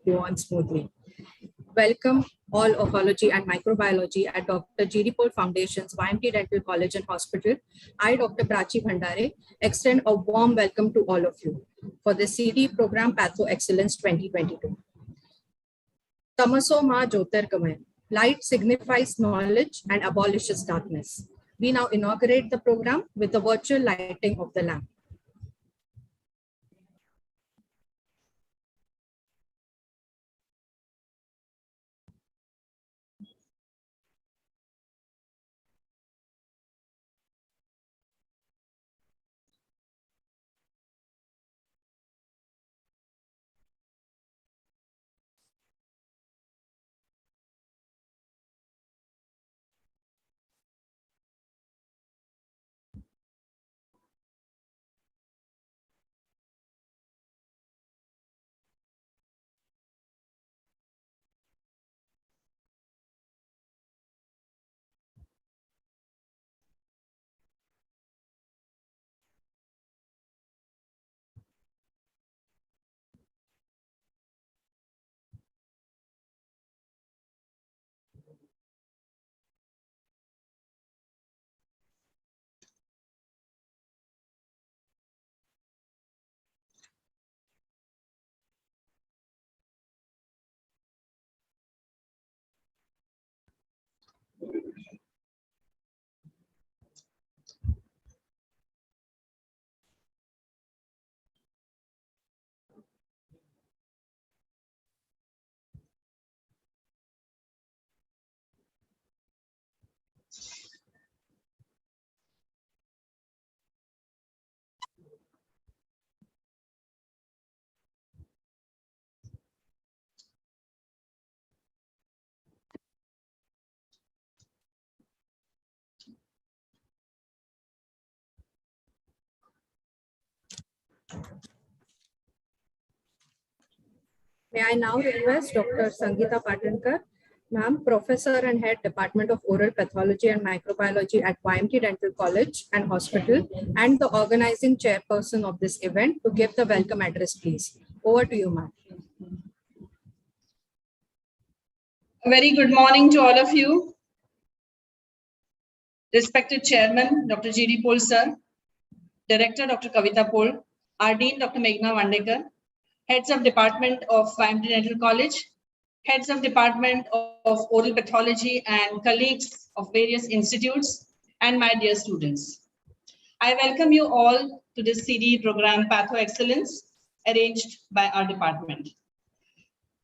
go on smoothly. Welcome all oncology and microbiology at Dr. G.D. Paul Foundation's YMT Dental College and Hospital. I, Dr. Prachi Bhandare, extend a warm welcome to all of you for the CD program Patho Excellence 2022. Tamaso Ma Jyotirgamaya. Light signifies knowledge and abolishes darkness. We now inaugurate the program with the virtual lighting of the lamp. May I now request Dr. Sangeeta Patankar, ma'am, Professor and Head Department of Oral Pathology and Microbiology at YMT Dental College and Hospital, and the organizing chairperson of this event, to give the welcome address, please. Over to you, ma'am. A very good morning to all of you. Respected Chairman, Dr. G.D. Paul, sir, Director, Dr. Kavita Paul, our Dean, Dr. Meghna Vandekar, Heads of Department of YMT Dental College, Heads of Department of Oral Pathology, and colleagues of various institutes, and my dear students. I welcome you all to this CD program, Patho Excellence, arranged by our department.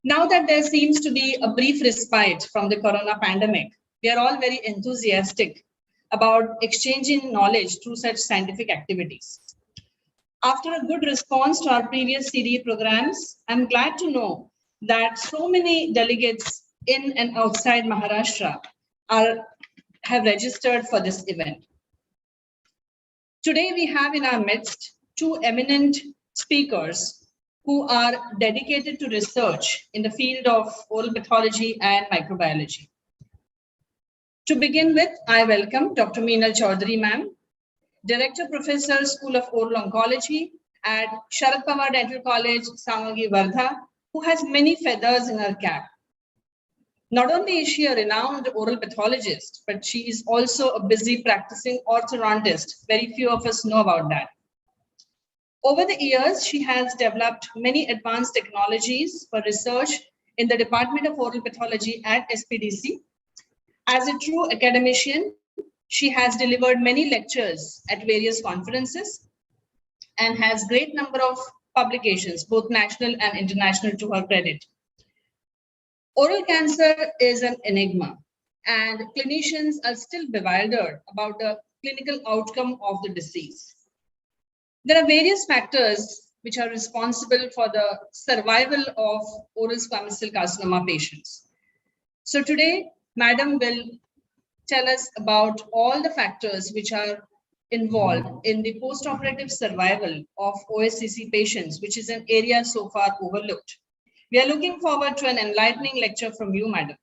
Now that there seems to be a brief respite from the corona pandemic, we are all very enthusiastic about exchanging knowledge through such scientific activities. After a good response to our previous CD programs, I'm glad to know that so many delegates in and outside Maharashtra have registered for this event. Today we have in our midst two eminent speakers who are dedicated to research in the field of oral pathology and microbiology. To begin with, I welcome Dr. Meenal Chaudhary, ma'am, Director Professor, School of Oral Oncology at Sharad Pawar Dental College, Samagi, Wardha, who has many feathers in her cap. Not only is she a renowned oral pathologist, but she is also a busy practicing orthodontist. Very few of us know about that. Over the years, she has developed many advanced technologies for research in the Department of Oral Pathology at SPDC. As a true academician, she has delivered many lectures at various conferences and has great number of publications, both national and international, to her credit. Oral cancer is an enigma, and clinicians are still bewildered about the clinical outcome of the disease. There are various factors which are responsible for the survival of oral squamous cell carcinoma patients. So today, Madam will tell us about all the factors which are involved in the post-operative survival of OSCC patients, which is an area so far overlooked. We are looking forward to an enlightening lecture from you, Madam.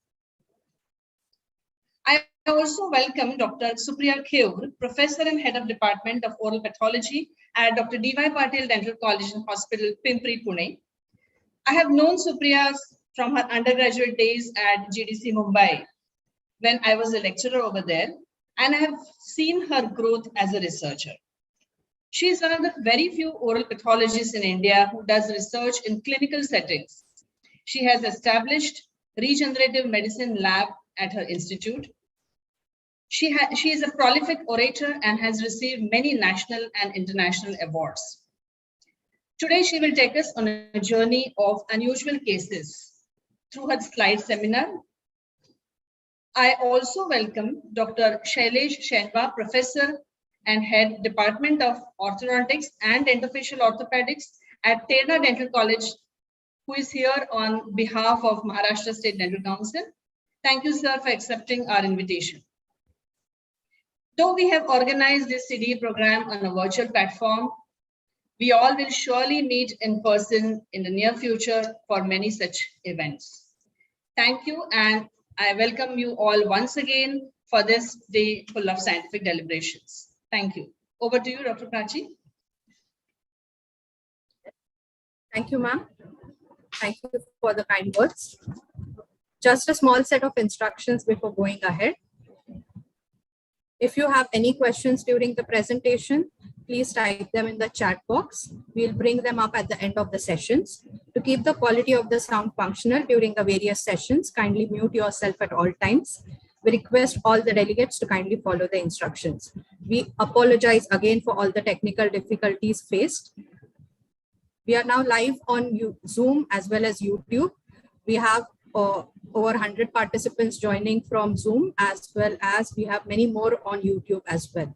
I also welcome Dr. Supriya Kheur, Professor and Head of Department of Oral Pathology at Dr. D.Y. Patil Dental College and Hospital, Pimpri, Pune. I have known Supriya from her undergraduate days at GDC Mumbai when I was a lecturer over there, and I have seen her growth as a researcher. She is one of the very few oral pathologists in India who does research in clinical settings. She has established regenerative medicine lab at her institute. She is a prolific orator and has received many national and international awards. Today, she will take us on a journey of unusual cases through her slide seminar. I also welcome Dr. Shailesh Shenwa, Professor and Head Department of Orthodontics and Dentofacial Orthopedics at Terna Dental College, who is here on behalf of Maharashtra State Dental Council. Thank you, sir, for accepting our invitation. Though we have organized this CDE program on a virtual platform, we all will surely meet in person in the near future for many such events. Thank you, and I welcome you all once again for this day full of scientific deliberations. Thank you. Over to you, Dr. Prachi. Thank you, ma'am. Thank you for the kind words. Just a small set of instructions before going ahead. If you have any questions during the presentation, please type them in the chat box. We'll bring them up at the end of the sessions. To keep the quality of the sound functional during the various sessions, kindly mute yourself at all times. We request all the delegates to kindly follow the instructions. We apologize again for all the technical difficulties faced. We are now live on Zoom as well as YouTube. We have over 100 participants joining from Zoom, as well as we have many more on YouTube as well.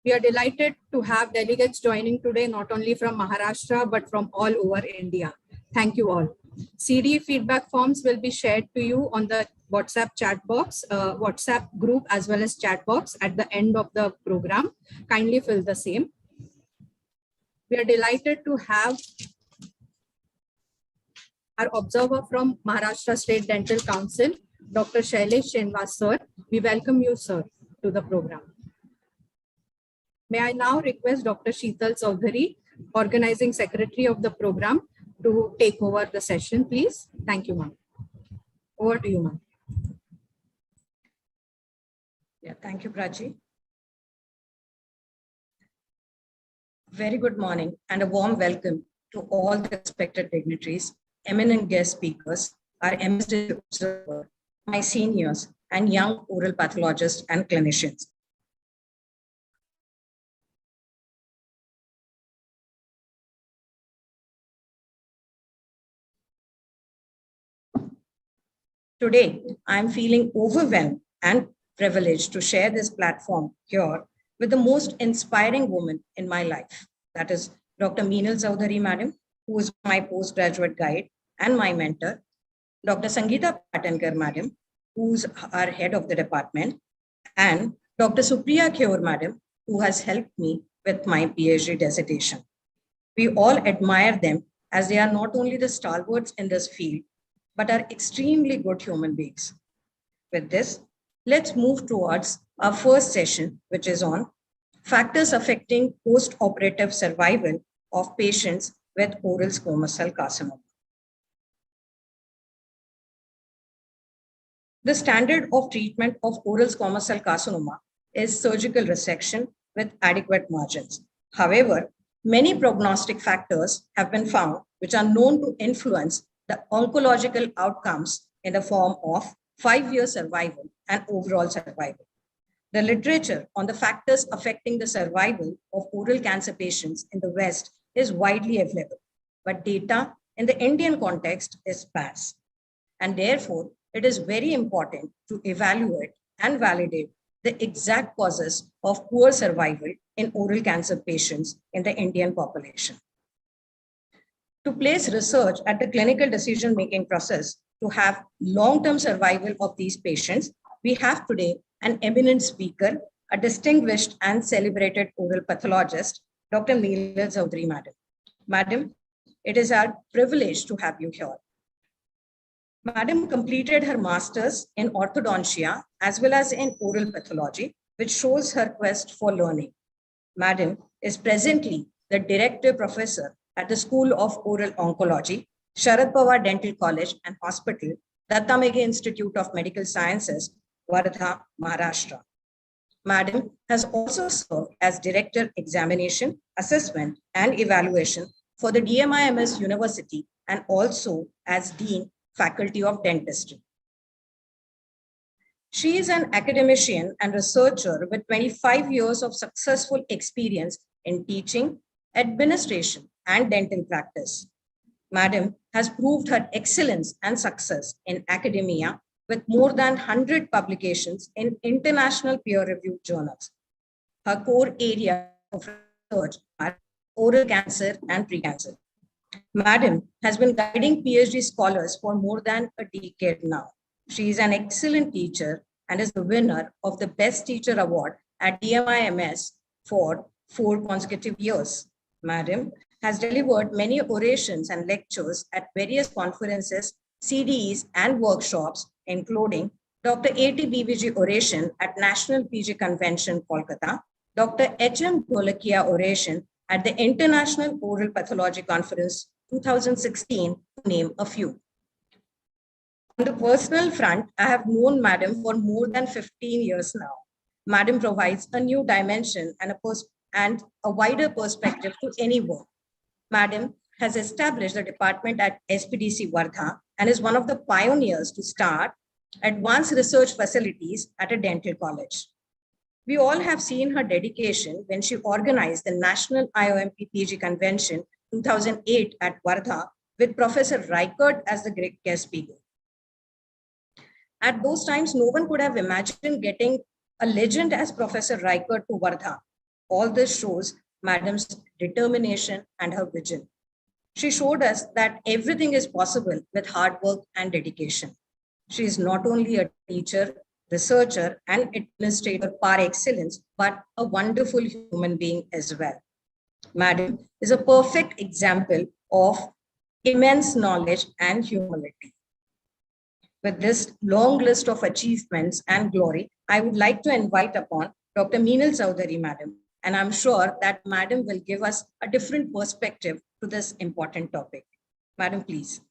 We are delighted to have delegates joining today, not only from Maharashtra, but from all over India. Thank you all. CD feedback forms will be shared to you on the WhatsApp chat box, WhatsApp group, as well as chat box at the end of the program. Kindly fill the same. We are delighted to have our observer from Maharashtra State Dental Council, Dr. Shailesh Shenwa, sir. We welcome you, sir, to the program. May I now request Dr. Sheetal Chaudhary, Organizing Secretary of the program, to take over the session, please. Thank you, ma'am. Over to you, ma'am. Yeah, thank you, Prachi. Very good morning and a warm welcome to all the respected dignitaries, eminent guest speakers, our MSD observer, my seniors, and young oral pathologists and clinicians. Today, I'm feeling overwhelmed and privileged to share this platform here with the most inspiring woman in my life. That is Dr. Meenal Chaudhary, madam, who is my postgraduate guide and my mentor. Dr. Sangeeta Patankar, madam, who's our head of the department, and Dr. Supriya Kaur, madam, who has helped me with my PhD dissertation. We all admire them as they are not only the stalwarts in this field, but are extremely good human beings. With this, let's move towards our first session, which is on factors affecting post-operative survival of patients with oral squamous cell carcinoma. The standard of treatment of oral squamous cell carcinoma is surgical resection with adequate margins. However, many prognostic factors have been found which are known to influence the oncological outcomes in the form of 5-year survival and overall survival. The literature on the factors affecting the survival of oral cancer patients in the West is widely available, but data in the Indian context is sparse. And therefore, it is very important to evaluate and validate the exact causes of poor survival in oral cancer patients in the Indian population. To place research at the clinical decision-making process to have long-term survival of these patients, we have today an eminent speaker, a distinguished and celebrated oral pathologist, Dr. Meenal Chaudhary, madam. Madam, it is our privilege to have you here. Madam completed her master's in orthodontia as well as in oral pathology, which shows her quest for learning. Madam is presently the director professor at the School of Oral Oncology, Sharad Pawar Dental College and Hospital, Datta Mege Institute of Medical Sciences, Wardha, Maharashtra. Madam has also served as Director Examination, Assessment and Evaluation for the DMIMS University and also as Dean, Faculty of Dentistry. She is an academician and researcher with 25 years of successful experience in teaching, administration, and dental practice. Madam has proved her excellence and success in academia with more than 100 publications in international peer-reviewed journals. Her core area of research are oral cancer and precancer. Madam has been guiding PhD scholars for more than a decade now. She is an excellent teacher and is the winner of the Best Teacher Award at DMIMS for 4 consecutive years. Madam has delivered many orations and lectures at various conferences, CDEs, and workshops, including Dr. A.T. BVG oration at National PG Convention, Kolkata, Dr. H.M. Dholakia oration at the International Oral Pathology Conference 2016, to name a few. On the personal front, I have known Madam for more than 15 years now. Madam provides a new dimension and a wider perspective to any work. Madam has established the department at SPDC Wardha and is one of the pioneers to start advanced research facilities at a dental college. We all have seen her dedication when she organized the National IOMP PG Convention 2008 at Wardha with Professor Reichert as the great guest speaker. At those times, no one could have imagined getting a legend as Professor Reichert to Wardha. All this shows Madam's determination and her vision. She showed us that everything is possible with hard work and dedication. She is not only a teacher, researcher, and administrator par excellence, but a wonderful human being as well. Madam is a perfect example of immense knowledge and humility. With this long list of achievements and glory, I would like to invite upon Dr. Meenal Chowdhury, Madam, and I'm sure that Madam will give us a different perspective to this important topic. Madam, please.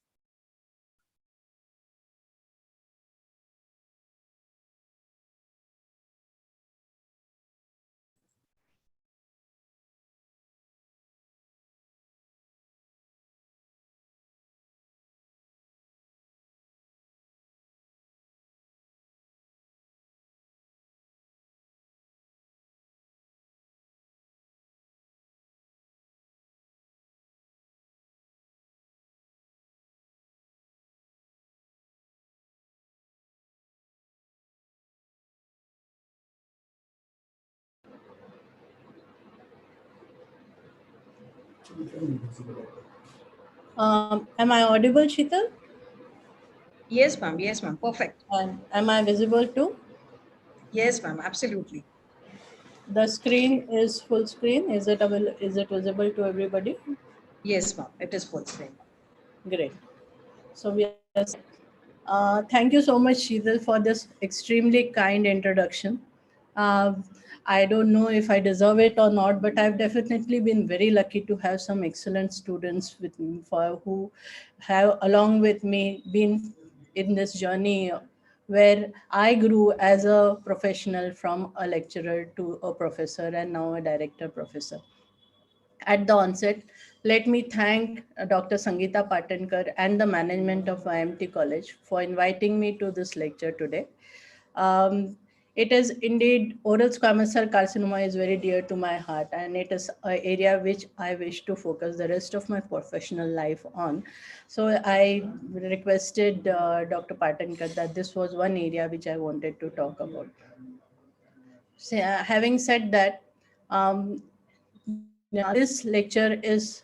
Am I audible, Sheetal? Yes, ma'am. Yes, ma'am. Perfect. And am I visible too? Yes, ma'am. Absolutely. The screen is full screen. Is it visible to everybody? Yes, ma'am. It is full screen. Great. So we are. Thank you so much, Sheetal, for this extremely kind introduction. I don't know if I deserve it or not, but I've definitely been very lucky to have some excellent students with me who have, along with me, been in this journey where I grew as a professional from a lecturer to a professor and now a director professor. At the onset, let me thank Dr. Sangeeta Patankar and the management of IMT College for inviting me to this lecture today. It is indeed, oral squamous cell carcinoma is very dear to my heart, and it is an area which I wish to focus the rest of my professional life on. So I requested Dr. Patankar that this was one area which I wanted to talk about. So, having said that, this lecture is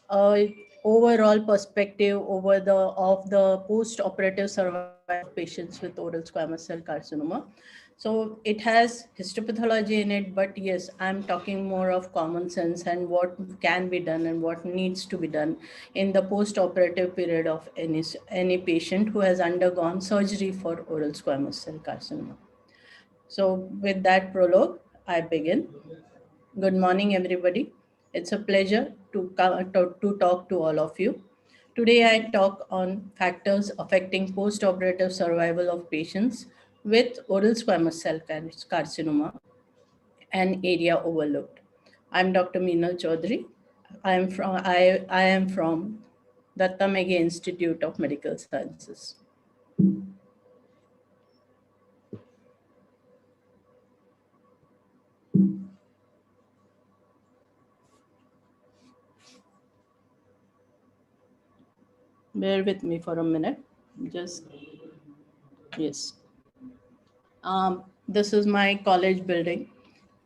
a overall perspective of the post-operative survival of patients with oral squamous cell carcinoma. So it has histopathology in it, but yes, I'm talking more of common sense and what can be done and what needs to be done in the post-operative period of any patient who has undergone surgery for oral squamous cell carcinoma. So with that prologue, I begin. Good morning, everybody. It's a pleasure to talk to all of you. Today, I talk on factors affecting post-operative survival of patients with oral squamous cell carcinoma, an area overlooked. I'm Dr. Meenal Chaudhary. I am from Datta Mege Institute of Medical Sciences. Bear with me for a minute. Just, yes. This is my college building.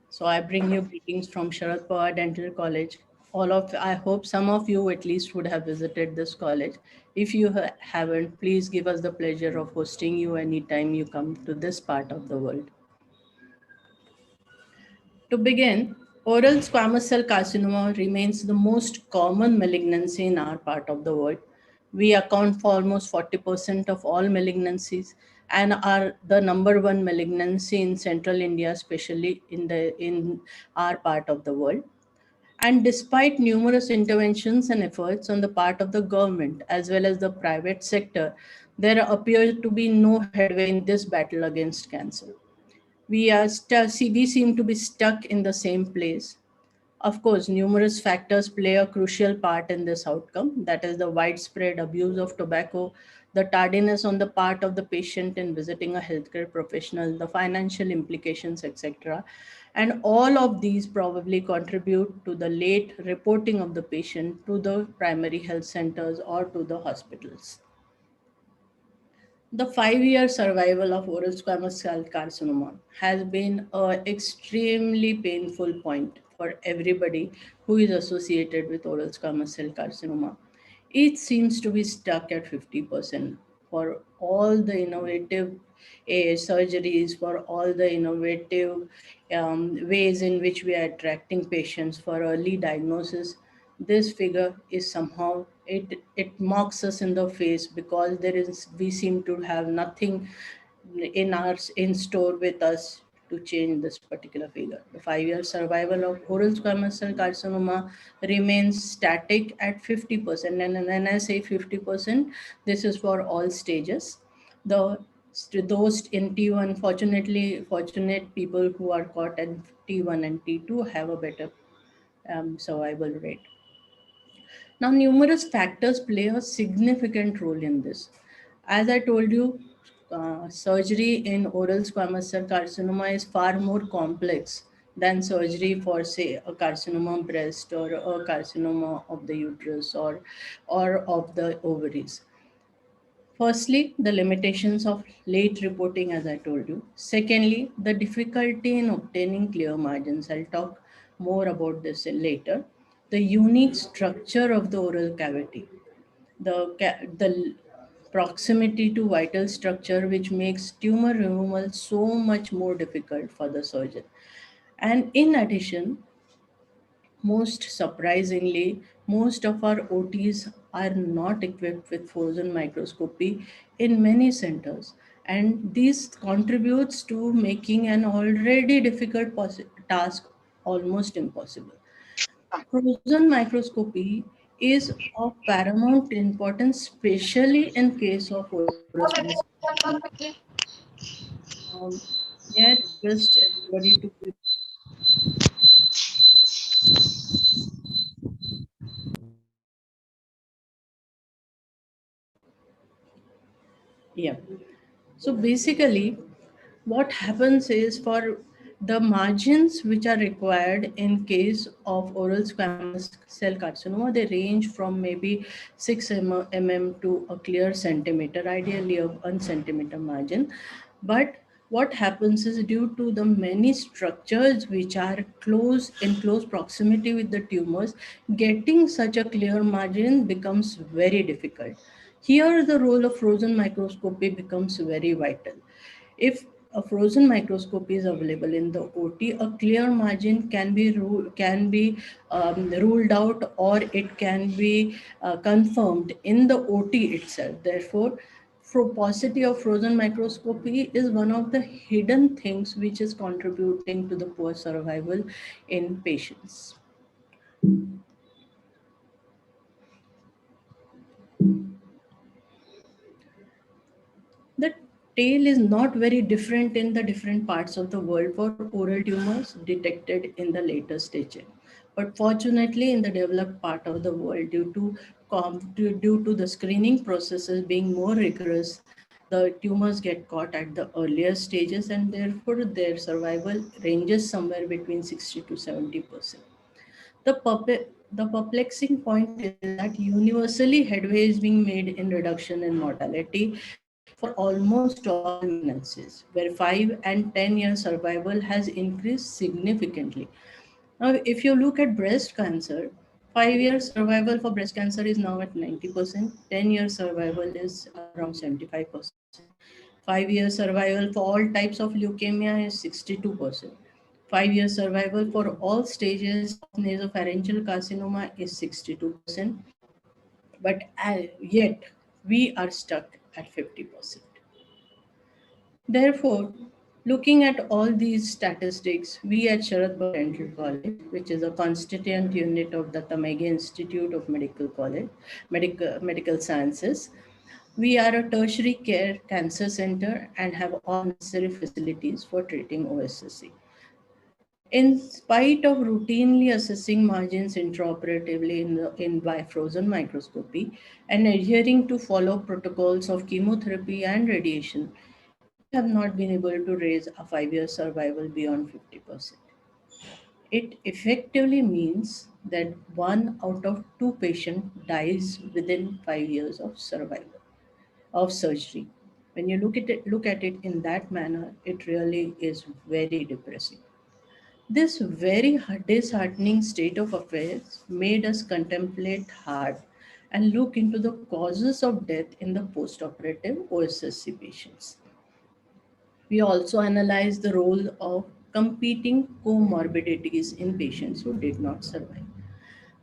So I bring you greetings from Sharad Pawar Dental College. I hope some of you at least would have visited this college. If you haven't, please give us the pleasure of hosting you anytime you come to this part of the world. To begin, oral squamous cell carcinoma remains the most common malignancy in our part of the world. We account for almost 40% of all malignancies and are the number one malignancy in central India, especially in our part of the world. And despite numerous interventions and efforts on the part of the government as well as the private sector, there appears to be no headway in this battle against cancer. We seem to be stuck in the same place. Of course, numerous factors play a crucial part in this outcome. That is the widespread abuse of tobacco, the tardiness on the part of the patient in visiting a healthcare professional, the financial implications, etc. And all of these probably contribute to the late reporting of the patient to the primary health centers or to the hospitals. The 5-year survival of oral squamous cell carcinoma has been an extremely painful point for everybody who is associated with oral squamous cell carcinoma. It seems to be stuck at 50% for all the innovative surgeries, for all the innovative ways in which we are attracting patients for early diagnosis. This figure is somehow it mocks us in the face because we seem to have nothing in store with us to change this particular figure. The 5-year survival of oral squamous cell carcinoma remains static at 50%. And when I say 50%, this is for all stages. Those in T1, fortunate people who are caught in T1 and T2 have a better survival rate. Now, numerous factors play a significant role in this. As I told you, surgery in oral squamous cell carcinoma is far more complex than surgery for, say, a carcinoma breast or a carcinoma of the uterus or of the ovaries. Firstly, the limitations of late reporting, as I told you. Secondly, the difficulty in obtaining clear margins. I'll talk more about this later. The unique structure of the oral cavity, the proximity to vital structure, which makes tumor removal so much more difficult for the surgeon. And in addition, most surprisingly, most of our OTs are not equipped with frozen microscopy in many centers. And this contributes to making an already difficult task almost impossible. Frozen microscopy is of paramount importance, especially in case of oral squamous cell carcinoma. May I request everybody to yeah. So basically, what happens is for the margins which are required in case of oral squamous cell carcinoma, they range from maybe 6 mm to a clear centimeter, ideally a 1 centimeter margin. But what happens is due to the many structures which are in close proximity with the tumors, getting such a clear margin becomes very difficult. Here, the role of frozen microscopy becomes very vital. If a frozen microscopy is available in the OT, a clear margin can be ruled out, or it can be confirmed in the OT itself. Therefore, paucity of frozen microscopy is one of the hidden things which is contributing to the poor survival in patients. The tale is not very different in the different parts of the world for oral tumors detected in the later stages. But fortunately, in the developed part of the world, due to the screening processes being more rigorous, the tumors get caught at the earlier stages, and therefore their survival ranges somewhere between 60 to 70%. The perplexing point is that universally headway is being made in reduction in mortality for almost all malignancies, where 5 and 10-year survival has increased significantly. Now, if you look at breast cancer, 5-year survival for breast cancer is now at 90%, 10-year survival is around 75%. 5-year survival for all types of leukemia is 62%. 5-year survival for all stages of nasopharyngeal carcinoma is 62%. But yet, we are stuck at 50%. Therefore, looking at all these statistics, we at Sharadbal Dental College, which is a constituent unit of the Tamegi Institute of Medical Sciences, we are a tertiary care cancer center and have all necessary facilities for treating OSSC. In spite of routinely assessing margins intraoperatively in by frozen microscopy and adhering to follow protocols of chemotherapy and radiation, we have not been able to raise a 5-year survival beyond 50%. It effectively means that 1 out of 2 patients dies within 5 years of survival of surgery. When you look at it in that manner, it really is very depressing. This very disheartening state of affairs made us contemplate hard and look into the causes of death in the postoperative OSSC patients. We also analyzed the role of competing comorbidities in patients who did not survive.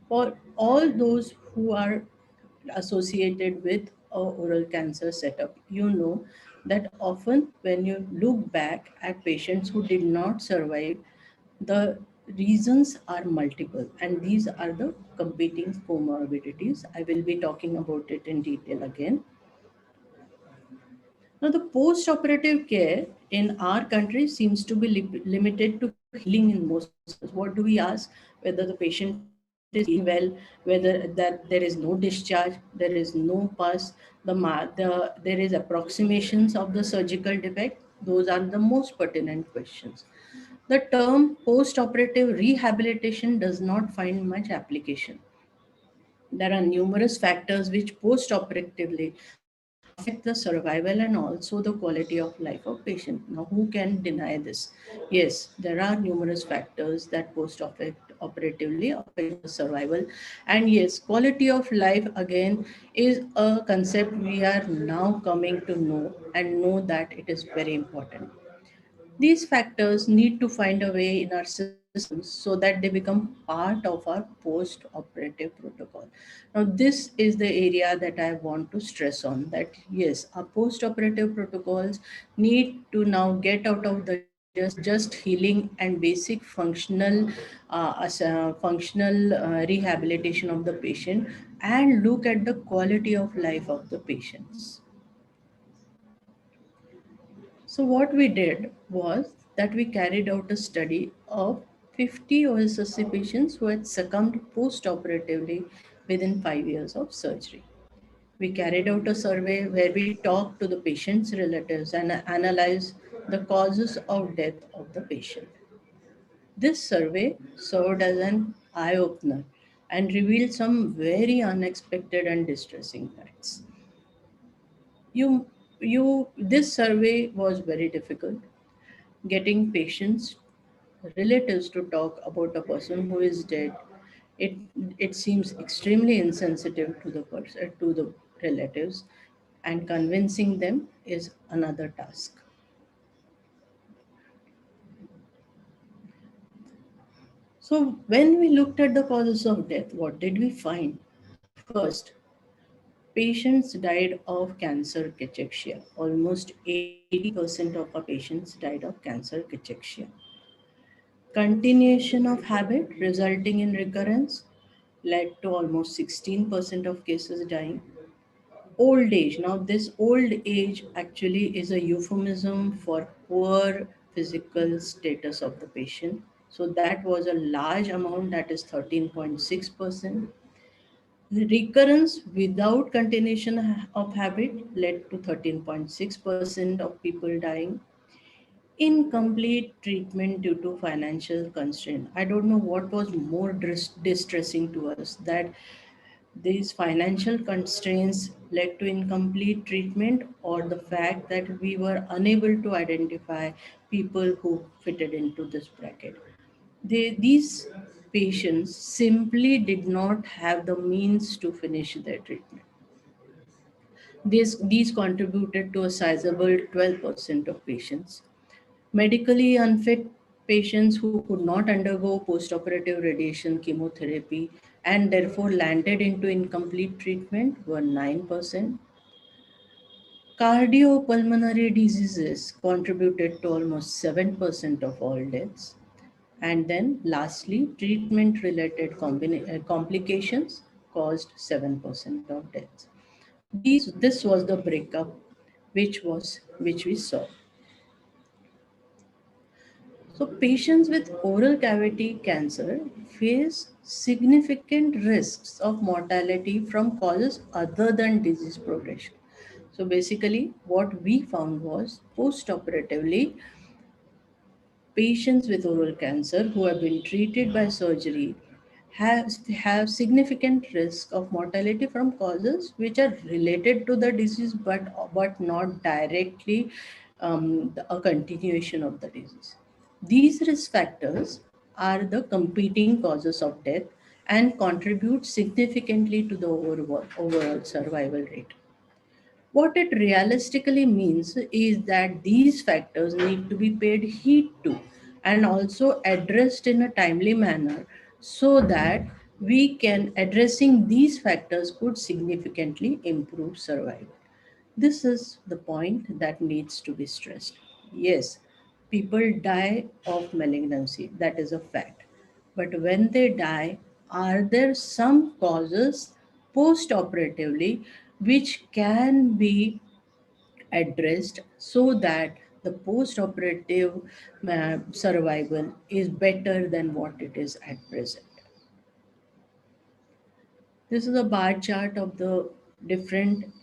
For all those who are associated with a oral cancer setup, you know that often when you look back at patients who did not survive, the reasons are multiple, and these are the competing comorbidities. I will be talking about it in detail again. Now, the post-operative care in our country seems to be limited to healing in most cases. What do we ask? Whether the patient is healing well, whether that there is no discharge, there is no pus, there is approximations of the surgical defect. Those are the most pertinent questions. The term post-operative rehabilitation does not find much application. There are numerous factors which post-operatively affect the survival and also the quality of life of patient. Now, who can deny this? Yes, there are numerous factors that post-operatively affect the survival. And yes, quality of life again is a concept we are now coming to know and know that it is very important. These factors need to find a way in our systems so that they become part of our post-operative protocol. Now, this is the area that I want to stress on, that yes, our post-operative protocols need to now get out of the just healing and basic functional rehabilitation of the patient and look at the quality of life of the patients. So what we did was that we carried out a study of 50 OSSC patients who had succumbed post-operatively within 5 years of surgery. We carried out a survey where we talked to the patient's relatives and analyzed the causes of death of the patient. This survey served as an eye-opener and revealed some very unexpected and distressing facts. This survey was very difficult. Getting patients, relatives to talk about a person who is dead, it it seems extremely insensitive to the person, to the relatives, and convincing them is another task. So when we looked at the causes of death, what did we find? First, patients died of cancer cachexia. Almost 80% of our patients died of cancer cachexia. Continuation of habit resulting in recurrence, led to almost 16% of cases dying. Old age. Now, this old age actually is a euphemism for poor physical status of the patient. So that was a large amount, that is 13.6%. The recurrence without continuation of habit led to 13.6% of people dying. Incomplete treatment due to financial constraint. I don't know what was more distressing to us, that these financial constraints led to incomplete treatment, or the fact that we were unable to identify people who fitted into this bracket. These patients simply did not have the means to finish their treatment. These contributed to a sizable 12% of patients. Medically unfit patients who could not undergo postoperative radiation chemotherapy and therefore landed into incomplete treatment were 9%. Cardiopulmonary diseases contributed to almost 7% of all deaths. And then lastly, treatment related complications caused 7% of deaths. This was the breakup which we saw. So patients with oral cavity cancer face significant risks of mortality from causes other than disease progression. So basically what we found was post-operatively, patients with oral cancer who have been treated by surgery have significant risk of mortality from causes which are related to the disease, but not directly a continuation of the disease. These risk factors are the competing causes of death and contribute significantly to the overall survival rate. What it realistically means is that these factors need to be paid heed to and also addressed in a timely manner, so that we can, addressing these factors could significantly improve survival. This is the point that needs to be stressed. Yes, people die of malignancy, that is a fact. But when they die, are there some causes post-operatively which can be addressed so that the post-operative survival is better than what it is at present? This is a bar chart of the different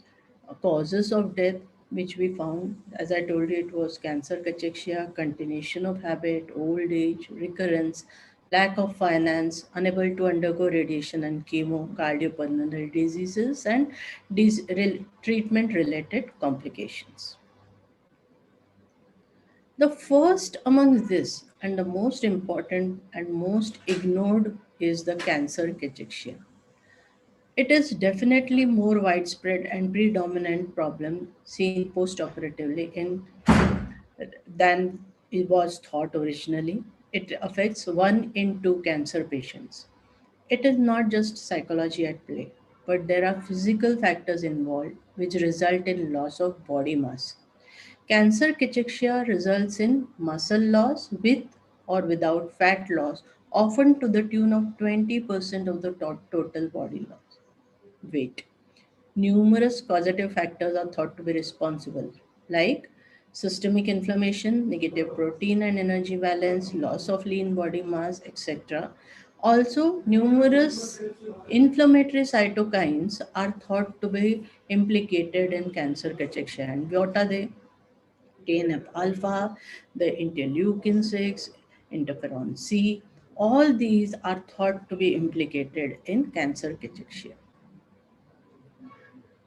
causes of death which we found. As I told you, it was cancer, cachexia, continuation of habit, old age, recurrence, lack of finance, unable to undergo radiation and chemo, cardiopulmonary diseases, and treatment related complications. The first among this, and the most important and most ignored, is the cancer cachexia. It is definitely more widespread and predominant problem seen post-operatively than it was thought originally. It affects 1 in 2 cancer patients. It is not just psychology at play, but there are physical factors involved which result in loss of body mass. Cancer cachexia results in muscle loss with or without fat loss, often to the tune of 20% of the total body loss weight. Numerous causative factors are thought to be responsible, like systemic inflammation, negative protein and energy balance, loss of lean body mass, etc. Also, numerous inflammatory cytokines are thought to be implicated in cancer cachexia. And what are they? TNF alpha, the interleukin 6, interferon C, all these are thought to be implicated in cancer cachexia.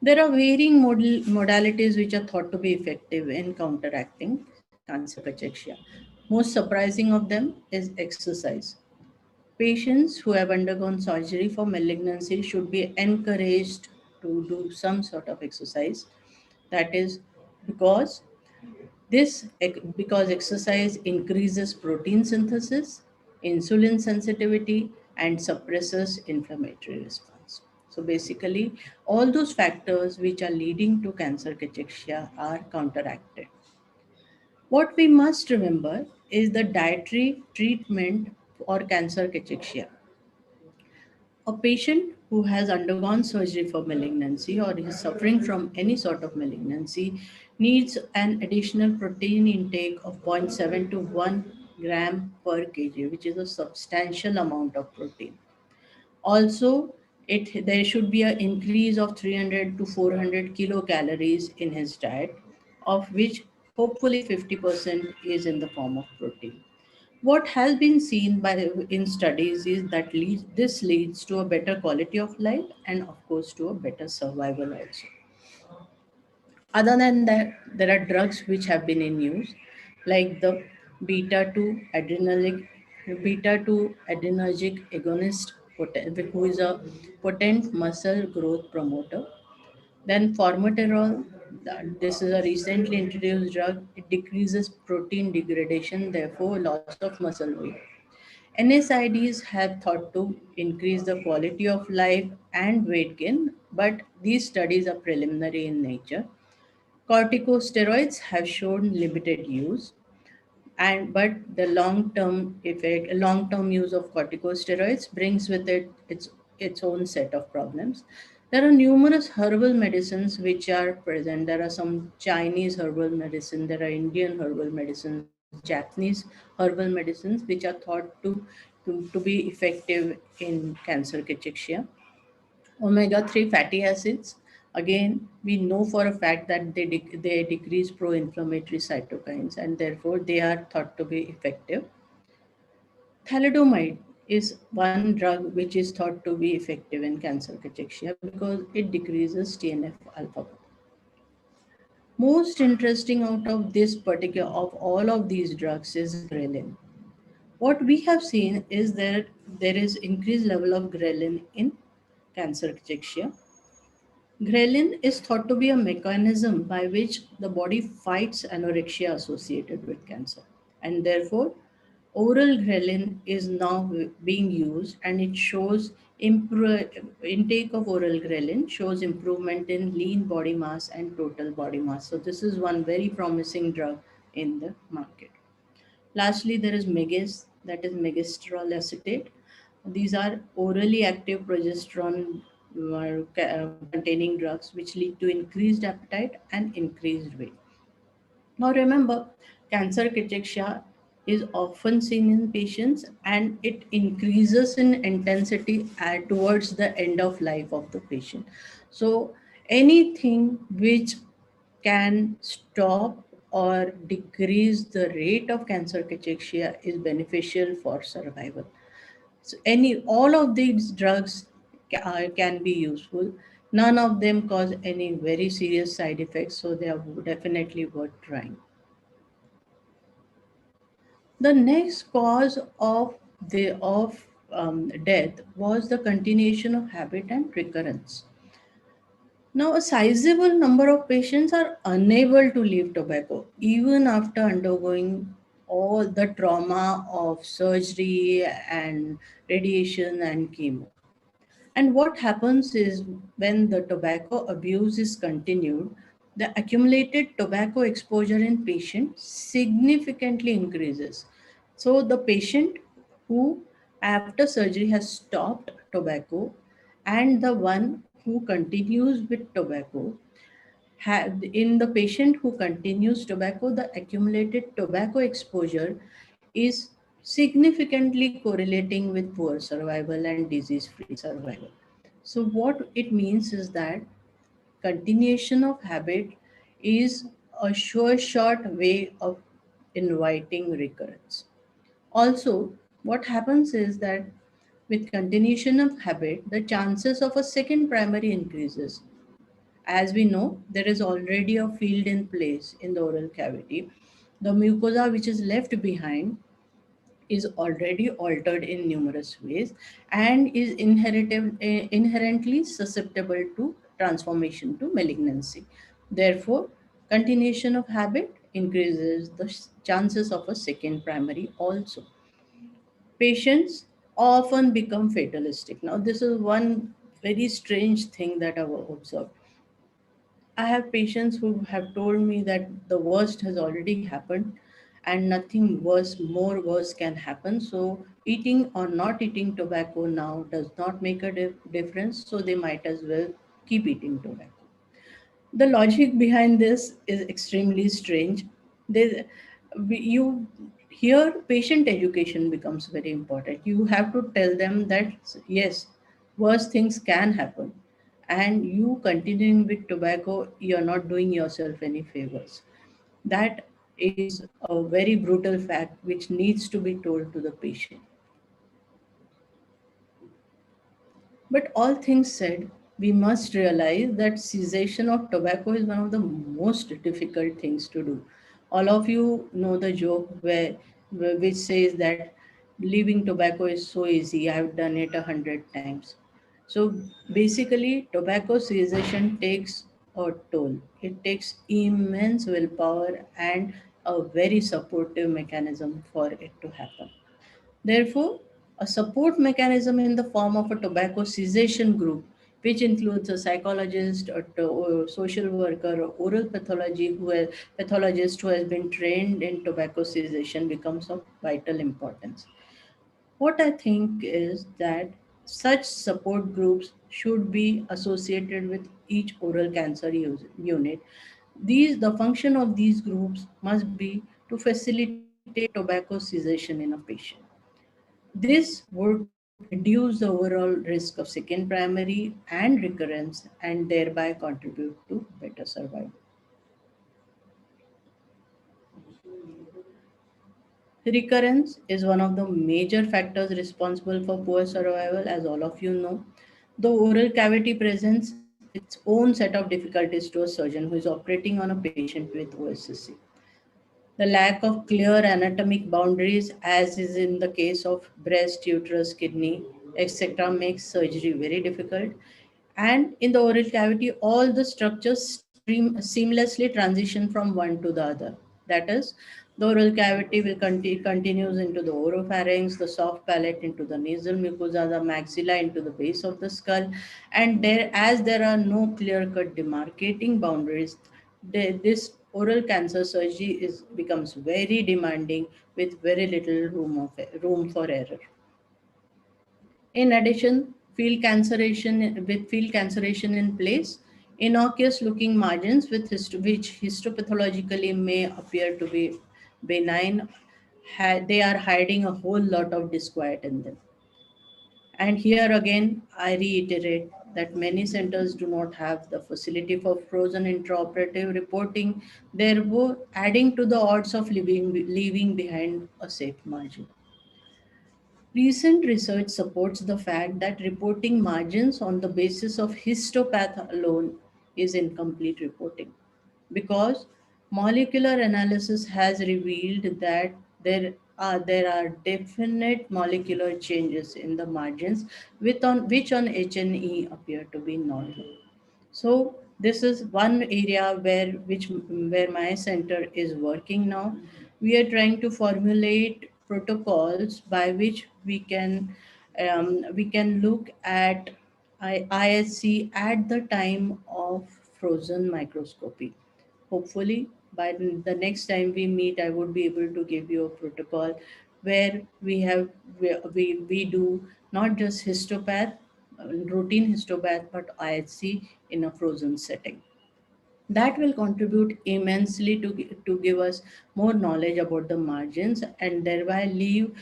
There are varying modalities which are thought to be effective in counteracting cancer cachexia. Most surprising of them is exercise. Patients who have undergone surgery for malignancy should be encouraged to do some sort of exercise. That is because because exercise increases protein synthesis, insulin sensitivity, and suppresses inflammatory response. So basically, all those factors which are leading to cancer cachexia are counteracted. What we must remember is the dietary treatment for cancer cachexia. A patient who has undergone surgery for malignancy or is suffering from any sort of malignancy needs an additional protein intake of zero point 0.7 to 1 gram per kg, which is a substantial amount of protein. Also, there should be an increase of 300 to 400 kilocalories in his diet, of which hopefully 50% is in the form of protein. What has been seen in studies is that this leads to a better quality of life and, of course, to a better survival also. Other than that, there are drugs which have been in use, like the beta 2 adrenergic agonist, who is a potent muscle growth promoter. Then formoterol, this is a recently introduced drug. It decreases protein degradation, therefore loss of muscle weight. NSAIDs have thought to increase the quality of life and weight gain, but these studies are preliminary in nature. Corticosteroids have shown limited use, and but the long-term use of corticosteroids brings with it its own set of problems. There are numerous herbal medicines which are present. There are some Chinese herbal medicine, there are Indian herbal medicines, Japanese herbal medicines, which are thought to be effective in cancer cachexia. Omega-3 fatty acids, again, we know for a fact that they decrease pro-inflammatory cytokines and therefore they are thought to be effective. Thalidomide is one drug which is thought to be effective in cancer cachexia because it decreases TNF alpha. Most interesting out of of all of these drugs is ghrelin. What we have seen is that there is increased level of ghrelin in cancer cachexia. Ghrelin is thought to be a mechanism by which the body fights anorexia associated with cancer. And therefore, oral ghrelin is now being used and it shows intake of oral ghrelin shows improvement in lean body mass and total body mass. So this is one very promising drug in the market. Lastly, there is Megas, that is megestrol acetate. These are orally active progesterone containing drugs which lead to increased appetite and increased weight. Now remember, cancer cachexia is often seen in patients and it increases in intensity towards the end of life of the patient. So anything which can stop or decrease the rate of cancer cachexia is beneficial for survival. So all of these drugs can be useful. None of them cause any very serious side effects, so they are definitely worth trying. The next cause of death was the continuation of habit and recurrence. Now, a sizable number of patients are unable to leave tobacco even after undergoing all the trauma of surgery and radiation and chemo. And what happens is when the tobacco abuse is continued, the accumulated tobacco exposure in patient significantly increases. So the patient who after surgery has stopped tobacco and the one who continues with tobacco, in the patient who continues tobacco, the accumulated tobacco exposure is significantly correlating with poor survival and disease-free survival. So what it means is that continuation of habit is a sure short way of inviting recurrence. Also, what happens is that with continuation of habit, the chances of a second primary increases. As we know, there is already a field in place in the oral cavity. The mucosa which is left behind is already altered in numerous ways and is inherently susceptible to transformation to malignancy. Therefore, continuation of habit increases the chances of a second primary also. Patients often become fatalistic. Now, this is one very strange thing that I've observed. I have patients who have told me that the worst has already happened and nothing worse, more worse can happen. So eating or not eating tobacco now does not make a difference. So they might as well keep eating tobacco. The logic behind this is extremely strange. They, you here patient education becomes very important. You have to tell them that yes, worse things can happen, and you continuing with tobacco, you are not doing yourself any favors. That is a very brutal fact which needs to be told to the patient. But all things said, we must realize that cessation of tobacco is one of the most difficult things to do. All of you know the joke which says that leaving tobacco is so easy. I've done it 100 times. So basically, tobacco cessation takes a toll. It takes immense willpower and a very supportive mechanism for it to happen. Therefore, a support mechanism in the form of a tobacco cessation group, which includes a psychologist, or social worker, or oral pathologist who has been trained in tobacco cessation, becomes of vital importance. What I think is that such support groups should be associated with each oral cancer unit. The function of these groups must be to facilitate tobacco cessation in a patient. This would reduce the overall risk of second primary and recurrence and thereby contribute to better survival. Recurrence is one of the major factors responsible for poor survival, as all of you know. The oral cavity presents its own set of difficulties to a surgeon who is operating on a patient with OSCC. The lack of clear anatomic boundaries, as is in the case of breast, uterus, kidney, etc., makes surgery very difficult. And in the oral cavity, all the structures seamlessly transition from one to the other. That is, the oral cavity will continues into the oropharynx, the soft palate into the nasal mucosa, the maxilla into the base of the skull, and there are no clear-cut demarcating boundaries, this oral cancer surgery is becomes very demanding with very little room for error. In addition, field canceration in place, innocuous looking margins which histopathologically may appear to be benign, they are hiding a whole lot of disquiet in them. And here again, I reiterate that many centers do not have the facility for frozen intraoperative reporting, therefore adding to the odds of leaving behind a safe margin. Recent research supports the fact that reporting margins on the basis of histopath alone is incomplete reporting because molecular analysis has revealed that there are definite molecular changes in the margins which on HNE appear to be normal. So this is one area where my center is working now. We are trying to formulate protocols by which we can look at ISC at the time of frozen microscopy. Hopefully, by the next time we meet, I would be able to give you a protocol where we do not just histopath, routine histopath, but IHC in a frozen setting. That will contribute immensely to give us more knowledge about the margins and thereby leave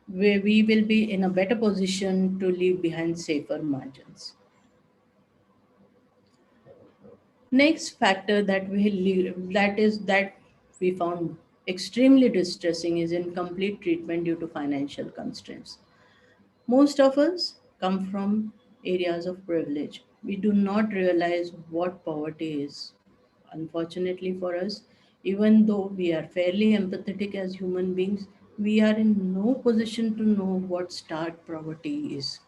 where we will be in a better position to leave behind safer margins. Next factor that we found extremely distressing is incomplete treatment due to financial constraints. Most of us come from areas of privilege. We do not realize what poverty is. Unfortunately for us, even though we are fairly empathetic as human beings, we are in no position to know what stark poverty is.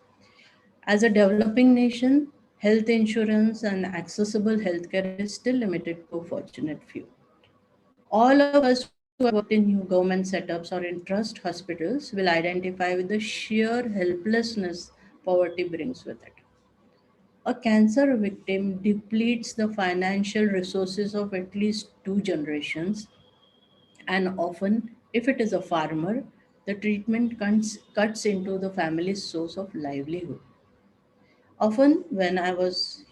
As a developing nation, health insurance and accessible healthcare is still limited to a fortunate few. All of us who have worked in new government setups or in trust hospitals will identify with the sheer helplessness poverty brings with it. A cancer victim depletes the financial resources of at least two generations and often If it is a farmer, the treatment cuts into the family's source of livelihood. Often, when I was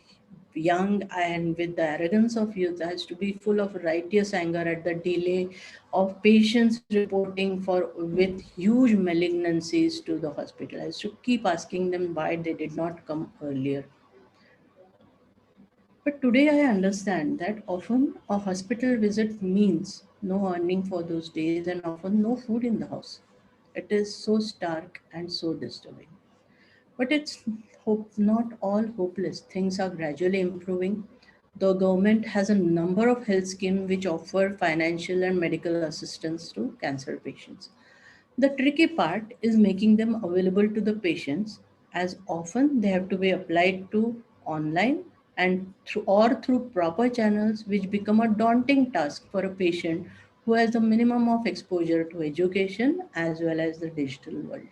young and with the arrogance of youth, I used to be full of righteous anger at the delay of patients reporting for with huge malignancies to the hospital. I used to keep asking them why they did not come earlier. But today I understand that often a hospital visit means no earning for those days and often no food in the house. It is so stark and so disturbing. But it's not all hopeless. Things are gradually improving. The government has a number of health schemes which offer financial and medical assistance to cancer patients. The tricky part is making them available to the patients, as often they have to be applied to online and through proper channels, which become a daunting task for a patient who has the minimum of exposure to education as well as the digital world.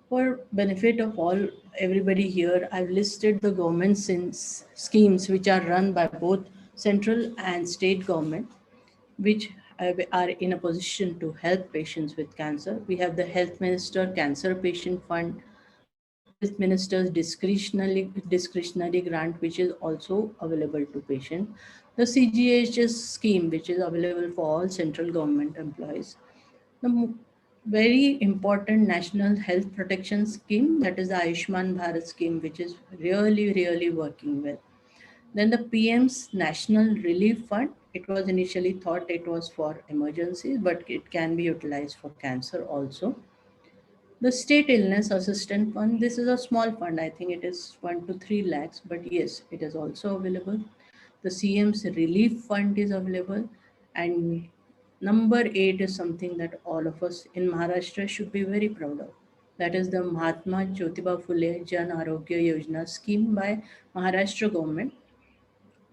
For benefit of all everybody here, I've listed the government schemes which are run by both central and state government, which are in a position to help patients with cancer. We have the Health Minister Cancer Patient Fund, the Health Minister's discretionary grant, which is also available to patient, the CGHS scheme, which is available for all central government employees, the very important national health protection scheme, that is the Ayushman Bharat scheme, which is really working well. Then the PM's National Relief Fund, it was initially thought it was for emergencies, but it can be utilized for cancer also. The State Illness Assistance Fund, this is a small fund. I think it is 1 to 3 lakhs, but yes, it is also available. The CM's Relief Fund is available. And number 8 is something that all of us in Maharashtra should be very proud of. That is the Mahatma Jyotiba Phule Jan Arogya Yojana scheme by Maharashtra government.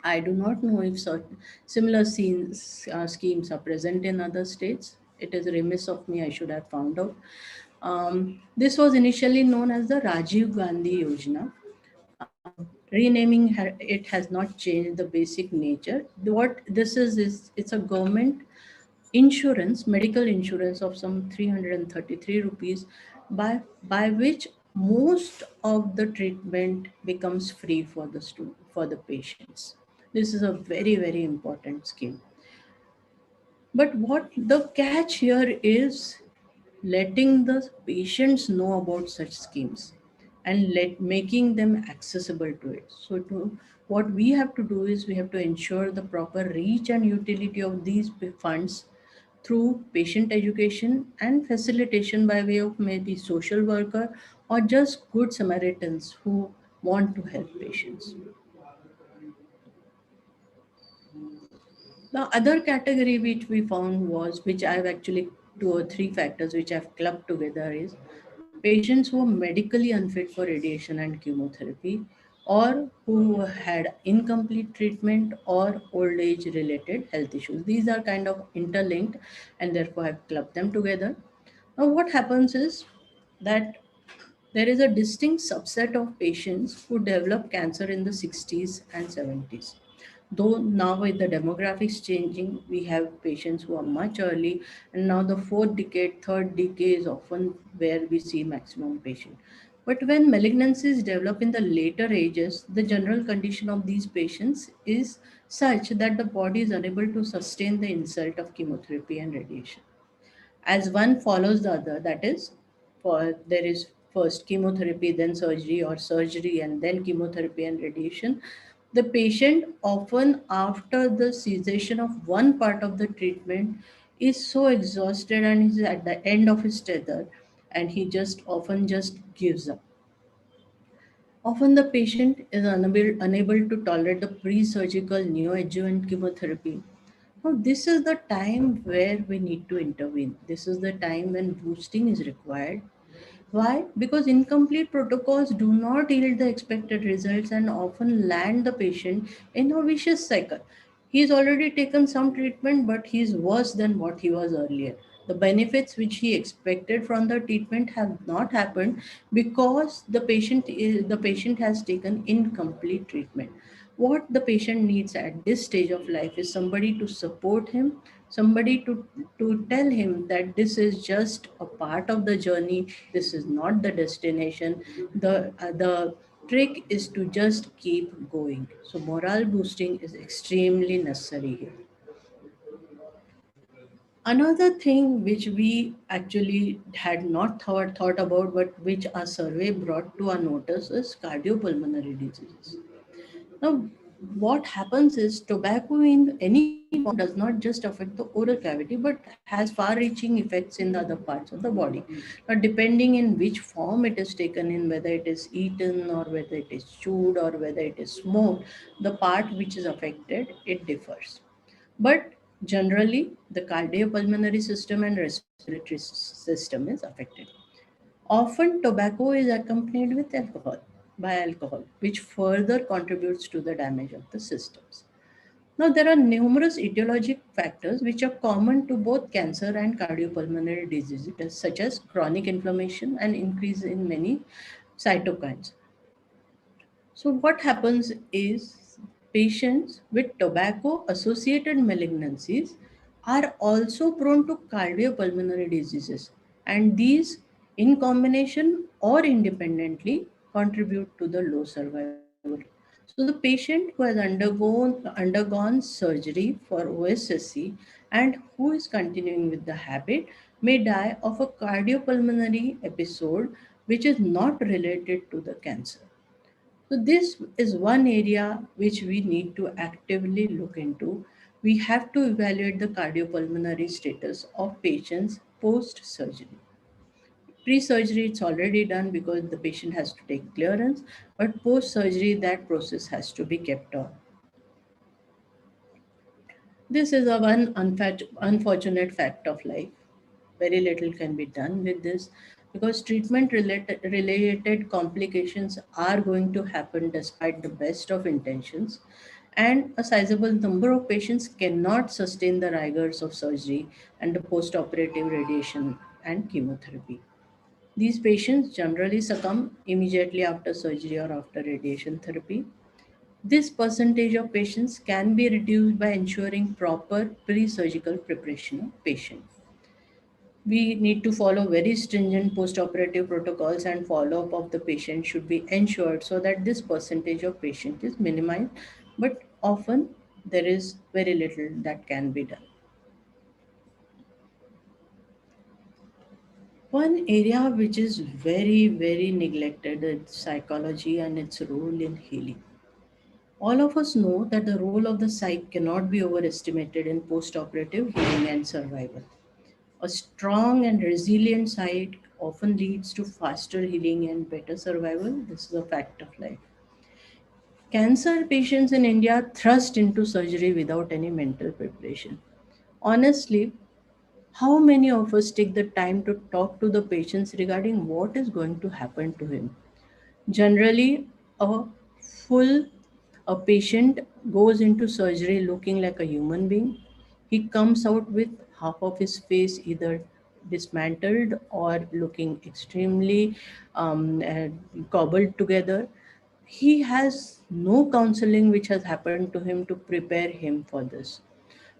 I do not know if certain similar schemes are present in other states. It is remiss of me, I should have found out. This was initially known as the Rajiv Gandhi Yojana. Renaming it has not changed the basic nature. What this is it's a government insurance, medical insurance of some 333 rupees, by which most of the treatment becomes free for for the patients. This is a very important scheme. But what the catch here is letting the patients know about such schemes and making them accessible to it. So what we have to do is we have to ensure the proper reach and utility of these funds through patient education and facilitation by way of maybe social worker or just good Samaritans who want to help patients. The other category which we found was, which I've actually 2 or 3 factors which I've clubbed together, is patients who are medically unfit for radiation and chemotherapy, or who had incomplete treatment or old age related health issues. These are kind of interlinked and therefore I've clubbed them together. Now, what happens is that there is a distinct subset of patients who develop cancer in the 60s and 70s. Though now with the demographics changing, we have patients who are much early, and now the fourth decade, third decade is often where we see maximum patient. But when malignancies develop in the later ages, the general condition of these patients is such that the body is unable to sustain the insult of chemotherapy and radiation. As one follows the other, that is, for there is first chemotherapy, then surgery, or surgery and then chemotherapy and radiation, the patient often after the cessation of one part of the treatment is so exhausted and is at the end of his tether, and he just often just gives up. Often the patient is unable to tolerate the pre-surgical neoadjuvant chemotherapy. Now, this is the time where we need to intervene. This is the time when boosting is required. Why? Because incomplete protocols do not yield the expected results and often land the patient in a vicious cycle. He's already taken some treatment, but he's worse than what he was earlier. The benefits which he expected from the treatment have not happened because the patient has taken incomplete treatment. What the patient needs at this stage of life is somebody to support him, somebody to tell him that this is just a part of the journey, this is not the destination. The trick is to just keep going. So morale boosting is extremely necessary here. Another thing which we actually had not thought about, but which our survey brought to our notice, is cardiopulmonary diseases. Now, what happens is tobacco in any form does not just affect the oral cavity, but has far-reaching effects in the other parts of the body. Now, depending in which form it is taken in, whether it is eaten or whether it is chewed or whether it is smoked, the part which is affected, it differs. But generally, the cardiopulmonary system and respiratory system is affected. Often, tobacco is accompanied with alcohol, which further contributes to the damage of the systems. Now, there are numerous etiologic factors which are common to both cancer and cardiopulmonary diseases, such as chronic inflammation and increase in many cytokines. So, what happens is patients with tobacco associated malignancies are also prone to cardiopulmonary diseases, and these, in combination or independently, contribute to the low survival rate. So, the patient who has undergone surgery for OSSC and who is continuing with the habit may die of a cardiopulmonary episode which is not related to the cancer. So, this is one area which we need to actively look into. We have to evaluate the cardiopulmonary status of patients post surgery. Pre surgery, it's already done because the patient has to take clearance, but post surgery, that process has to be kept on. This is a unfortunate fact of life. Very little can be done with this because related complications are going to happen despite the best of intentions, and a sizable number of patients cannot sustain the rigors of surgery and the post-operative radiation and chemotherapy. These patients generally succumb immediately after surgery or after radiation therapy. This percentage of patients can be reduced by ensuring proper pre-surgical preparation of patient. We need to follow very stringent post-operative protocols, and follow-up of the patient should be ensured so that this percentage of patient is minimized, but often there is very little that can be done. One area which is very neglected is psychology and its role in healing. All of us know that the role of the psyche cannot be overestimated in post-operative healing and survival. A strong and resilient site often leads to faster healing and better survival. This is a fact of life. Cancer patients in India thrust into surgery without any mental preparation. Honestly, how many of us take the time to talk to the patients regarding what is going to happen to him? Generally, a full a patient goes into surgery looking like a human being. He comes out with half of his face either dismantled or looking extremely cobbled together. He has no counseling which has happened to him to prepare him for this.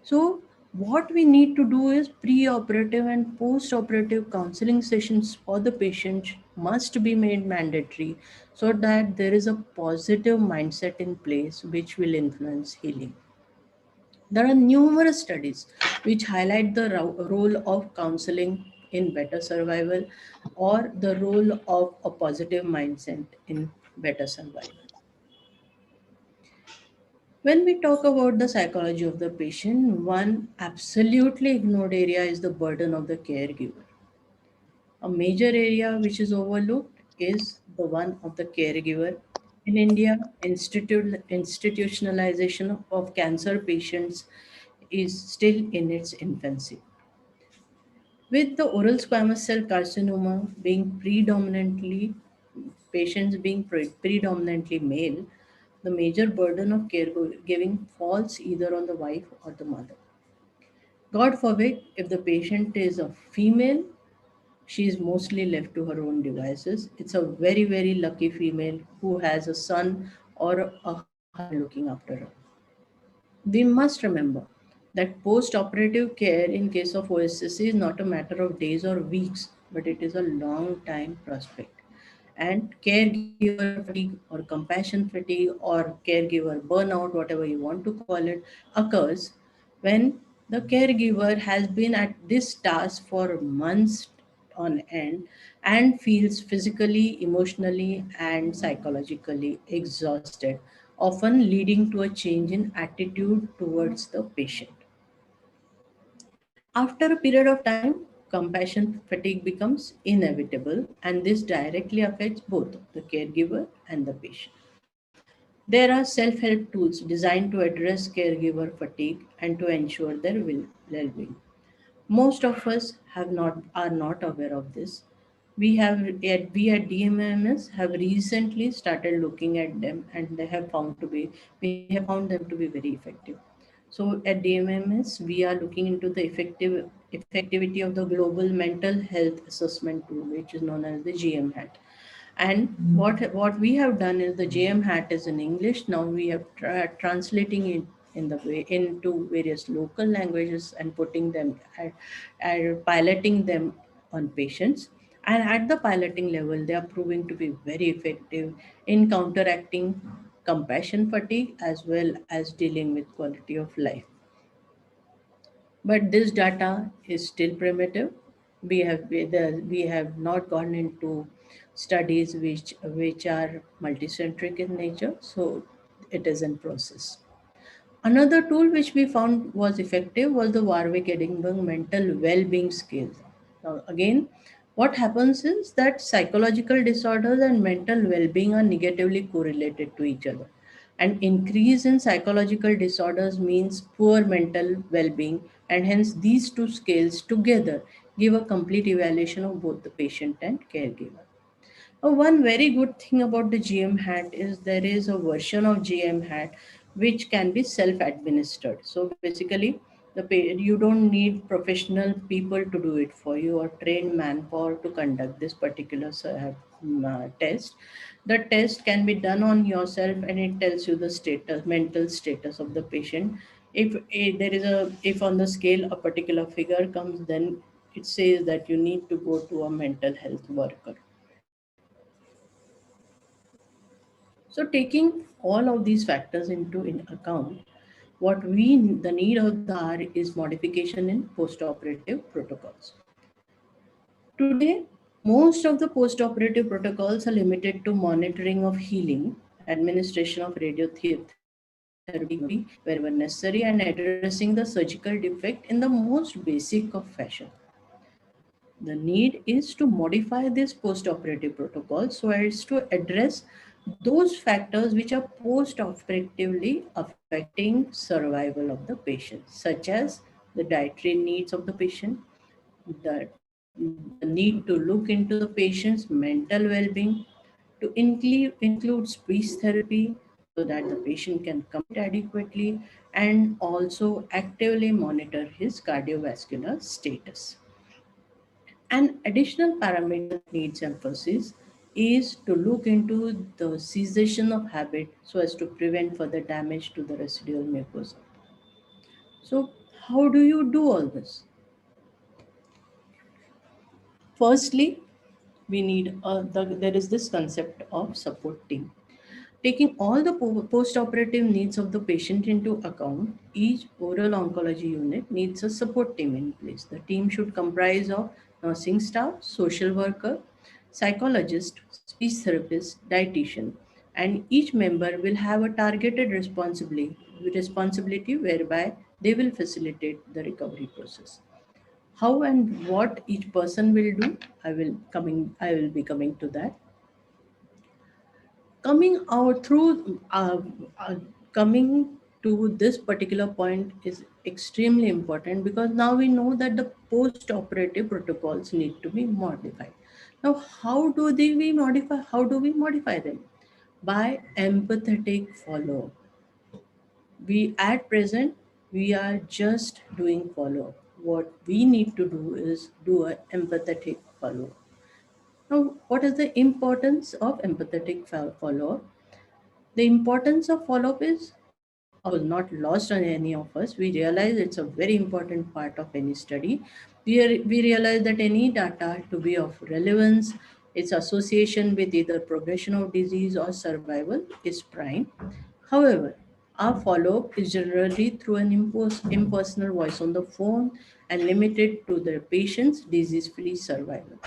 So, what we need to do is pre-operative and post-operative counseling sessions for the patient must be made mandatory so that there is a positive mindset in place which will influence healing. There are numerous studies which highlight the role of counseling in better survival, or the role of a positive mindset in better survival. When we talk about the psychology of the patient, one absolutely ignored area is the burden of the caregiver. A major area which is overlooked is the one of the caregiver. In India, institutionalization of cancer patients is still in its infancy. With the oral squamous cell carcinoma being predominantly male, the major burden of caregiving falls either on the wife or the mother. God forbid, if the patient is a female, she is mostly left to her own devices. It's a very lucky female who has a son or a husband are looking after her. We must remember that post-operative care in case of OSCC is not a matter of days or weeks, but it is a long time prospect. And caregiver fatigue or compassion fatigue or caregiver burnout, whatever you want to call it, occurs when the caregiver has been at this task for months on end and feels physically, emotionally, and psychologically exhausted, often leading to a change in attitude towards the patient. After a period of time, compassion fatigue becomes inevitable, and this directly affects both the caregiver and the patient. There are self help tools designed to address caregiver fatigue and to ensure their well being. Most of us are not aware of this. We at DMMS have recently started looking at them, and we have found them to be very effective. So at DMMS, we are looking into the effectivity of the global mental health assessment tool, which is known as the GM hat. And what we have done is the JM hat is in English. Now we have translating it in the way into various local languages and putting them at piloting them on patients. And at the piloting level, they are proving to be very effective in counteracting compassion fatigue as well as dealing with quality of life. But this data is still primitive. We have not gone into studies which are multicentric in nature, so it is in process. Another tool which we found was effective was the Warwick Edinburgh Mental Well-being Scale. Now, again, what happens is that psychological disorders and mental well-being are negatively correlated to each other. An increase in psychological disorders means poor mental well-being, and hence these two scales together give a complete evaluation of both the patient and caregiver. One very good thing about the GM hat is there is a version of GM hat which can be self-administered. So basically, you don't need professional people to do it for you or trained manpower to conduct this particular test. The test can be done on yourself, and it tells you the mental status of the patient. If on the scale a particular figure comes, then it says that you need to go to a mental health worker. So taking all of these factors into in account, the need of the hour is modification in post-operative protocols. Today, most of the post-operative protocols are limited to monitoring of healing, administration of radiotherapy wherever necessary, and addressing the surgical defect in the most basic of fashion. The need is to modify this post-operative protocol so as to address those factors which are post-operatively affecting survival of the patient, such as the dietary needs of the patient, the need to look into the patient's mental well-being, to include speech therapy so that the patient can communicate adequately, and also actively monitor his cardiovascular status. An additional parameter that needs emphasis is to look into the cessation of habit so as to prevent further damage to the residual mucosa. So, how do you do all this? Firstly, there is this concept of support team. Taking all the post-operative needs of the patient into account, each oral oncology unit needs a support team in place. The team should comprise of nursing staff, social worker, psychologist, speech therapist, dietitian, and each member will have a targeted responsibility whereby they will facilitate the recovery process. How and what each person will do, I will be coming to that. Coming out through coming to this particular point is extremely important, because now we know that the post-operative protocols need to be modified. Now, how do we modify them? By empathetic follow-up. We at present, we are just doing follow-up. What we need to do is do an empathetic follow-up. Now, what is the importance of empathetic follow-up? The importance of follow-up is was not lost on any of us. We realize it's a very important part of any study. We realize that any data to be of relevance, its association with either progression of disease or survival is prime. However, our follow-up is generally through an impersonal voice on the phone and limited to the patient's disease-free survival.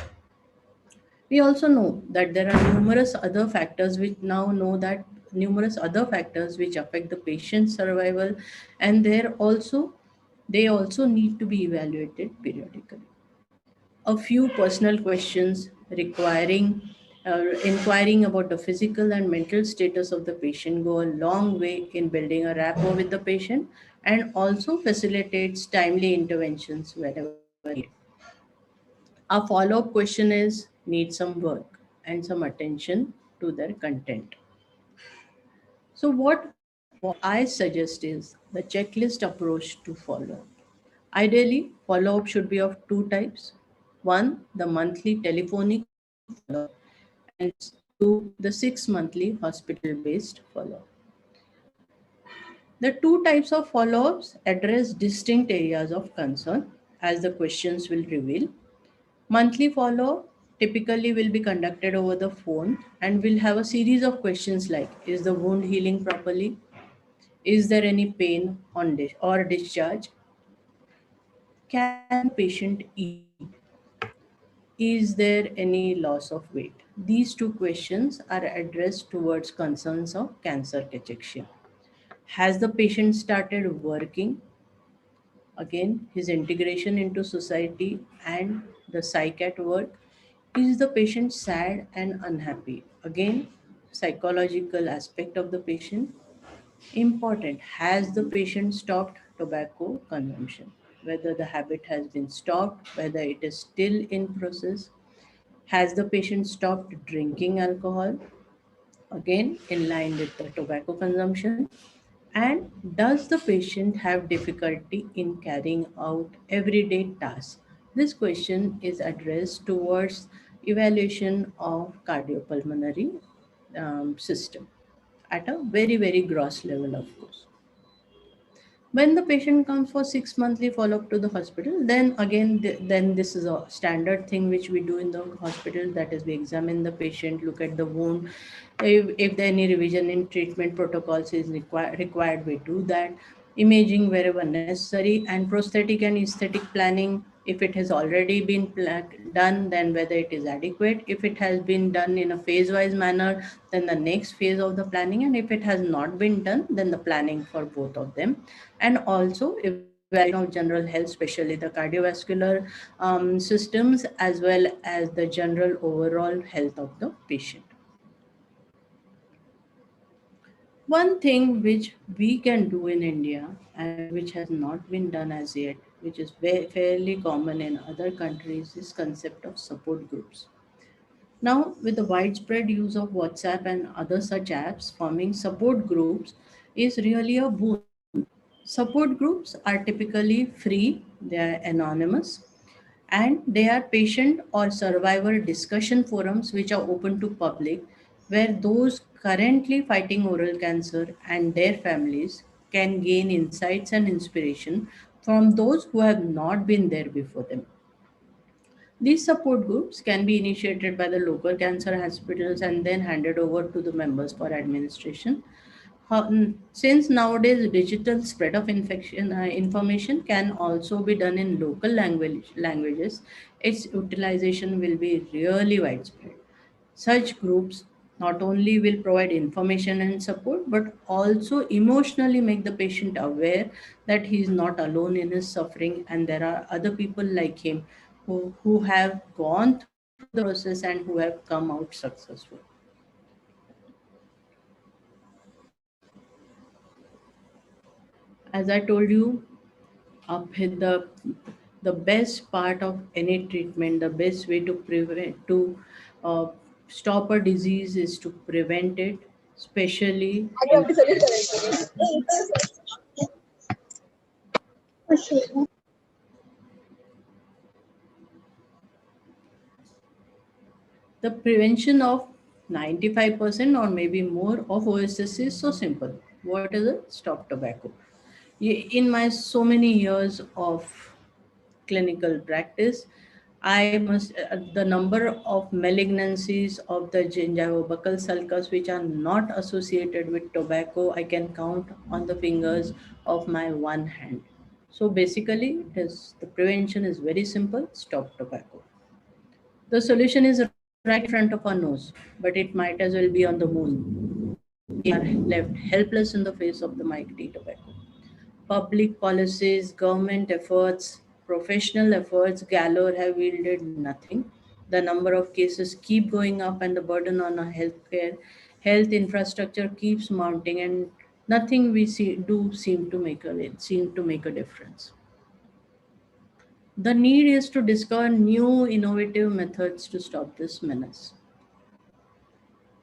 We also know that there are numerous other factors which now know that numerous other factors which affect the patient's survival, and they also need to be evaluated periodically. A few personal questions requiring inquiring about the physical and mental status of the patient go a long way in building a rapport with the patient and also facilitates timely interventions whenever needed. Our follow-up question is need some work and some attention to their content. So what I suggest is the checklist approach to follow. Ideally, follow-up should be of two types. One, the monthly telephonic follow-up, and two, the 6 monthly hospital-based follow-up. The two types of follow-ups address distinct areas of concern, as the questions will reveal. Monthly follow typically will be conducted over the phone and will have a series of questions like: is the wound healing properly? Is there any pain on or discharge? Can the patient eat? Is there any loss of weight? These two questions are addressed towards concerns of cancer cachexia. Has the patient started working? Again, his integration into society and the psych at work. Is the patient sad and unhappy? Again, psychological aspect of the patient. Important, has the patient stopped tobacco consumption? Whether the habit has been stopped, whether it is still in process. Has the patient stopped drinking alcohol? Again, in line with the tobacco consumption. And does the patient have difficulty in carrying out everyday tasks? This question is addressed towards evaluation of cardiopulmonary system at a very, very gross level, of course. When the patient comes for 6 monthly follow-up to the hospital, then again, then this is a standard thing which we do in the hospital. That is, we examine the patient, look at the wound. If there any revision in treatment protocols is required, we do that. Imaging wherever necessary, and prosthetic and aesthetic planning. If it has already been done, then whether it is adequate. If it has been done in a phase-wise manner, then the next phase of the planning. And if it has not been done, then the planning for both of them. And also evaluation of general health, especially the cardiovascular systems, as well as the general overall health of the patient. One thing which we can do in India and which has not been done as yet, which is fairly common in other countries, is concept of support groups. Now, with the widespread use of WhatsApp and other such apps, forming support groups is really a boon. Support groups are typically free, they are anonymous, and they are patient or survivor discussion forums which are open to public, where those currently fighting oral cancer and their families can gain insights and inspiration from those who have not been there before them. These support groups can be initiated by the local cancer hospitals and then handed over to the members for administration. Since nowadays digital spread of infection information can also be done in local languages, its utilization will be really widespread. Such groups not only will provide information and support, but also emotionally make the patient aware that he is not alone in his suffering and there are other people like him who have gone through the process and who have come out successful. As I told you, up hit the best part of any treatment, the best way to prevent to uh, stop a disease is to prevent it, especially in the prevention of 95% or maybe more of OSS is so simple. What is it? Stop tobacco. In my so many years of clinical practice, I must the number of malignancies of the gingivobuccal sulcus which are not associated with tobacco, I can count on the fingers of my one hand. So basically, the prevention is very simple: stop tobacco. The solution is right in front of our nose, but it might as well be on the moon. We are left helpless in the face of the mighty tobacco. Public policies, government efforts, professional efforts galore have yielded nothing. The number of cases keep going up and the burden on our health infrastructure keeps mounting, and nothing we do seem to make a difference. The need is to discover new innovative methods to stop this menace.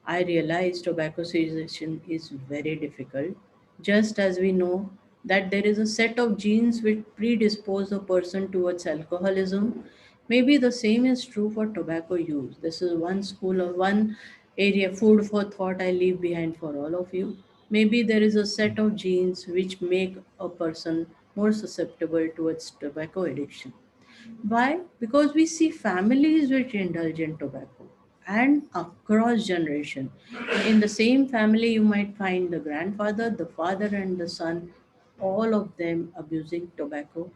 I realize tobacco cessation is very difficult, just as we know that there is a set of genes which predispose a person towards alcoholism. Maybe the same is true for tobacco use. This is one school or one area, food for thought I leave behind for all of you. Maybe there is a set of genes which make a person more susceptible towards tobacco addiction. Why? Because we see families which indulge in tobacco and across generation. In the same family, you might find the grandfather, the father, and the son, all of them abusing tobacco.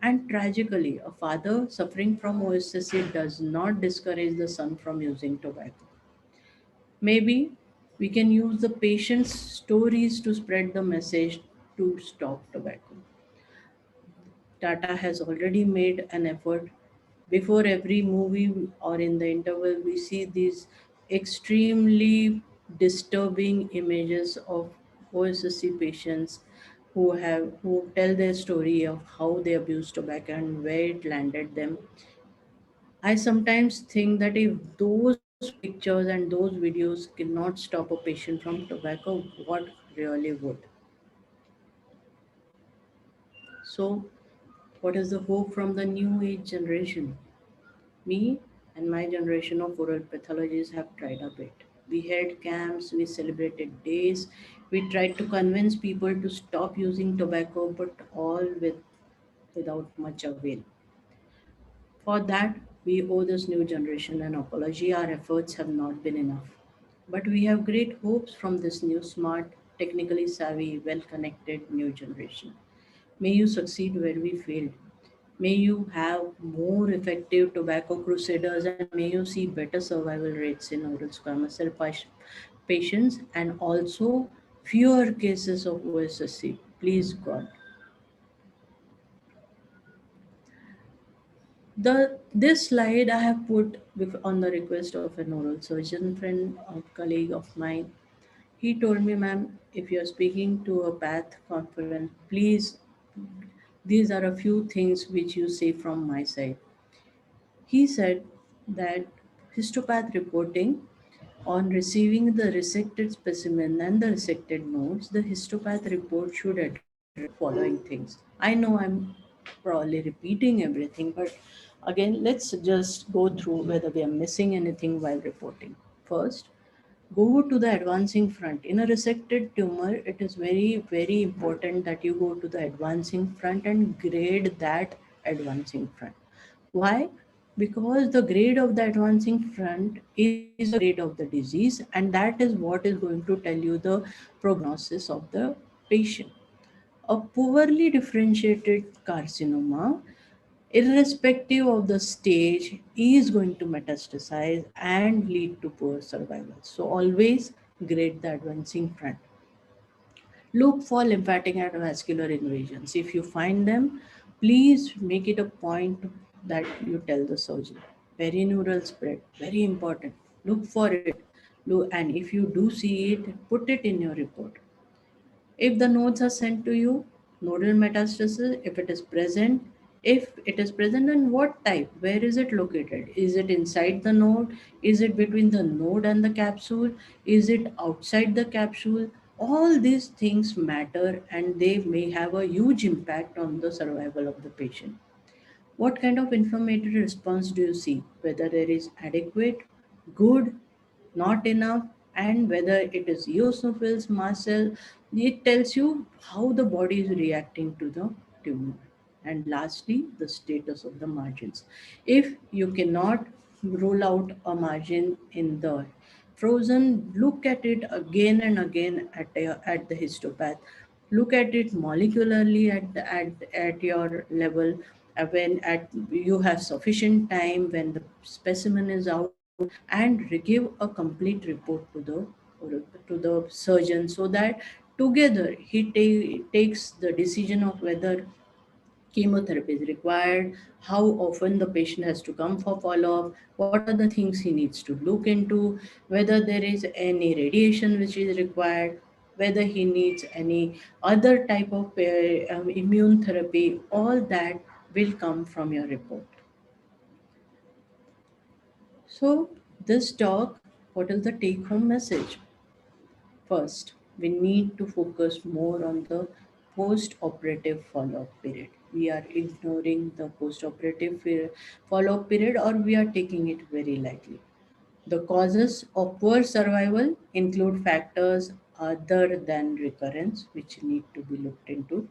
And tragically, a father suffering from OSSC does not discourage the son from using tobacco. Maybe we can use the patient's stories to spread the message to stop tobacco. Tata has already made an effort. Before every movie or in the interval, we see these extremely disturbing images of OSSC patients who tell their story of how they abused tobacco and where it landed them. I sometimes think that if those pictures and those videos cannot stop a patient from tobacco, what really would? So, what is the hope from the new age generation? Me and my generation of oral pathologists have tried a bit. We had camps, we celebrated days, we tried to convince people to stop using tobacco, but all without much avail. For that, we owe this new generation an apology. Our efforts have not been enough. But we have great hopes from this new, smart, technically savvy, well connected new generation. May you succeed where we failed. May you have more effective tobacco crusaders, and may you see better survival rates in oral squamous cell patients and also fewer cases of OSSC. Please, God. This slide I have put on the request of an oral surgeon friend or colleague of mine. He told me, ma'am, if you're speaking to a PATH conference, please, these are a few things which you say from my side. He said that histopath reporting on receiving the resected specimen and the resected nodes, the histopath report should address following things. I know I'm probably repeating everything, but again, let's just go through whether we are missing anything while reporting. First, go to the advancing front. In a resected tumor, it is very, very important that you go to the advancing front and grade that advancing front. Why? Because the grade of the advancing front is the grade of the disease, and that is what is going to tell you the prognosis of the patient. A poorly differentiated carcinoma, irrespective of the stage, is going to metastasize and lead to poor survival. So always grade the advancing front. Look for lymphatic and vascular invasions. If you find them, please make it a point that you tell the surgeon. Perineural spread, very important. Look for it. And if you do see it, put it in your report. If the nodes are sent to you, nodal metastasis, if it is present, then what type? Where is it located? Is it inside the node? Is it between the node and the capsule? Is it outside the capsule? All these things matter and they may have a huge impact on the survival of the patient. What kind of inflammatory response do you see? Whether there is adequate, good, not enough, and whether it is eosinophils, mast cell. It tells you how the body is reacting to the tumor. And lastly, the status of the margins. If you cannot rule out a margin in the frozen, look at it again and again at the histopath. Look at it molecularly at your level, when at you have sufficient time, when the specimen is out, and give a complete report to the surgeon, so that together he takes the decision of whether chemotherapy is required, how often the patient has to come for follow-up, what are the things he needs to look into, whether there is any radiation which is required, whether he needs any other type of immune therapy. All that will come from your report. So this talk, what is the take-home message? First, we need to focus more on the post-operative follow-up period. We are ignoring the post-operative follow-up period, or we are taking it very lightly. The causes of poor survival include factors other than recurrence, which need to be looked into.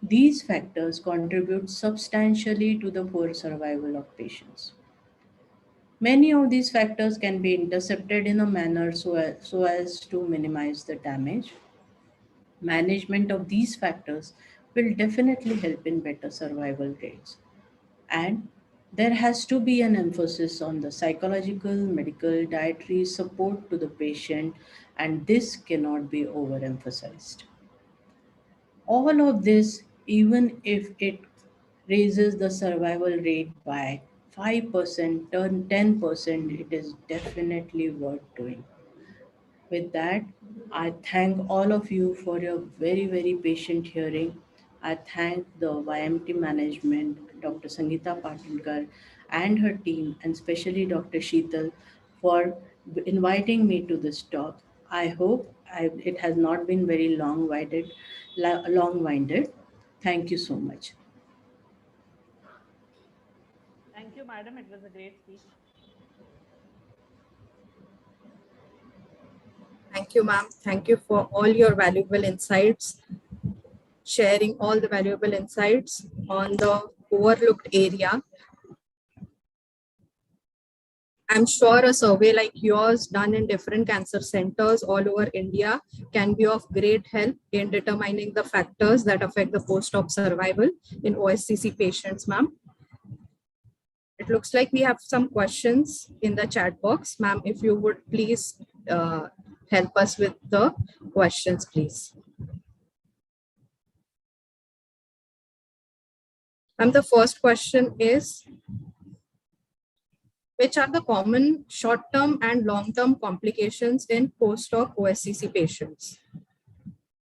These factors contribute substantially to the poor survival of patients. Many of these factors can be intercepted in a manner so as to minimize the damage. Management of these factors will definitely help in better survival rates. And there has to be an emphasis on the psychological, medical, dietary support to the patient, and this cannot be overemphasized. All of this, even if it raises the survival rate by 5%, 10%, it is definitely worth doing. With that, I thank all of you for your very, very patient hearing. I thank the YMT management, Dr. Sangeeta Patinkar and her team, and especially Dr. Sheetal, for inviting me to this talk. I hope it has not been very long-winded. Thank you so much. Thank you, madam. It was a great speech. Thank you, ma'am. Thank you for all your valuable insights, sharing all the valuable insights on the overlooked area. I'm sure a survey like yours done in different cancer centers all over India can be of great help in determining the factors that affect the post-op survival in OSCC patients, ma'am. It looks like we have some questions in the chat box. Ma'am, if you would please help us with the questions, please. Ma'am, the first question is, which are the common short-term and long-term complications in post-op OSCC patients?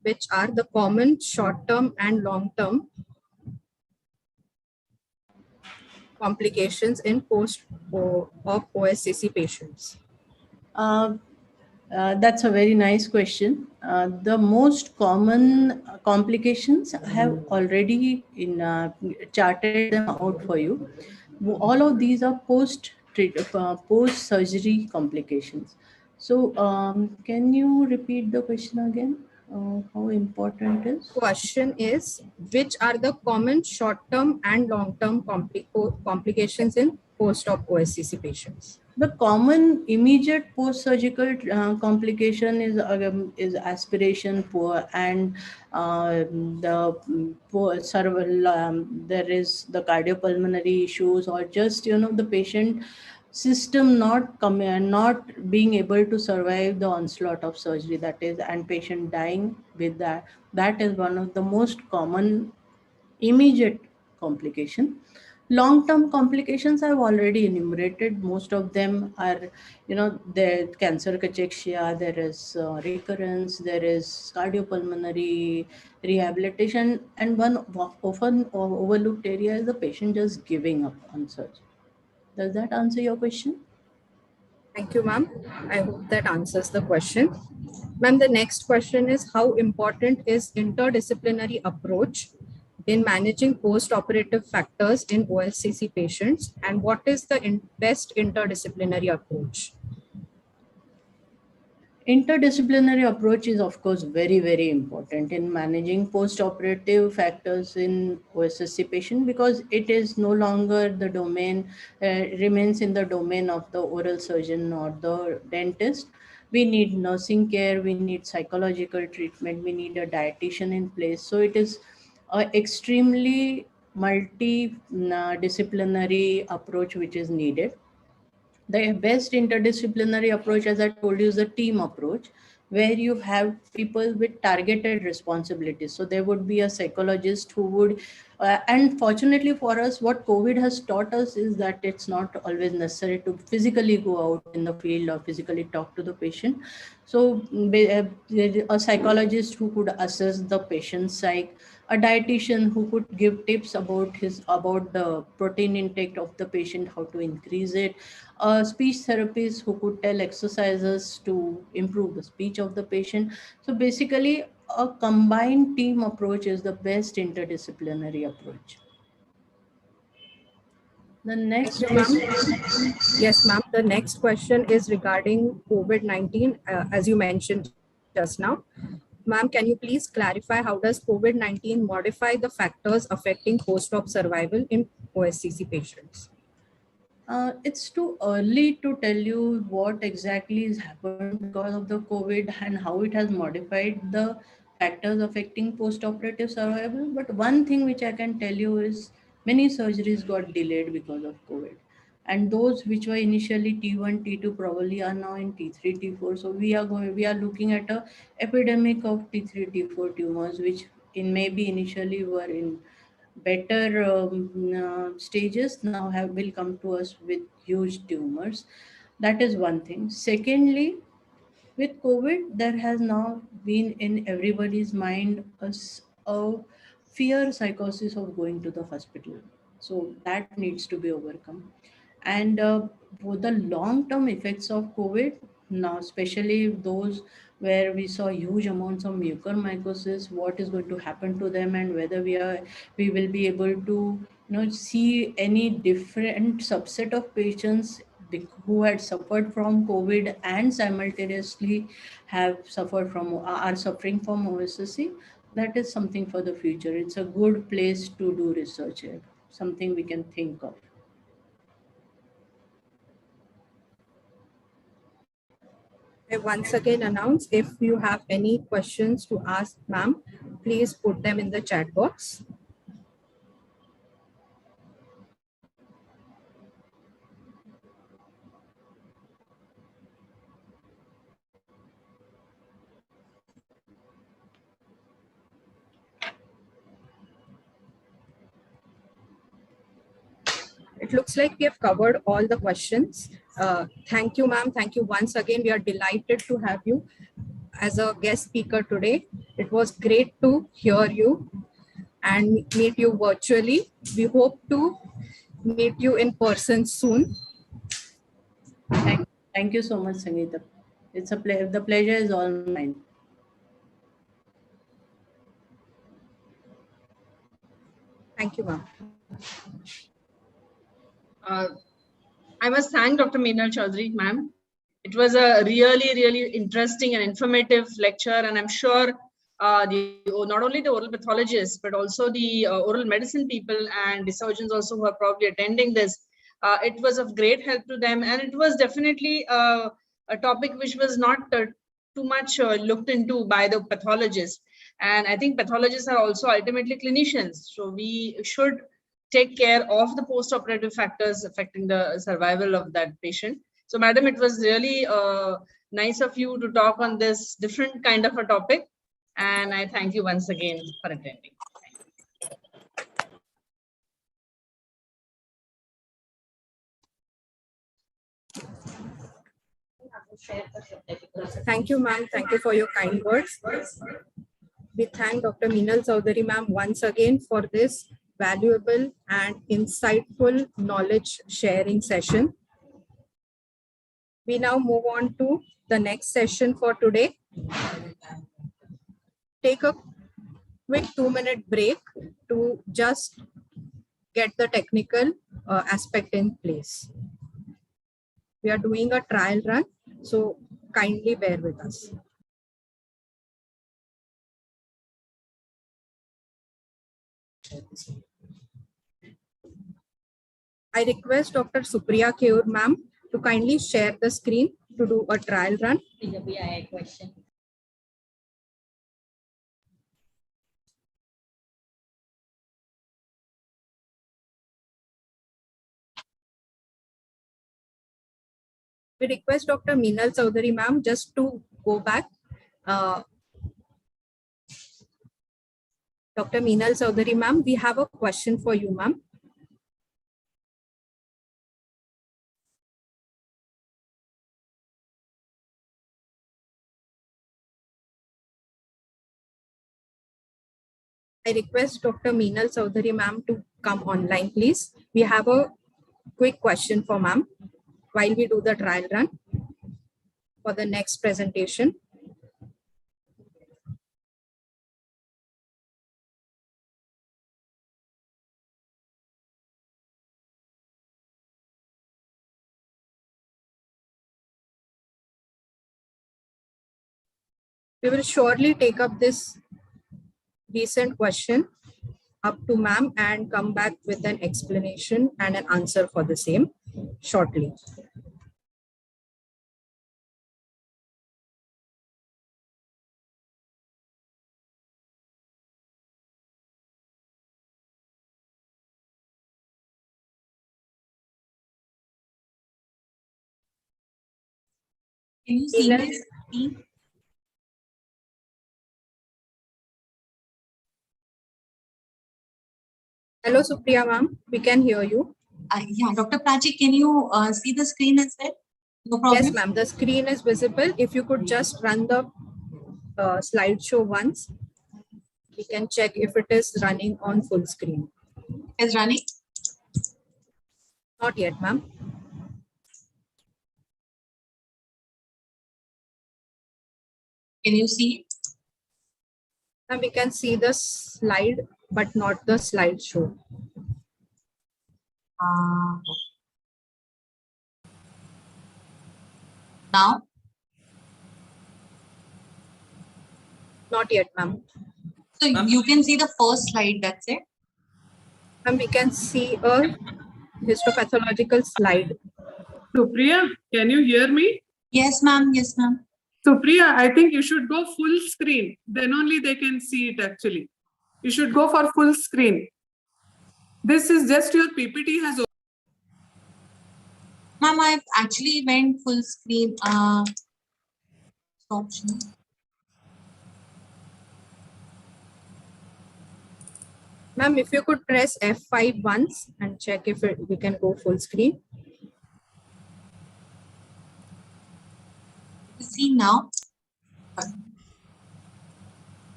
Which are the common short-term and long-term complications in post-op OSCC patients? That's a very nice question. The most common complications, I have already charted them out for you. All of these are post-surgery complications. So can you repeat the question again? How important is? Question is, which are the common short-term and long-term complications in post-op OSCC patients? The common immediate post-surgical complication is aspiration poor, and the poor there is the cardiopulmonary issues, or just the patient system not being able to survive the onslaught of surgery, that is, and patient dying with that. That is one of the most common immediate complication. Long-term complications I've already enumerated. Most of them are, the cancer cachexia, there is recurrence, there is cardiopulmonary rehabilitation, and one often overlooked area is the patient just giving up on surgery. Does that answer your question? Thank you, ma'am. I hope that answers the question. Ma'am, the next question is, how important is interdisciplinary approach in managing post-operative factors in OSCC patients, and what is the best interdisciplinary approach? Interdisciplinary approach is, of course, very, very important in managing post-operative factors in OSSC patient, because it is no longer the domain, remains in the domain of the oral surgeon or the dentist. We need nursing care, we need psychological treatment, we need a dietitian in place. So it is an extremely multi-disciplinary approach which is needed. The best interdisciplinary approach, as I told you, is a team approach, where you have people with targeted responsibilities. So there would be a psychologist who would, and fortunately for us, what COVID has taught us is that it's not always necessary to physically go out in the field or physically talk to the patient. So a psychologist who could assess the patient's psyche, a dietitian who could give tips about the protein intake of the patient, how to increase it, a speech therapist who could tell exercises to improve the speech of the patient. So basically, a combined team approach is the best interdisciplinary approach. The next question. Yes, ma'am. The next question is regarding COVID-19, as you mentioned just now. Ma'am, can you please clarify how does COVID-19 modify the factors affecting post-op survival in OSCC patients? It's too early to tell you what exactly has happened because of the COVID and how it has modified the factors affecting post-operative survival. But one thing which I can tell you is many surgeries got delayed because of COVID. And those which were initially T1, T2 probably are now in T3, T4. So we are looking at a epidemic of T3, T4 tumors, which maybe initially were in better stages, now will come to us with huge tumors. That is one thing. Secondly, with COVID, there has now been in everybody's mind a fear psychosis of going to the hospital. So that needs to be overcome. And for the long-term effects of COVID, now especially those where we saw huge amounts of mucormycosis, what is going to happen to them, and whether we will be able to see any different subset of patients who had suffered from COVID and simultaneously are suffering from OSSC. That is something for the future. It's a good place to do research here, something we can think of. I once again announce, if you have any questions to ask ma'am, please put them in the chat box. It looks like we have covered all the questions. Thank you, ma'am. Thank you once again. We are delighted to have you as a guest speaker today. It was great to hear you and meet you virtually. We hope to meet you in person soon. Thank you so much, Sangeeta. It's a pleasure. The pleasure is all mine. Thank you, ma'am. I must thank Dr. Meenal Chaudhary, ma'am. It was a really, really interesting and informative lecture, and I'm sure not only the oral pathologists, but also the oral medicine people and the surgeons also who are probably attending this. It was of great help to them, and it was definitely a topic which was not too much looked into by the pathologists. And I think pathologists are also ultimately clinicians, so we should take care of the post-operative factors affecting the survival of that patient. So, madam, it was really nice of you to talk on this different kind of a topic. And I thank you once again for attending. Thank you, ma'am. Thank you for your kind words. We thank Dr. Meenal Chaudhary, ma'am, once again for this valuable and insightful knowledge sharing session. We now move on to the next session for today. Take a quick 2-minute break to just get the technical aspect in place. We are doing a trial run, so kindly bear with us. I request Dr. Supriya Keur ma'am to kindly share the screen to do a trial run. Question. We request Dr. Meenal Chaudhary ma'am just to go back. Dr. Meenal Chaudhary ma'am, we have a question for you ma'am. I request Dr. Meenal Chaudhary ma'am to come online, please. We have a quick question for ma'am while we do the trial run for the next presentation. We will surely take up this recent question up to ma'am and come back with an explanation and an answer for the same shortly. Can you see my screen? Hello, Supriya ma'am, we can hear you. Yeah, Dr. Prachi, can you see the screen as well? No problem. Yes, ma'am, the screen is visible. If you could just run the slideshow once, we can check if it is running on full screen. Is running? Not yet, ma'am. Can you see? And we can see the slide, but not the slideshow. Now? Not yet, ma'am. So you can see the first slide, that's it? And we can see a histopathological slide. Supriya, can you hear me? Yes, ma'am. Yes, ma'am. Supriya, I think you should go full screen. Then only they can see it actually. You should go for full screen. This is just your PPT has. Ma'am, I've actually went full screen. Option. Ma'am, if you could press F5 once and check if we can go full screen. See now?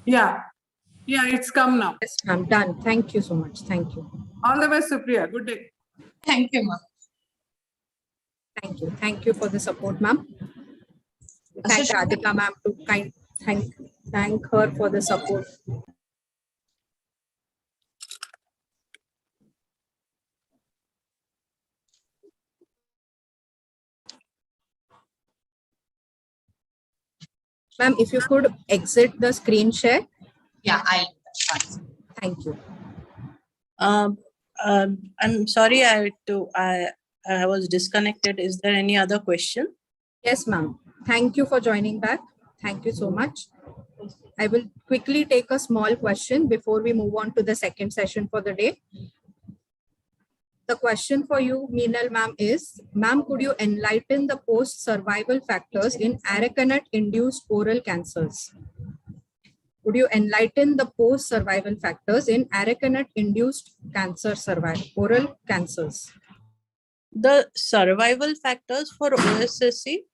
Yeah, it's come now. Yes, ma'am, done. Thank you so much. Thank you. All the best, Supriya. Good day. Thank you, ma'am. Thank you. Thank you for the support, ma'am. Thank Radhika ma'am to thank her for the support. Ma'am, if you could exit the screen share. Yeah, Thank you. I'm sorry, I was disconnected. Is there any other question? Yes, ma'am. Thank you for joining back. Thank you so much. I will quickly take a small question before we move on to the second session for the day. The question for you, Meenal ma'am, is, ma'am, could you enlighten the post-survival factors in arecanut-induced oral cancers? Would you enlighten the post-survival factors in arecanut-induced oral cancers? The survival factors for OSSC,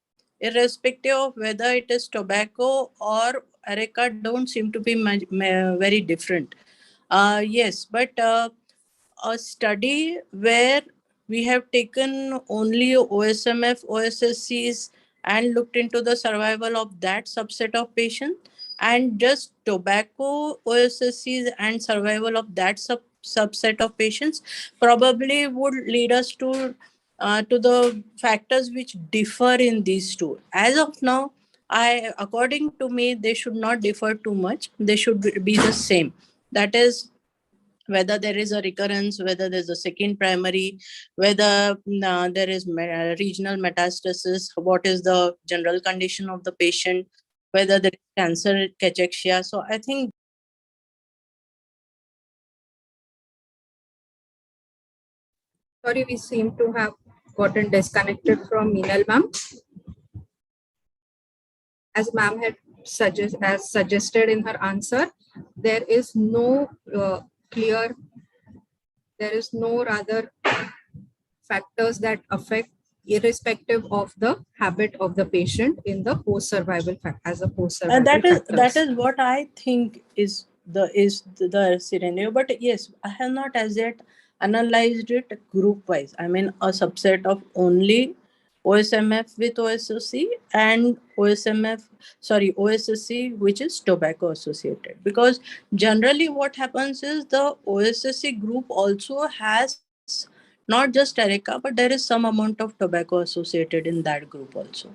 irrespective of whether it is tobacco or areca, don't seem to be very different. Yes, but a study where we have taken only OSMF, OSSCs and looked into the survival of that subset of patients, and just tobacco OSSCs and survival of that subset of patients probably would lead us to to the factors which differ in these two. As of now, according to me, they should not differ too much. They should be the same. That is, whether there is a recurrence, whether there's a second primary, whether there is regional metastasis, what is the general condition of the patient, whether there is cancer, cachexia. So I think Sorry, we seem to have gotten disconnected from Meenal ma'am. As ma'am had suggested in her answer, there is no rather factors that affect irrespective of the habit of the patient in the post-survival as a post-survival and that factors. is what I think is the scenario. But yes, I have not as yet analyzed it group wise. I mean, a subset of only OSMF with OSOC and OSSC, which is tobacco associated. Because generally what happens is the OSSC group also has not just Erica, but there is some amount of tobacco associated in that group also.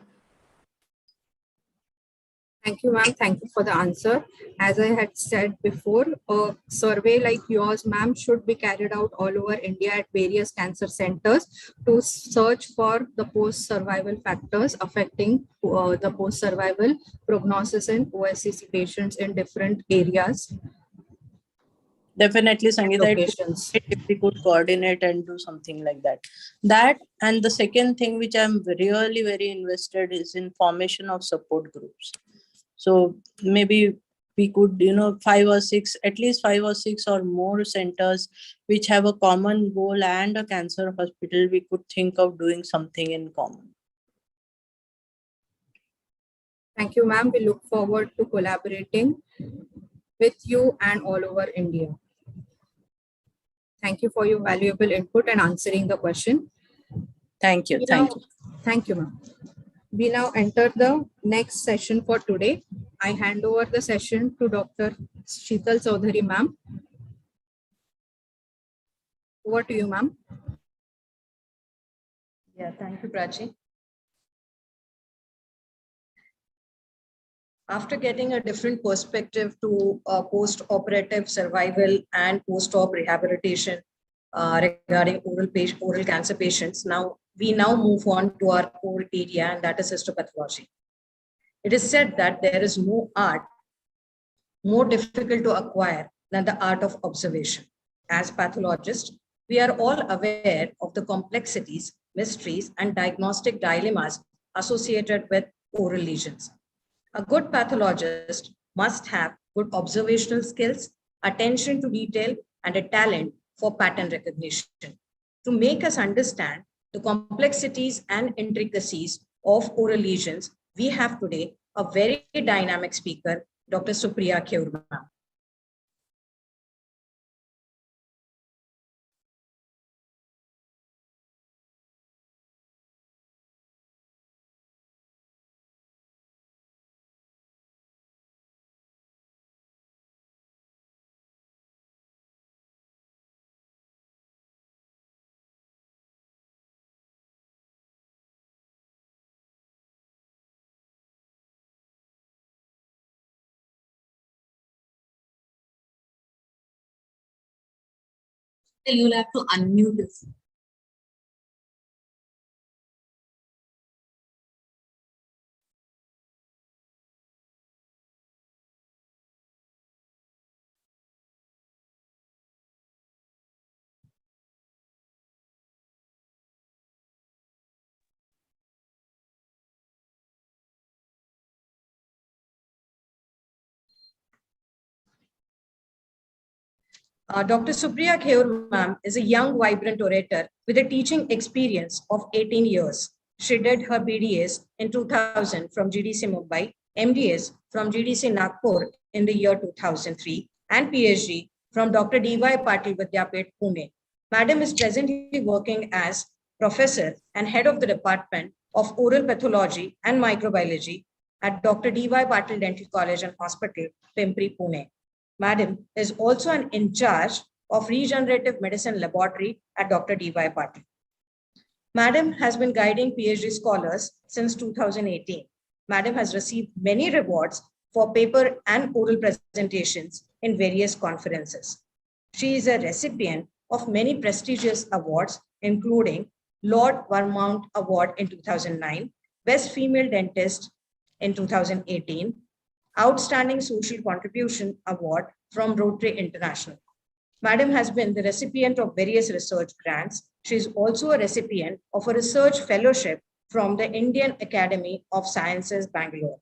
Thank you, ma'am. Thank you for the answer. As I had said before, a survey like yours, ma'am, should be carried out all over India at various cancer centers to search for the post-survival factors affecting the post-survival prognosis in OSCC patients in different areas. Definitely, Sangeeta, Locations. if we could coordinate and do something like that. That, and the second thing which I'm really very invested is in formation of support groups. So maybe we could, at least 5 or 6 or more centers which have a common goal and a cancer hospital, we could think of doing something in common. Thank you, ma'am. We look forward to collaborating with you and all over India. Thank you for your valuable input and answering the question. Thank you. Thank you, ma'am. We now enter the next session for today. I hand over the session to Dr. Sheetal Chaudhary, ma'am. Over to you, ma'am. Yeah, thank you, Prachi. After getting a different perspective to post-operative survival and post-op rehabilitation regarding oral cancer patients, we now move on to our core area, and that is histopathology. It is said that there is no art more difficult to acquire than the art of observation. As pathologists, we are all aware of the complexities, mysteries, and diagnostic dilemmas associated with oral lesions. A good pathologist must have good observational skills, attention to detail, and a talent for pattern recognition. To make us understand the complexities and intricacies of oral lesions, we have today a very dynamic speaker, Dr. Supriya Kheur. You'll have to unmute this. Dr. Supriya Kheur ma'am is a young, vibrant orator with a teaching experience of 18 years. She did her BDS in 2000 from GDC Mumbai, MDS from GDC Nagpur in the year 2003, and PhD from Dr. D.Y. Patil Vidyapeth, Pune. Madam is presently working as professor and head of the Department of Oral Pathology and Microbiology at Dr. D.Y. Patil Dental College and Hospital, Pimpri, Pune. Madam is also in charge of Regenerative Medicine Laboratory at Dr. D.Y. Patil. Madam has been guiding PhD scholars since 2018. Madam has received many rewards for paper and oral presentations in various conferences. She is a recipient of many prestigious awards, including Lord Vermont Award in 2009, Best Female Dentist in 2018, Outstanding Social Contribution Award from Rotary International. Madam has been the recipient of various research grants. She is also a recipient of a research fellowship from the Indian Academy of Sciences, Bangalore.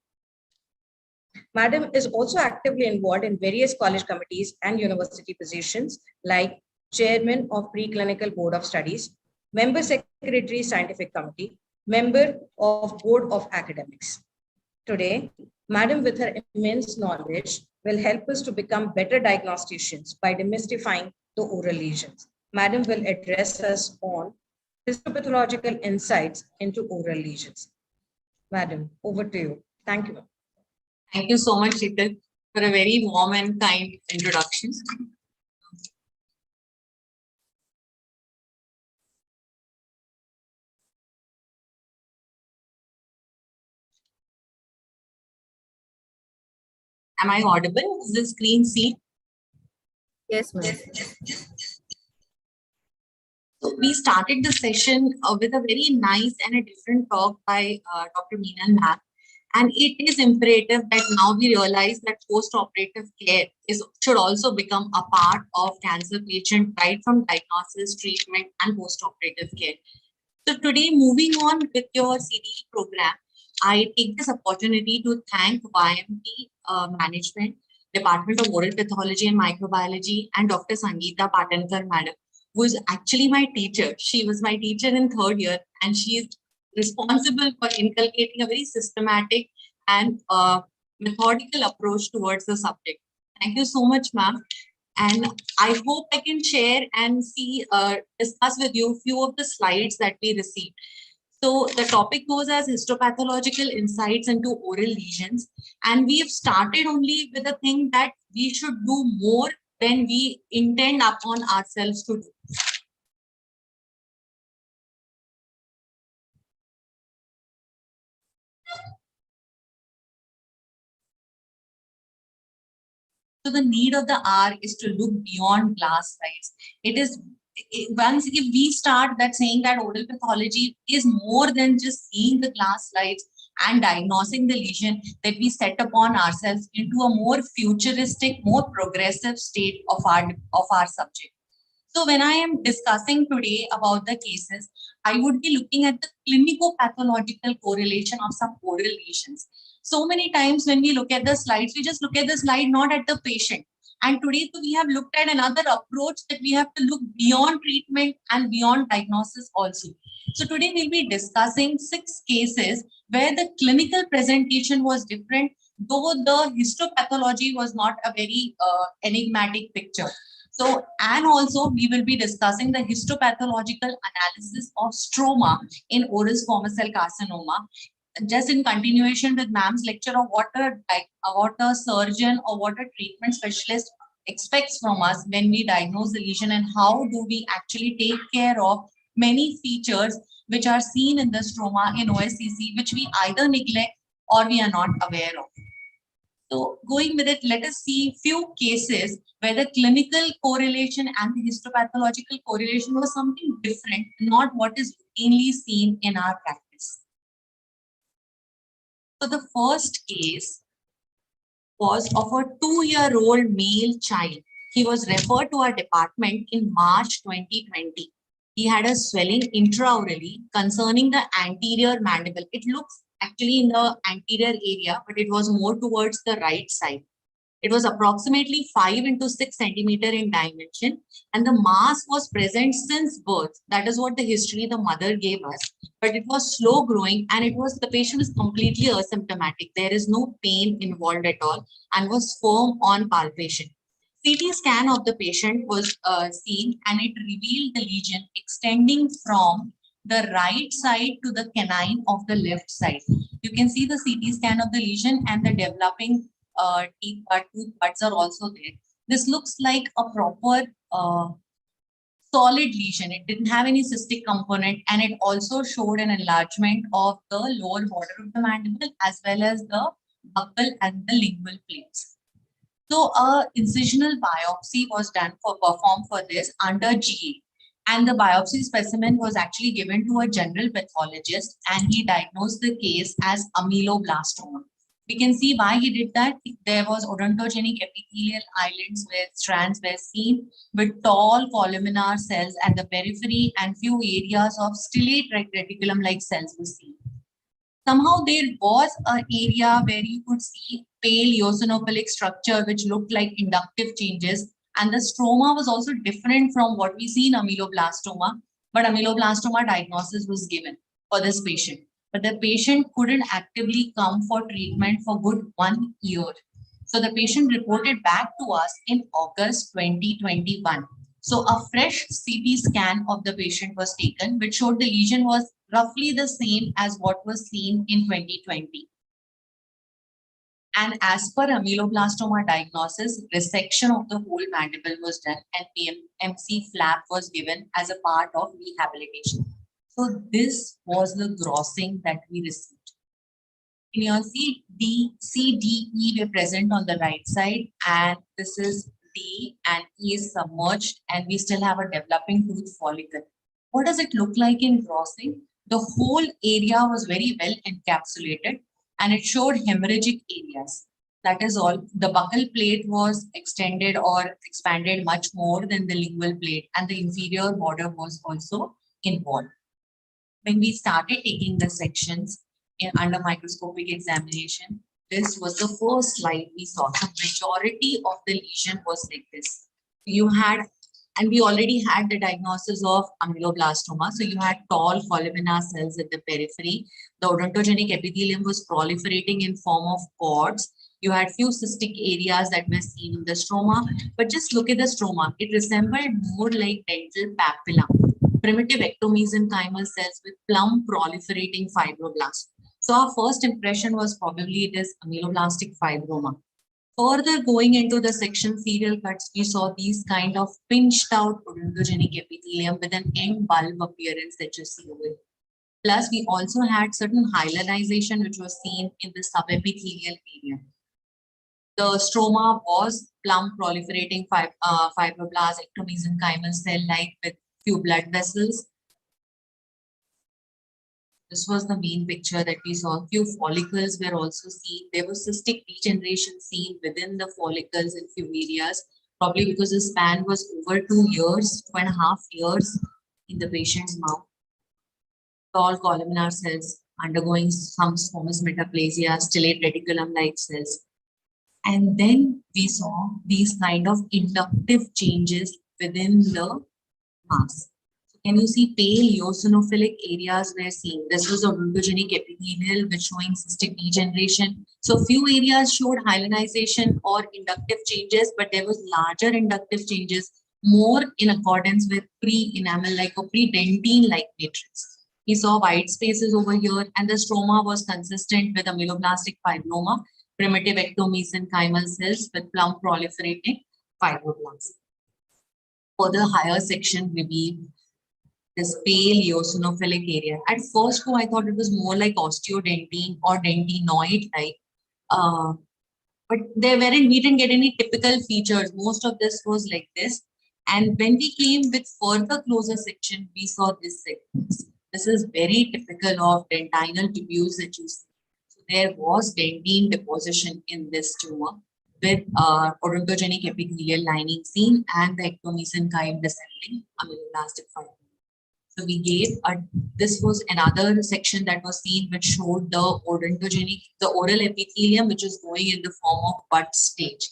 Madam is also actively involved in various college committees and university positions like Chairman of Preclinical Board of Studies, Member Secretary Scientific Committee, Member of Board of Academics. Today, Madam, with her immense knowledge, will help us to become better diagnosticians by demystifying the oral lesions. Madam will address us on histopathological insights into oral lesions. Madam, over to you. Thank you. Thank you so much, Sheetal, for a very warm and kind introduction. Am I audible? Is the screen seen? Yes, ma'am. So we started the session with a very nice and a different talk by Dr. Meenal ma'am. And it is imperative that now we realize that post-operative care should also become a part of cancer patient, right from diagnosis, treatment, and post-operative care. So today, moving on with your CDE program, I take this opportunity to thank YMT management, Department of Oral Pathology and Microbiology, and Dr. Sangeeta Patankar madam, who is actually my teacher. She was my teacher in 3rd year, and she is responsible for inculcating a very systematic and methodical approach towards the subject. Thank you so much, ma'am. And I hope I can share and discuss with you a few of the slides that we received. So the topic goes as histopathological insights into oral lesions. And we have started only with the thing that we should do more than we intend upon ourselves to do. So the need of the hour is to look beyond glass slides. Once if we start that saying that oral pathology is more than just seeing the glass slides and diagnosing the lesion, that we set upon ourselves into a more futuristic, more progressive state of our subject. So when I am discussing today about the cases, I would be looking at the clinico-pathological correlation of some oral lesions. So many times when we look at the slides, we just look at the slide, not at the patient. And today we have looked at another approach that we have to look beyond treatment and beyond diagnosis also. So today we'll be discussing 6 cases where the clinical presentation was different, though the histopathology was not a very enigmatic picture. So, and also we will be discussing the histopathological analysis of stroma in oral squamous cell carcinoma, just in continuation with ma'am's lecture of what a surgeon or what a treatment specialist expects from us when we diagnose the lesion, and how do we actually take care of many features which are seen in the stroma in OSCC, which we either neglect or we are not aware of. So going with it, let us see few cases where the clinical correlation and the histopathological correlation was something different, not what is routinely seen in our practice. So the first case was of a 2-year-old male child. He was referred to our department in March 2020. He had a swelling intraorally concerning the anterior mandible. It looks actually in the anterior area, but it was more towards the right side. It was approximately 5 into 6 centimeter in dimension, and the mass was present since birth. That is what the history the mother gave us. But it was slow growing, and the patient was completely asymptomatic. There is no pain involved at all, and was firm on palpation. CT scan of the patient was seen, and it revealed the lesion extending from the right side to the canine of the left side. You can see the CT scan of the lesion, and the developing tooth buds are also there. This looks like a proper solid lesion. It didn't have any cystic component, and it also showed an enlargement of the lower border of the mandible as well as the buccal and the lingual plates. So a incisional biopsy was performed for this under GA, and the biopsy specimen was actually given to a general pathologist, and he diagnosed the case as ameloblastoma. We can see why he did that. There was odontogenic epithelial islands where strands were seen with tall columnar cells at the periphery, and few areas of stellate reticulum-like cells were seen. Somehow there was an area where you could see pale eosinophilic structure which looked like inductive changes, and the stroma was also different from what we see in ameloblastoma, but ameloblastoma diagnosis was given for this patient. But the patient couldn't actively come for treatment for good 1 year. So the patient reported back to us in August 2021. So a fresh CT scan of the patient was taken, which showed the lesion was roughly the same as what was seen in 2020. And as per ameloblastoma diagnosis, resection of the whole mandible was done, and PMC flap was given as a part of rehabilitation. So this was the grossing that we received. In your C, D, C, D, E were present on the right side, and this is D, and E is submerged, and we still have a developing tooth follicle. What does it look like in grossing? The whole area was very well encapsulated, and it showed hemorrhagic areas. That is all. The buccal plate was extended or expanded much more than the lingual plate, and the inferior border was also involved. When we started taking the sections under microscopic examination, this was the first slide we saw. The majority of the lesion was like this. You had, and we already had the diagnosis of ameloblastoma. So you had tall columnar cells at the periphery. The odontogenic epithelium was proliferating in form of cords. You had few cystic areas that were seen in the stroma. But just look at the stroma. It resembled more like dental papilla. Primitive ectomesenchymal cells with plump proliferating fibroblasts. So our first impression was probably it is ameloblastic fibroma. Further going into the section serial cuts, we saw these kind of pinched out odontogenic epithelium with an end bulb appearance that you see over here. Plus, we also had certain hyalinization which was seen in the subepithelial area. The stroma was plump proliferating fibroblast, ectomesenchymal cell-like with few blood vessels. This was the main picture that we saw. Few follicles were also seen. There was cystic degeneration seen within the follicles in few areas, probably because the span was over 2 years, 2.5 years in the patient's mouth. Tall columnar cells undergoing some squamous metaplasia, stellate reticulum-like cells. And then we saw these kind of inductive changes within the mass. Can you see pale eosinophilic areas were seen? This was odontogenic epithelial which showing cystic degeneration. So few areas showed hyalinization or inductive changes, but there was larger inductive changes more in accordance with pre-enamel-like or pre-dentine-like matrix. We saw white spaces over here, and the stroma was consistent with ameloblastic fibroma, primitive ectomesenchymal cells with plump proliferating fibroblasts. For the higher section, revealed this pale eosinophilic area. At first go, I thought it was more like osteodentine or dentinoid-like. But we didn't get any typical features. Most of this was like this. And when we came with further closer section, we saw this segment. This is very typical of dentinal tubules that you see. So there was dentine deposition in this tumor with odontogenic epithelial lining seen and the ectomesenchyme resembling ameloblastic fibroma. So we gave this was another section that was seen which showed the oral epithelium which is going in the form of bud stage.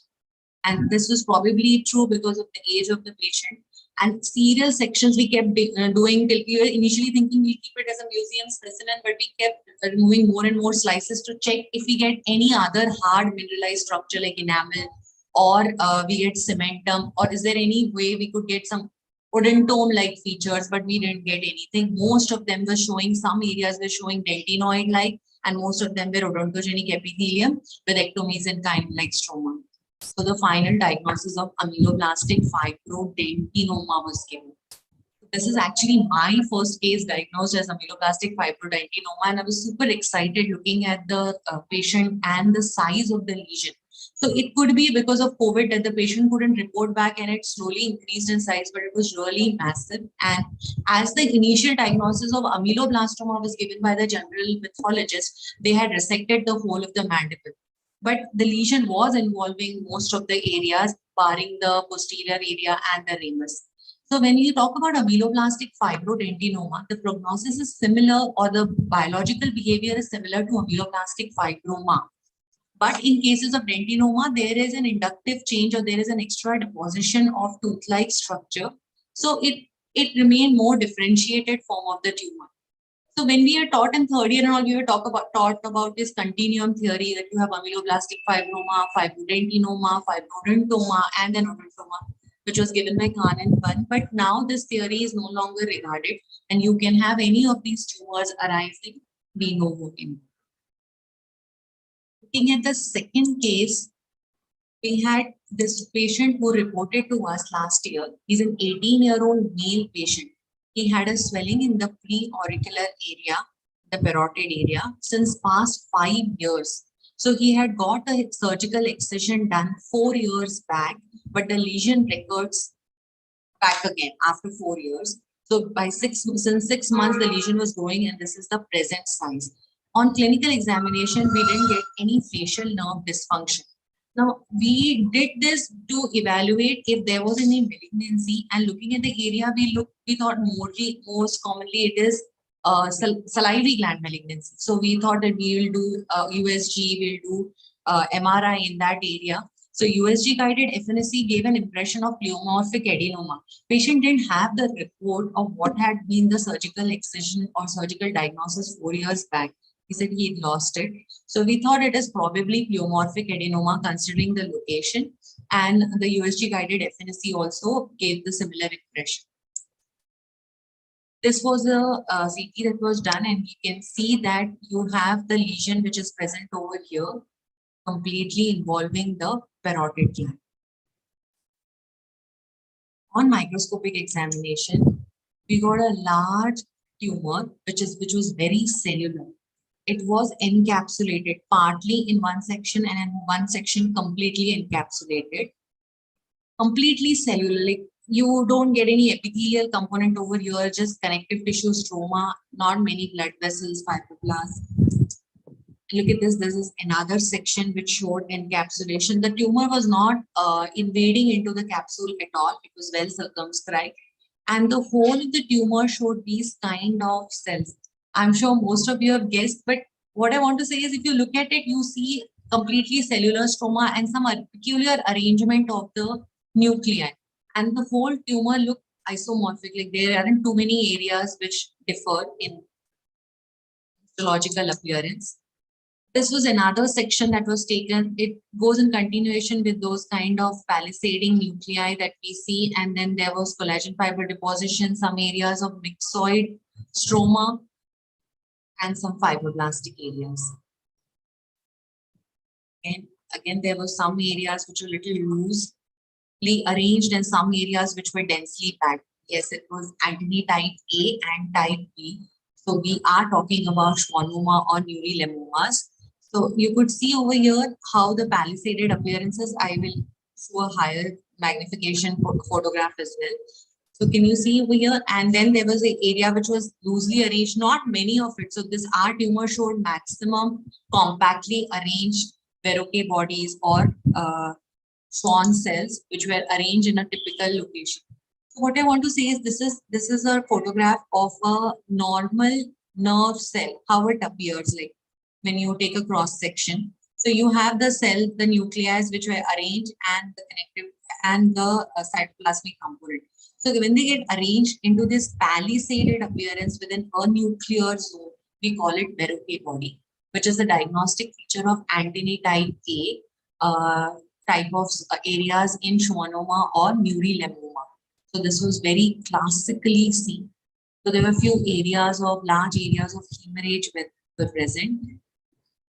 And this was probably true because of the age of the patient. And serial sections we kept doing till we were initially thinking we'll keep it as a museum specimen, but we kept removing more and more slices to check if we get any other hard mineralized structure like enamel, or we get cementum, or is there any way we could get some odontome-like features, but we didn't get anything. Most of them were showing, some areas were showing dentinoid-like, and most of them were odontogenic epithelium with ectomesenchyme-like stroma. So the final diagnosis of ameloblastic fibrodentinoma was given. This is actually my first case diagnosed as ameloblasttic fibroadenoma, and I was super excited looking at the patient and the size of the lesion. So it could be because of COVID that the patient couldn't report back and it slowly increased in size, but it was really massive. And as the initial diagnosis of ameloblastoma was given by the general pathologist, they had resected the whole of the mandible. But the lesion was involving most of the areas, barring the posterior area and the ramus. So when you talk about ameloblastic fibroadenoma, the prognosis is similar, or the biological behavior is similar to ameloblastic fibroma. But in cases of dentinoma, there is an inductive change, or there is an extra deposition of tooth-like structure. So it remained more differentiated form of the tumor. So when we are taught in third year and all, we were taught about this continuum theory that you have ameloblastic fibroma, fibrodentinoma, fibrodontoma, and then odontoma, which was given by Khan and Bunn. But now this theory is no longer regarded, and you can have any of these tumors arising de novo. Looking at the second case, we had this patient who reported to us last year. He's an 18-year-old male patient. He had a swelling in the pre-auricular area, the parotid area, since past 5 years. So he had got a surgical excision done 4 years back, but the lesion recurs back again after 4 years. So since 6 months, the lesion was growing, and this is the present size. On clinical examination, we didn't get any facial nerve dysfunction. Now, we did this to evaluate if there was any malignancy, and looking at the area, we thought most commonly it is salivary gland malignancy. So we thought that we will do USG, we'll do MRI in that area. So USG guided FNSC gave an impression of pleomorphic adenoma. Patient didn't have the report of what had been the surgical excision or surgical diagnosis 4 years back. He said he had lost it. So we thought it is probably pleomorphic adenoma considering the location, and the USG guided FNSC also gave the similar impression. This was a CT that was done, and you can see that you have the lesion which is present over here, completely involving the parotid gland. On microscopic examination, we got a large tumor which was very cellular. It was encapsulated partly in one section, and in one section completely encapsulated, completely cellular. Like, you don't get any epithelial component over here, just connective tissue stroma, not many blood vessels, fibroblasts. Look at this. This is another section which showed encapsulation. The tumor was not invading into the capsule at all. It was well circumscribed. And the whole of the tumor showed these kind of cells. I'm sure most of you have guessed, but what I want to say is if you look at it, you see completely cellular stroma and some peculiar arrangement of the nuclei. And the whole tumor looked isomorphic, like there aren't too many areas which differ in histological appearance. This was another section that was taken. It goes in continuation with those kind of palisading nuclei that we see. And then there was collagen fiber deposition, some areas of myxoid stroma, and some fibroblastic areas. And again, there were some areas which were a little loosely arranged and some areas which were densely packed. Yes, it was antennae type A and type B. So we are talking about schwannoma or neurilemomas. So you could see over here how the palisaded appearances. I will show a higher magnification photograph as well. So can you see over here? And then there was an area which was loosely arranged, not many of it. So this R tumor showed maximum compactly arranged Verroque bodies or Schwann cells, which were arranged in a typical location. So what I want to say is this is a photograph of a normal nerve cell, how it appears like when you take a cross section. So you have the cell, the nuclei which were arranged, and the connective and the cytoplasmic component. So when they get arranged into this palisaded appearance within a nuclear zone, we call it Verroque body, which is the diagnostic feature of antennae type A type of areas in schwannoma or neurilemoma. So this was very classically seen. So there were few areas of large areas of hemorrhage were present.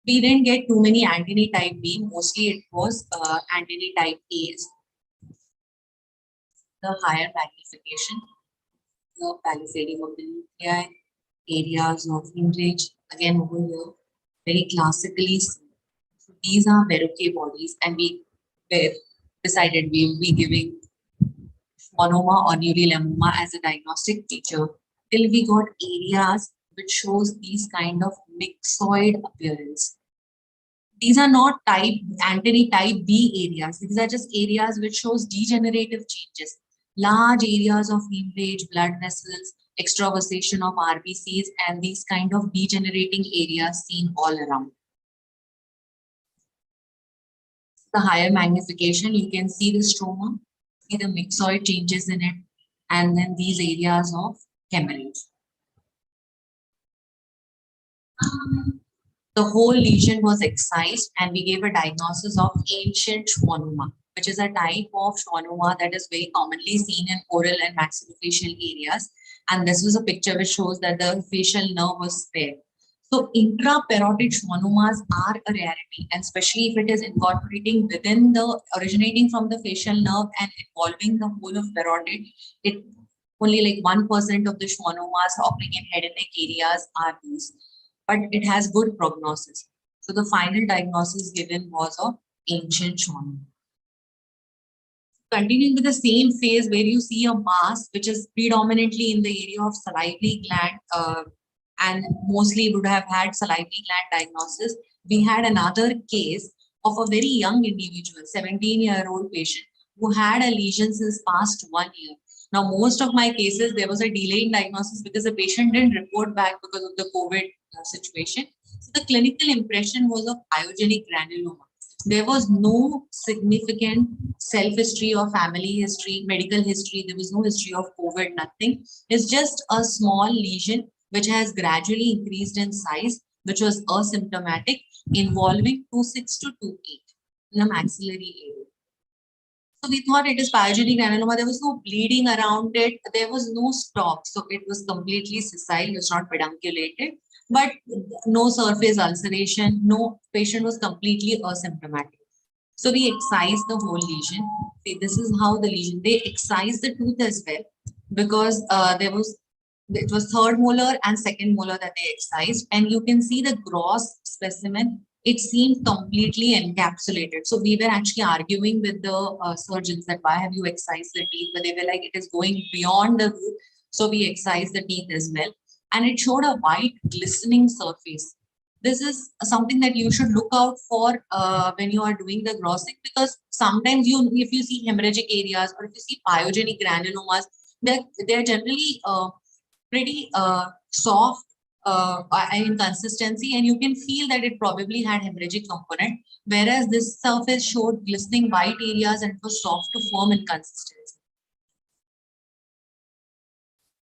We didn't get too many antennae type B. Mostly it was antennae type A. The higher magnification. the palisading of the nuclei, areas of hemorrhage. Again, over here, very classically. So these are Verroque bodies, and we were decided we will be giving schwannoma or neurolemoma as a diagnostic feature till we got areas which shows these kind of myxoid appearance. These are not type Antony type B areas. These are just areas which shows degenerative changes. Large areas of hemorrhage, blood vessels, extravasation of RBCs, and these kind of degenerating areas seen all around. The higher magnification, you can see the stroma, see the myxoid changes in it, and then these areas of hemorrhage. The whole lesion was excised and we gave a diagnosis of ancient schwannoma, which is a type of schwannoma that is very commonly seen in oral and maxillofacial areas. And this was a picture which shows that the facial nerve was spared. So intraparotid schwannomas are a rarity, and especially if it is incorporating within the, originating from the facial nerve and involving the whole of parotid, it only like 1% of the schwannomas occurring in head and neck areas are these, but it has good prognosis. So the final diagnosis given was of ancient schwannoma. Continuing with the same phase where you see a mass which is predominantly in the area of salivary gland, and mostly would have had salivary gland diagnosis. We had another case of a very young individual, 17-year-old patient, who had a lesion since past 1 year. Now, most of my cases, there was a delay in diagnosis because the patient didn't report back because of the COVID situation. So the clinical impression was of pyogenic granuloma. There was no significant self-history or family history, medical history. There was no history of COVID, nothing. It's just a small lesion which has gradually increased in size, which was asymptomatic, involving 2.6 to 2.8 in the maxillary area. So we thought it is pyogenic granuloma. There was no bleeding around it. There was no stalk. So it was completely sessile. It was not pedunculated, but no surface ulceration. No, patient was completely asymptomatic. So we excised the whole lesion. See, this is how the lesion, they excised the tooth as well, because it was third molar and second molar that they excised, and you can see the gross specimen. It seemed completely encapsulated. So we were actually arguing with the surgeons that why have you excised the teeth? But they were like, it is going beyond the root. So we excised the teeth as well. And it showed a white glistening surface. This is something that you should look out for when you are doing the grossing, because sometimes if you see hemorrhagic areas or if you see pyogenic granulomas, they're generally pretty soft in consistency, and you can feel that it probably had hemorrhagic component, whereas this surface showed glistening white areas and it was soft to firm in consistency.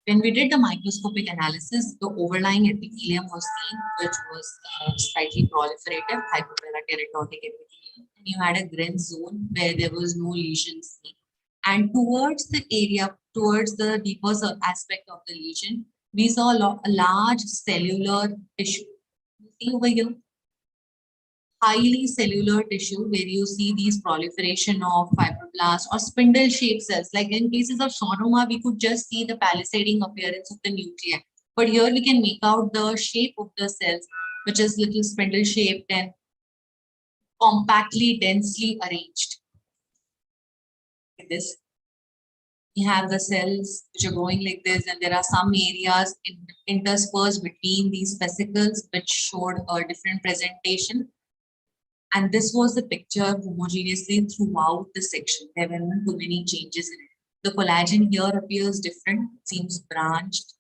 When we did the microscopic analysis, the overlying epithelium was seen, which was slightly proliferative, hyperparakeratotic epithelium, and you had a Gren zone where there was no lesion seen. And towards the area, towards the deeper aspect of the lesion, we saw a large cellular tissue. You see over here, highly cellular tissue where you see these proliferation of fibroblasts or spindle-shaped cells. Like in cases of schwannoma, we could just see the palisading appearance of the nuclei. But here we can make out the shape of the cells, which is little spindle-shaped and compactly, densely arranged. Like this. We have the cells which are going like this, and there are some areas interspersed between these vesicles which showed a different presentation. And this was the picture homogeneously throughout the section. There weren't too many changes in it. The collagen here appears different, it seems branched.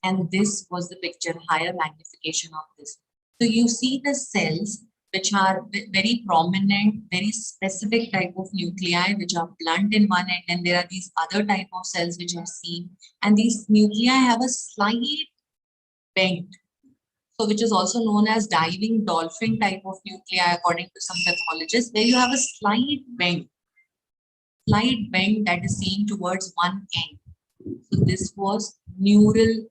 And this was the picture, higher magnification of this. So you see the cells which are very prominent, very specific type of nuclei which are blunt in one end, and there are these other type of cells which are seen. And these nuclei have a slight bend, so which is also known as diving dolphin type of nuclei according to some pathologists, where you have a slight bend that is seen towards one end. So this was neural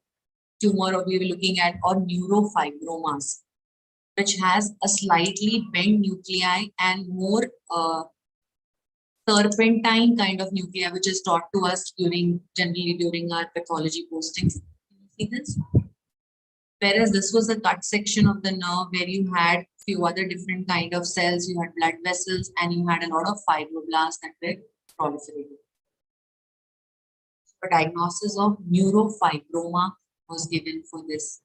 tumor, or we were looking at, or neurofibromas, which has a slightly bent nuclei and more serpentine kind of nuclei, which is taught to us generally during our pathology postings. See this? Whereas this was a cut section of the nerve where you had few other different kind of cells, you had blood vessels, and you had a lot of fibroblasts that were proliferating. A diagnosis of neurofibroma was given for this.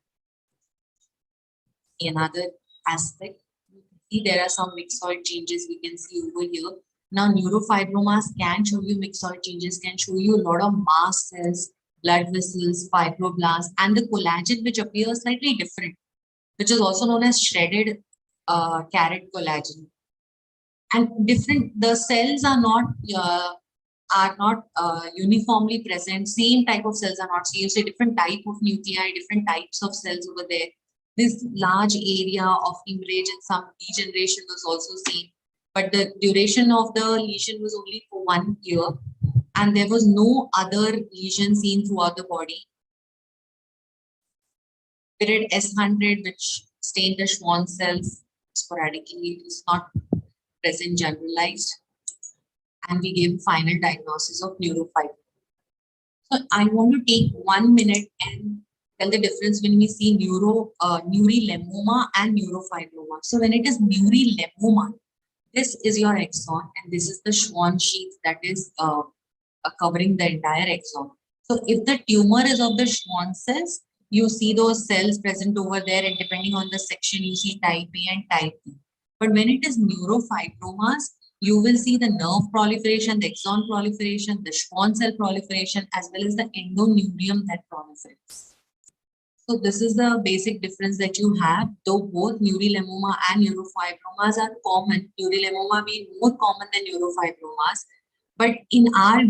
Another aspect, see there are some myxoid changes we can see over here. Now neurofibromas can show you myxoid changes, can show you a lot of mast cells, blood vessels, fibroblasts, and the collagen which appears slightly different, which is also known as shredded carrot collagen. And the cells are not uniformly present. Same type of cells are not seen. You see different type of nuclei, different types of cells over there. This large area of hemorrhage and some degeneration was also seen. But the duration of the lesion was only for 1 year. And there was no other lesion seen throughout the body. Period S100, which stained the Schwann cells sporadically, is not present generalized. And we gave final diagnosis of neurofibroma. So I want to take 1 minute and tell the difference when we see neurilemoma and neurofibroma. So when it is neurilemoma, this is your axon and this is the Schwann sheath that is covering the entire axon. So if the tumor is of the Schwann cells, you see those cells present over there, and depending on the section, you see type A and type B. But when it is neurofibromas, you will see the nerve proliferation, the axon proliferation, the Schwann cell proliferation, as well as the endoneurium that proliferates. So this is the basic difference that you have, though both neurilemoma and neurofibromas are common, neurilemoma being more common than neurofibromas. But in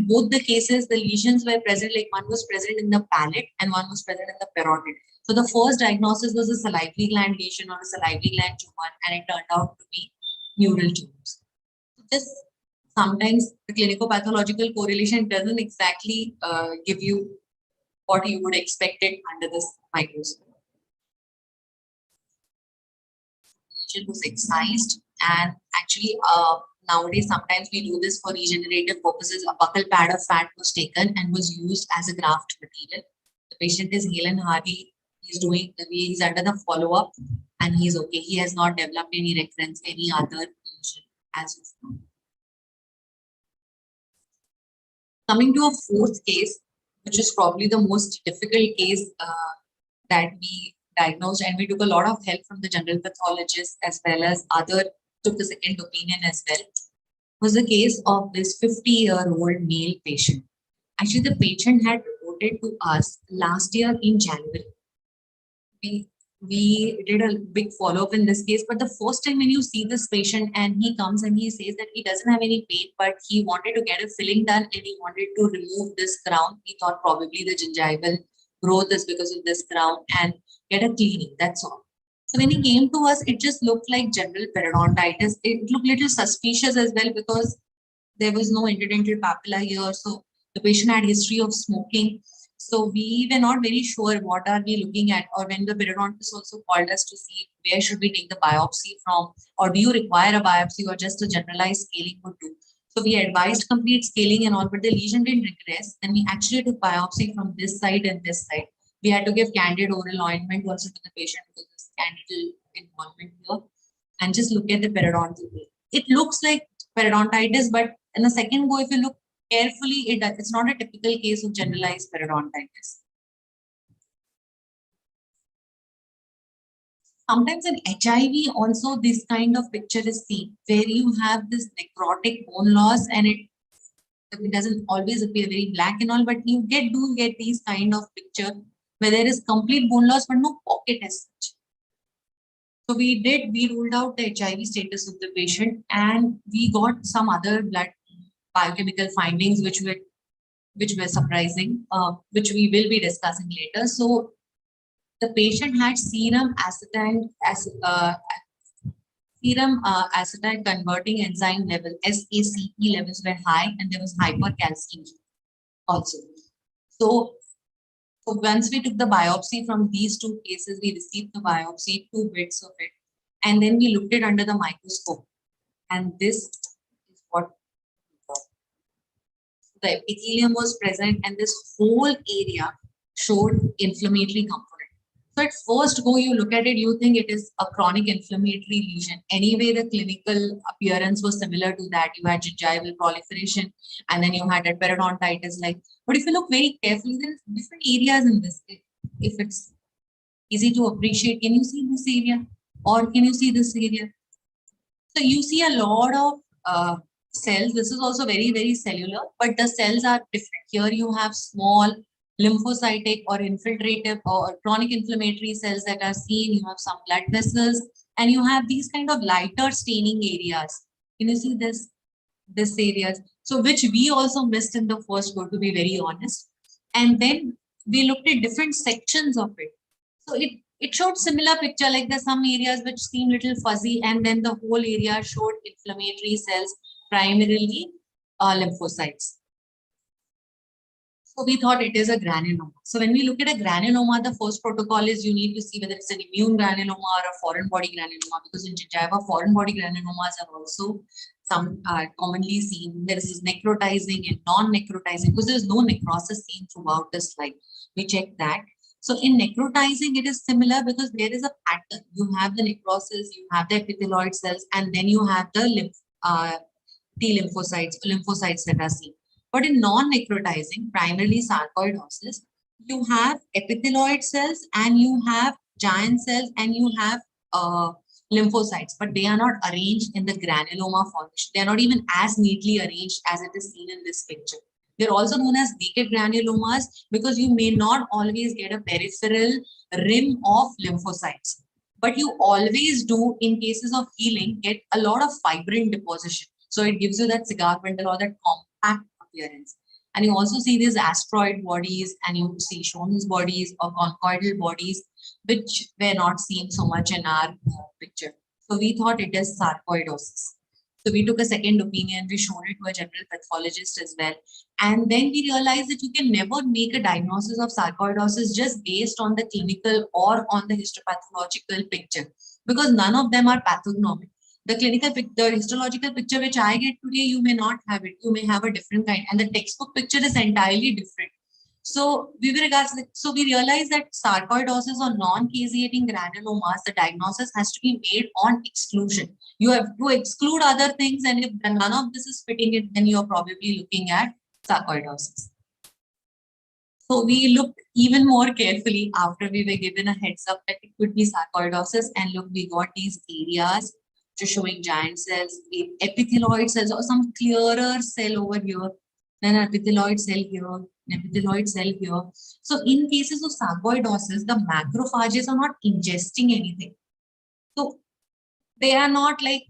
both the cases, the lesions were present, like one was present in the palate and one was present in the parotid. So the first diagnosis was a salivary gland lesion or a salivary gland tumor, and it turned out to be neural tumors. Just sometimes the clinico-pathological correlation doesn't exactly give you what you would expect it under this microscope. The lesion was excised, and actually nowadays sometimes we do this for regenerative purposes. A buccal pad of fat was taken and was used as a graft material. The patient is hale and hearty. He's under the follow-up and he's okay. He has not developed any recurrence, any other lesion as of now. Coming to a fourth case, which is probably the most difficult case that we diagnosed, and we took a lot of help from the general pathologist as well as took a second opinion as well, was the case of this 50-year-old male patient. Actually, the patient had reported to us last year in January. We did a big follow-up in this case, but the first time when you see this patient and he comes and he says that he doesn't have any pain, but he wanted to get a filling done and he wanted to remove this crown. He thought probably the gingival growth is because of this crown and get a cleaning, that's all. So when he came to us, it just looked like general periodontitis. It looked a little suspicious as well because there was no interdental papilla here. So the patient had history of smoking. So we were not very sure what are we looking at, or when the periodontist also called us to see where should we take the biopsy from, or do you require a biopsy or just a generalized scaling would do. So we advised complete scaling and all, but the lesion didn't regress. And we actually took biopsy from this side and this side. We had to give candid oral ointment also to the patient because there's candidal involvement here, and just look at the periodontal. It looks like periodontitis, but in the second go, if you look carefully, it's not a typical case of generalized periodontitis. Sometimes in HIV also this kind of picture is seen, where you have this necrotic bone loss, and it doesn't always appear very black and all, but you do get these kind of picture where there is complete bone loss but no pocket as such. So we ruled out the HIV status of the patient, and we got some other blood biochemical findings which were surprising, which we will be discussing later. So the patient had serum acetylene converting enzyme level, SACE levels were high, and there was hypercalcemia also. So once we took the biopsy from these two cases, we received the biopsy, 2 bits of it, and then we looked it under the microscope, and this is what we got. The epithelium was present, and this whole area showed inflammatory component. So at first go, you look at it, you think it is a chronic inflammatory lesion. Anyway, the clinical appearance was similar to that. You had gingival proliferation, and then you had a periodontitis like. But if you look very carefully, there are different areas in this. If it's easy to appreciate, can you see this area? Or can you see this area? So you see a lot of cells. This is also very, very cellular, but the cells are different. Here you have small lymphocytic or infiltrative or chronic inflammatory cells that are seen. You have some blood vessels, and you have these kind of lighter staining areas. Can you see this areas? So which we also missed in the first go, to be very honest. And then we looked at different sections of it. So it showed similar picture, like there's some areas which seem little fuzzy, and then the whole area showed inflammatory cells, primarily lymphocytes. So we thought it is a granuloma. So when we look at a granuloma, the first protocol is you need to see whether it's an immune granuloma or a foreign body granuloma, because in gingiva, foreign body granulomas are also some commonly seen. There is necrotizing and non-necrotizing, because there is no necrosis seen throughout the slide. We checked that. So in necrotizing, it is similar because there is a pattern. You have the necrosis, you have the epithelioid cells, and then you have the T lymphocytes that are seen. But in non-necrotizing, primarily sarcoidosis, you have epithelioid cells and you have giant cells and you have lymphocytes, but they are not arranged in the granuloma formation. They are not even as neatly arranged as it is seen in this picture. They're also known as decayed granulomas because you may not always get a peripheral rim of lymphocytes, but you always do, in cases of healing, get a lot of fibrin deposition. So it gives you that cigar bundle or that compact appearance. And you also see these asteroid bodies, and you see Schwann's bodies or conchoidal bodies, which were not seen so much in our picture. So we thought it is sarcoidosis. So we took a second opinion, we showed it to a general pathologist as well. And then we realized that you can never make a diagnosis of sarcoidosis just based on the clinical or on the histopathological picture, because none of them are pathognomic. The clinical picture, the histological picture which I get today, you may not have it. You may have a different kind, and the textbook picture is entirely different. So we realized that sarcoidosis or non-caseating granulomas, the diagnosis has to be made on exclusion. You have to exclude other things, and if none of this is fitting it, then you're probably looking at sarcoidosis. So we looked even more carefully after we were given a heads up that it could be sarcoidosis, and look, we got these areas just showing giant cells, epithelioid cells, or some clearer cell over here, then an epithelioid cell here, an epithelioid cell here. So in cases of sarcoidosis, the macrophages are not ingesting anything. So they are not like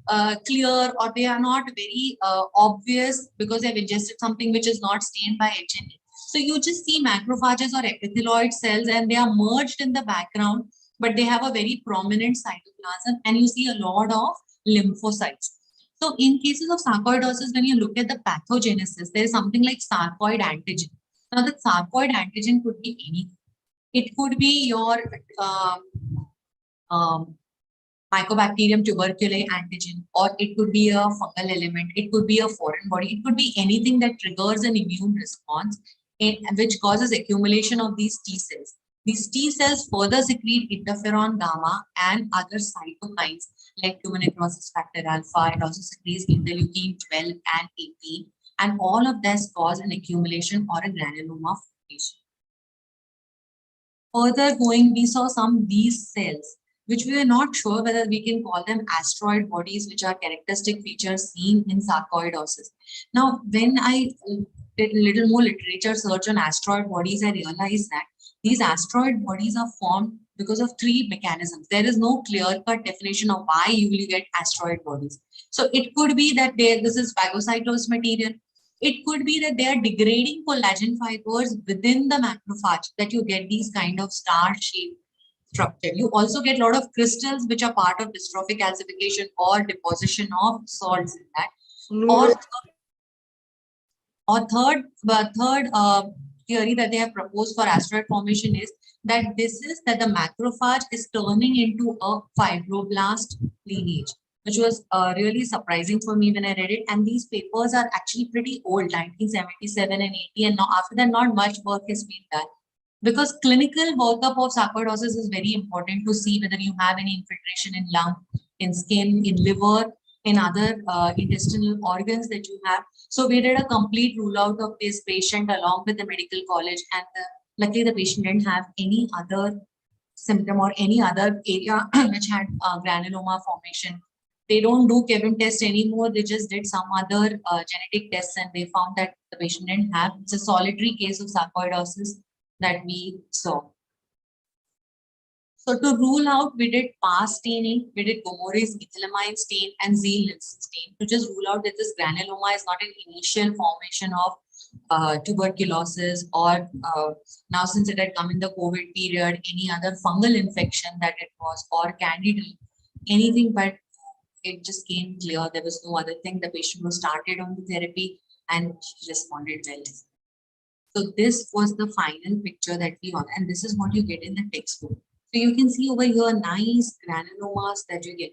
clear, or they are not very obvious because they've ingested something which is not stained by HNA. So you just see macrophages or epithelioid cells, and they are merged in the background, but they have a very prominent cytoplasm, and you see a lot of lymphocytes. So in cases of sarcoidosis, when you look at the pathogenesis, there is something like sarcoid antigen. Now the sarcoid antigen could be anything. It could be your Mycobacterium tuberculosis antigen, or it could be a fungal element, it could be a foreign body, it could be anything that triggers an immune response, which causes accumulation of these T cells. These T cells further secrete interferon gamma and other cytokines like tumor necrosis factor alpha. It also secretes interleukin 12 and 18, and all of this cause an accumulation or a granuloma formation. Further going, we saw some of these cells, which we were not sure whether we can call them asteroid bodies, which are characteristic features seen in sarcoidosis. Now, when I did a little more literature search on asteroid bodies, I realized that these asteroid bodies are formed because of three mechanisms. There is no clear-cut definition of why you will get asteroid bodies. So it could be that this is phagocytosed material. It could be that they are degrading collagen fibers within the macrophage, that you get these kind of star-shaped structure. You also get a lot of crystals which are part of dystrophic calcification or deposition of salts in that. Or third theory that they have proposed for asteroid formation is that the macrophage is turning into a fibroblast lineage, which was really surprising for me when I read it. And these papers are actually pretty old, 1977 and 80, and now after that, not much work has been done. Because clinical workup of sarcoidosis is very important to see whether you have any infiltration in lung, in skin, in liver, in other intestinal organs that you have. So we did a complete rule out of this patient along with the medical college, and luckily the patient didn't have any other symptom or any other area which had granuloma formation. They don't do Kevin test anymore. They just did some other genetic tests, and they found that the patient didn't have. It's a solitary case of sarcoidosis that we saw. So to rule out, we did PAS staining, we did Gomorrhe's ethylamine stain and Ziehl-Neelsen stain to just rule out that this granuloma is not an initial formation of tuberculosis or now since it had come in the COVID period, any other fungal infection that it was or candida, anything, but it just came clear. There was no other thing. The patient was started on the therapy and she responded well. So this was the final picture that we got, and this is what you get in the textbook. So you can see over here nice granulomas that you get.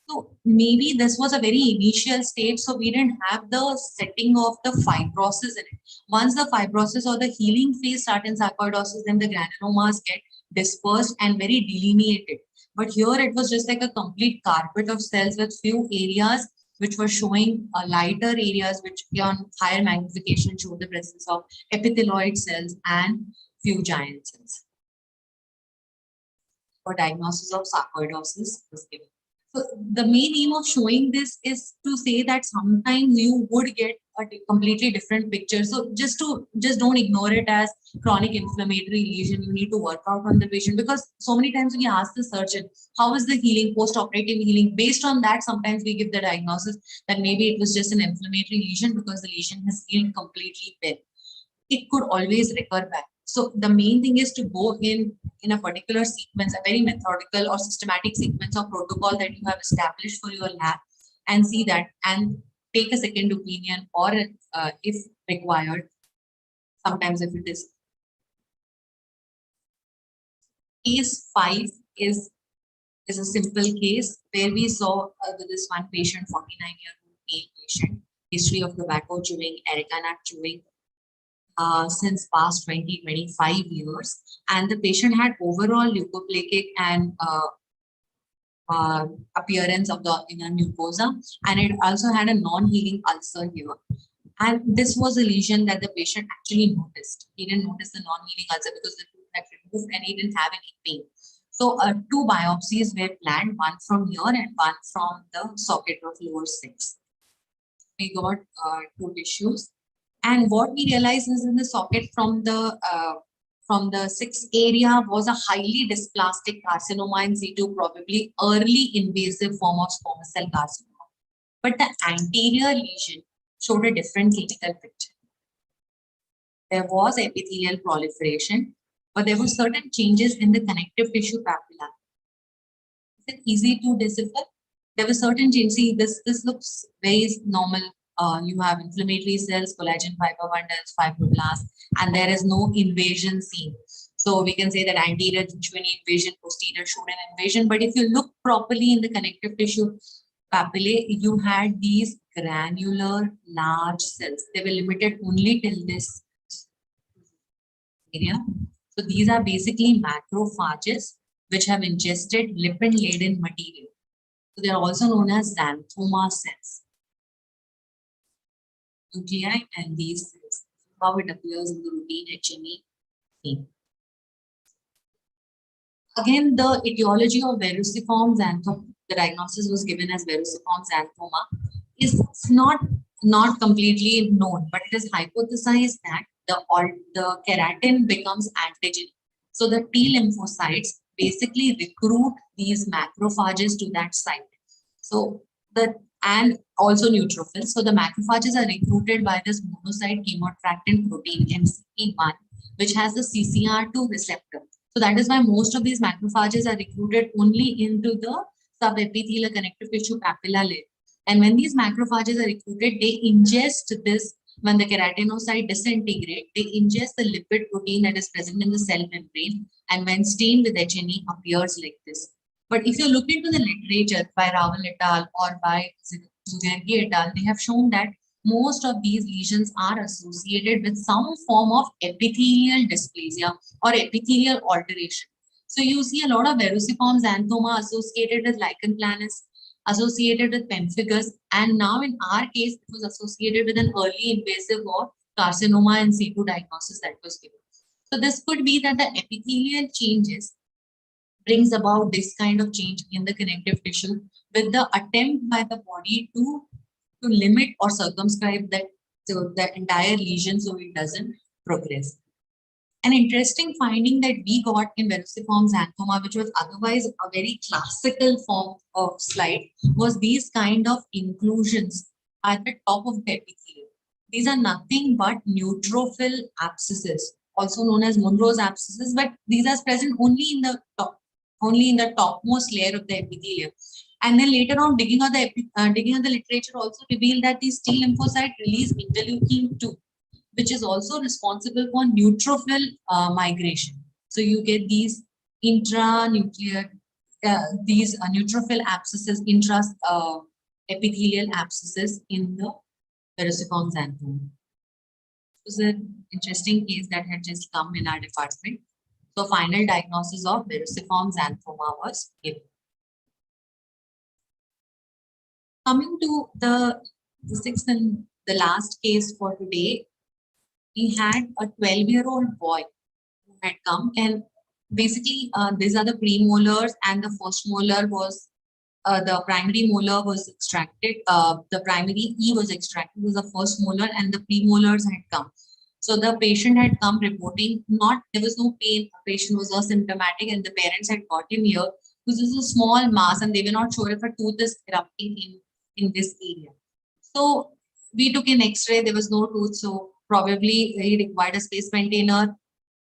So maybe this was a very initial stage, so we didn't have the setting of the fibrosis in it. Once the fibrosis or the healing phase starts in sarcoidosis, then the granulomas get dispersed and very delineated. But here it was just like a complete carpet of cells with few areas which were showing lighter areas which on higher magnification showed the presence of epithelioid cells and few giant cells. For diagnosis of sarcoidosis was given. So the main aim of showing this is to say that sometimes you would get a completely different picture. So just don't ignore it as chronic inflammatory lesion. You need to work out on the patient, because so many times we ask the surgeon, how is the healing, post-operative healing? Based on that, sometimes we give the diagnosis that maybe it was just an inflammatory lesion because the lesion has healed completely well. It could always recur back. So the main thing is to go in a particular sequence, a very methodical or systematic sequence of protocol that you have established for your lab, and see that and take a second opinion, or if required, sometimes if it is. Case 5 is a simple case where we saw this one patient, 49-year-old male patient, history of tobacco chewing, areca nut chewing, since past 20-25 years, and the patient had overall leukoplakic and appearance of the inner mucosa, and it also had a non-healing ulcer here. And this was a lesion that the patient actually noticed. He didn't notice the non-healing ulcer because the tooth had removed and he didn't have any pain. So 2 biopsies were planned, one from here and one from the socket of lower 6. We got 2 tissues. And what we realized is in the socket from the 6th area was a highly dysplastic carcinoma in situ, probably early invasive form of squamous cell carcinoma. But the anterior lesion showed a different clinical picture. There was epithelial proliferation, but there were certain changes in the connective tissue papilla. Is it easy to decipher? There were certain changes. See, this looks very normal. You have inflammatory cells, collagen fiber bundles, fibroblasts, and there is no invasion seen. So we can say that anterior showed an invasion, posterior showed an invasion. But if you look properly in the connective tissue papillae, you had these granular large cells. They were limited only till this area. So these are basically macrophages which have ingested lipid-laden material. So they are also known as xanthoma cells. Nuclei and these cells, how it appears in the routine HME theme. Again, the etiology of verruciform xanthoma, the diagnosis was given as verruciform xanthoma, is not completely known, but it is hypothesized that the keratin becomes antigen. So the T lymphocytes basically recruit these macrophages to that site. So and also neutrophils. So the macrophages are recruited by this monocyte chemotactin protein, MCP1, which has the CCR2 receptor. So that is why most of these macrophages are recruited only into the subepithelial connective tissue papilla layer. And when these macrophages are recruited, they ingest this, when the keratinocyte disintegrate, they ingest the lipid protein that is present in the cell membrane, and when stained with H&E appears like this. But if you look into the literature by Raval et al. Or by Zugergi et al., they have shown that most of these lesions are associated with some form of epithelial dysplasia or epithelial alteration. So you see a lot of verruciform xanthoma associated with lichen planus, associated with pemphigus, and now in our case, it was associated with an early invasive or carcinoma in situ diagnosis that was given. So this could be that the epithelial changes brings about this kind of change in the connective tissue with the attempt by the body to limit or circumscribe that the entire lesion so it doesn't progress. An interesting finding that we got in verruciform xanthoma, which was otherwise a very classical form of slide, was these kind of inclusions at the top of the epithelium. These are nothing but neutrophil abscesses, also known as Monroe's abscesses, but these are present only in the topmost layer of the epithelium. And then later on, digging on the literature also revealed that these T lymphocytes release interleukin 2, which is also responsible for neutrophil migration. So you get these neutrophil abscesses, epithelial abscesses in the verruciform xanthoma. It was an interesting case that had just come in our department. So final diagnosis of verruciform xanthoma was given. Coming to the sixth and the last case for today, we had a 12-year-old boy who had come, and basically these are the premolars, and the first molar was the primary molar was extracted. The primary E was extracted, was the first molar, and the premolars had come. So the patient had come reporting there was no pain. The patient was asymptomatic, and the parents had got him here because this is a small mass, and they were not sure if a tooth is erupting in this area. So we took an X-ray. There was no tooth, so probably he required a space maintainer.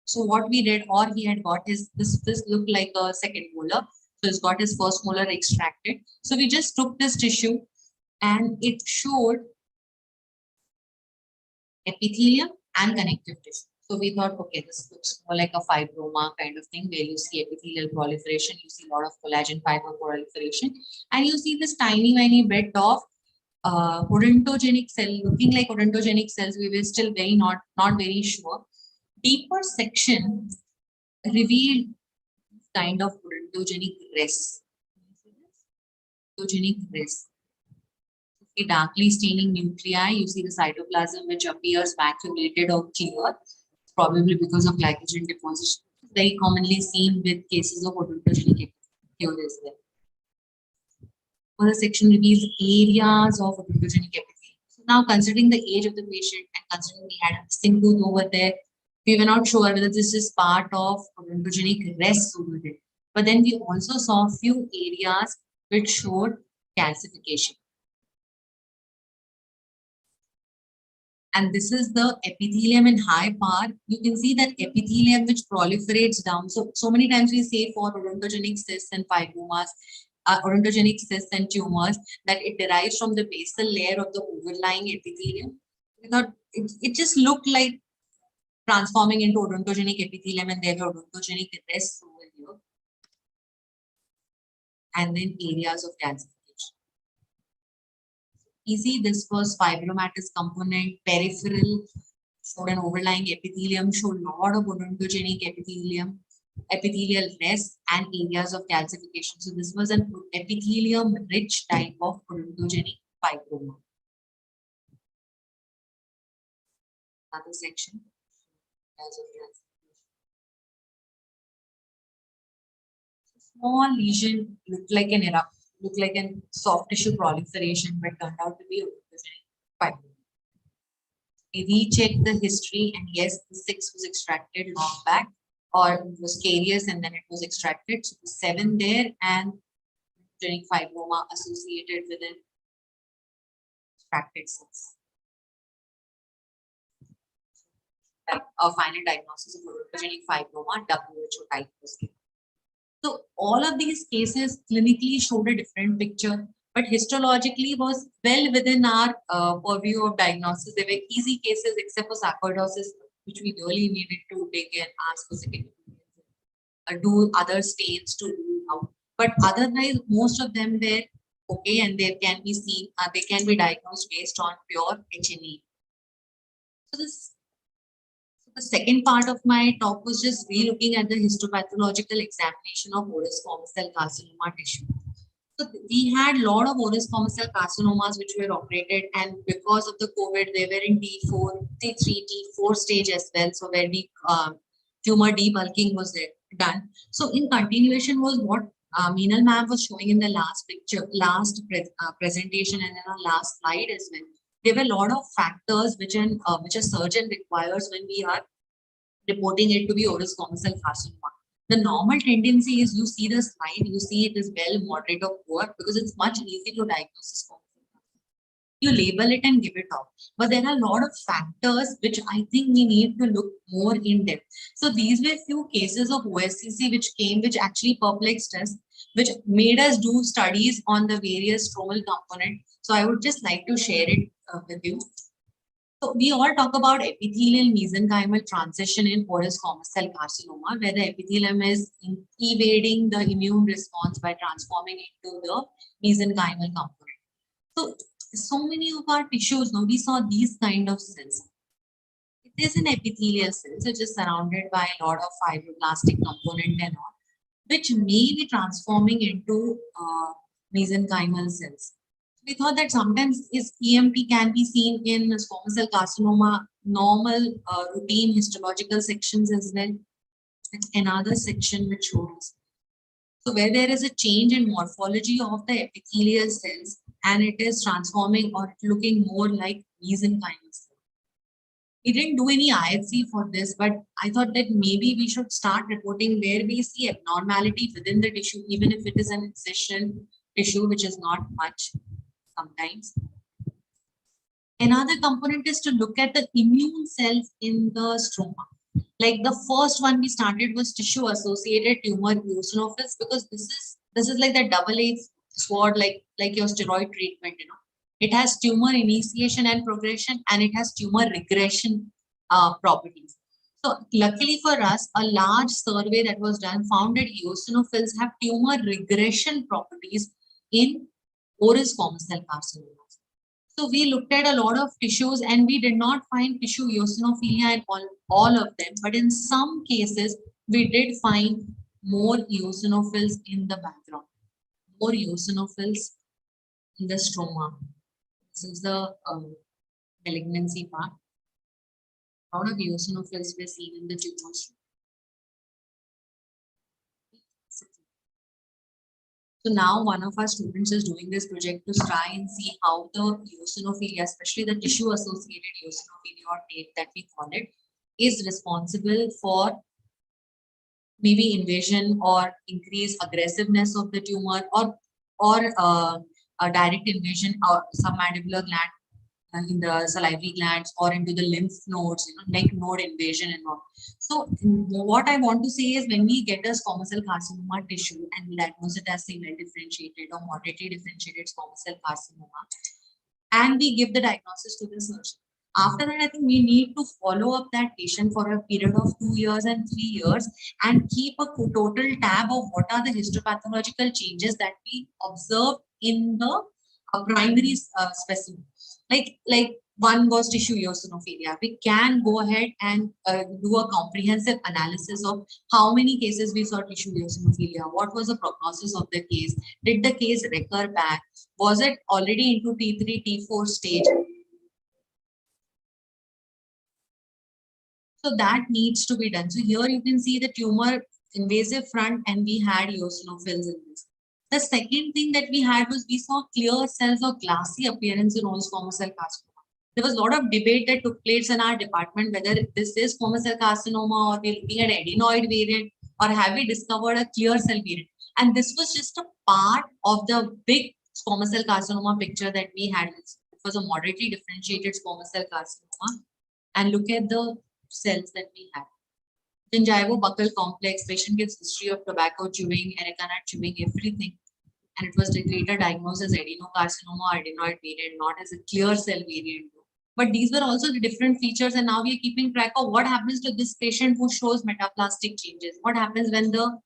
So what we did, or he had got his this looked like a second molar. So he's got his first molar extracted. So we just took this tissue, and it showed epithelium and connective tissue. So we thought, okay, this looks more like a fibroma kind of thing where you see epithelial proliferation, you see a lot of collagen fiber proliferation, and you see this tiny bit of odontogenic cell, looking like odontogenic cells. We were still not very sure. Deeper section revealed kind of odontogenic rest. Odontogenic rest. The darkly staining nuclei, you see the cytoplasm which appears vacuolated or clear, probably because of glycogen deposition. Very commonly seen with cases of odontogenic here as well. Other section reveals areas of odontogenic epithelium. So now, considering the age of the patient and considering we had a missing tooth over there, we were not sure whether this is part of odontogenic rest over there. But then we also saw a few areas which showed calcification. And this is the epithelium in high power. You can see that epithelium which proliferates down. So many times we say for odontogenic cysts and fibromas, odontogenic cysts and tumors, that it derives from the basal layer of the overlying epithelium. It just looked like transforming into odontogenic epithelium, and there were odontogenic rests over here. And then areas of calcification. Easy, this was fibromatous component, peripheral, showed an overlying epithelium, showed a lot of odontogenic epithelial rests, and areas of calcification. So this was an epithelium-rich type of odontogenic fibroma. Another section. Small lesion looked like an eruption. Looked like a soft tissue proliferation, but turned out to be odontogenic fibroma. We rechecked the history, and yes, the 6 was extracted long back, or it was carious and then it was extracted. So the 7 there, and odontogenic fibroma associated with an extracted 6. A final diagnosis of odontogenic fibroma, WHO type was given. So all of these cases clinically showed a different picture, but histologically was well within our purview of diagnosis. They were easy cases except for sarcoidosis, which we really needed to dig and ask for second opinions, do other stains to rule out. But otherwise, most of them were okay, and they can be seen, they can be diagnosed based on pure HNE. So the second part of my talk was just re-looking at the histopathological examination of oral squamous cell carcinoma tissue. So we had a lot of oral squamous cell carcinomas which were operated, and because of the COVID, they were in T4, T3, T4 stage as well. So where the tumor debulking was done. So in continuation was what Meenal ma'am was showing in the last picture, presentation, and in our last slide as well. There were a lot of factors which a surgeon requires when we are reporting it to be oral squamous cell carcinoma. The normal tendency is you see the slide, you see it is well, moderate, or poor, because it's much easier to diagnose squamous cell carcinoma. You label it and give it off. But there are a lot of factors which I think we need to look more in depth. So these were few cases of OSCC which actually perplexed us, which made us do studies on the various stromal components. So I would just like to share it with you. So we all talk about epithelial mesenchymal transition in oral squamous cell carcinoma, where the epithelium is evading the immune response by transforming into the mesenchymal component. So many of our tissues, we saw these kind of cells. It is an epithelial cell, which is surrounded by a lot of fibroblastic component and all, which may be transforming into mesenchymal cells. We thought that sometimes EMT can be seen in squamous cell carcinoma, normal routine histological sections as well. And another section which shows. So where there is a change in morphology of the epithelial cells and it is transforming or looking more like mesenchymal cells. We didn't do any IHC for this, but I thought that maybe we should start reporting where we see abnormality within the tissue, even if it is an incision tissue, which is not much sometimes. Another component is to look at the immune cells in the stroma. Like the first one we started was tissue associated tumor eosinophils, because this is like the double-edged sword, like your steroid treatment, It has tumor initiation and progression, and it has tumor regression properties. So luckily for us, a large survey that was done found that eosinophils have tumor regression properties in oral squamous cell carcinoma. So we looked at a lot of tissues and we did not find tissue eosinophilia in all of them, but in some cases we did find more eosinophils in the background, more eosinophils in the stroma. This is the malignancy part. A lot of eosinophils were seen in the tumors. So now one of our students is doing this project to try and see how the eosinophilia, especially the tissue-associated eosinophilia or TATE that we call it, is responsible for maybe invasion or increased aggressiveness of the tumor, or a direct invasion or submandibular gland in the salivary glands or into the lymph nodes, neck node invasion and all. So what I want to say is, when we get a squamous cell carcinoma tissue and we diagnose it as well differentiated or moderately differentiated squamous cell carcinoma, and we give the diagnosis to the surgeon, after that, I think we need to follow up that patient for a period of 2 years and 3 years and keep a total tab of what are the histopathological changes that we observe in the primary specimen. Like one was tissue eosinophilia. We can go ahead and do a comprehensive analysis of how many cases we saw tissue eosinophilia. What was the prognosis of the case? Did the case recur back? Was it already into T3, T4 stage? So that needs to be done. So here you can see the tumor invasive front, and we had eosinophils in this. The second thing that we had was we saw clear cells or glassy appearance in oral squamous cell carcinoma. There was a lot of debate that took place in our department whether this is squamous cell carcinoma or we're looking at adenoid variant, or have we discovered a clear cell variant. And this was just a part of the big squamous cell carcinoma picture that we had. It was a moderately differentiated squamous cell carcinoma. And look at the cells that we had. Gingivo-buccal complex, patient gives history of tobacco chewing, areca nut chewing, everything. And it was later diagnosed as adenocarcinoma or adenoid variant, not as a clear cell variant. But these were also the different features, and now we are keeping track of what happens to this patient who shows metaplastic changes. What happens when the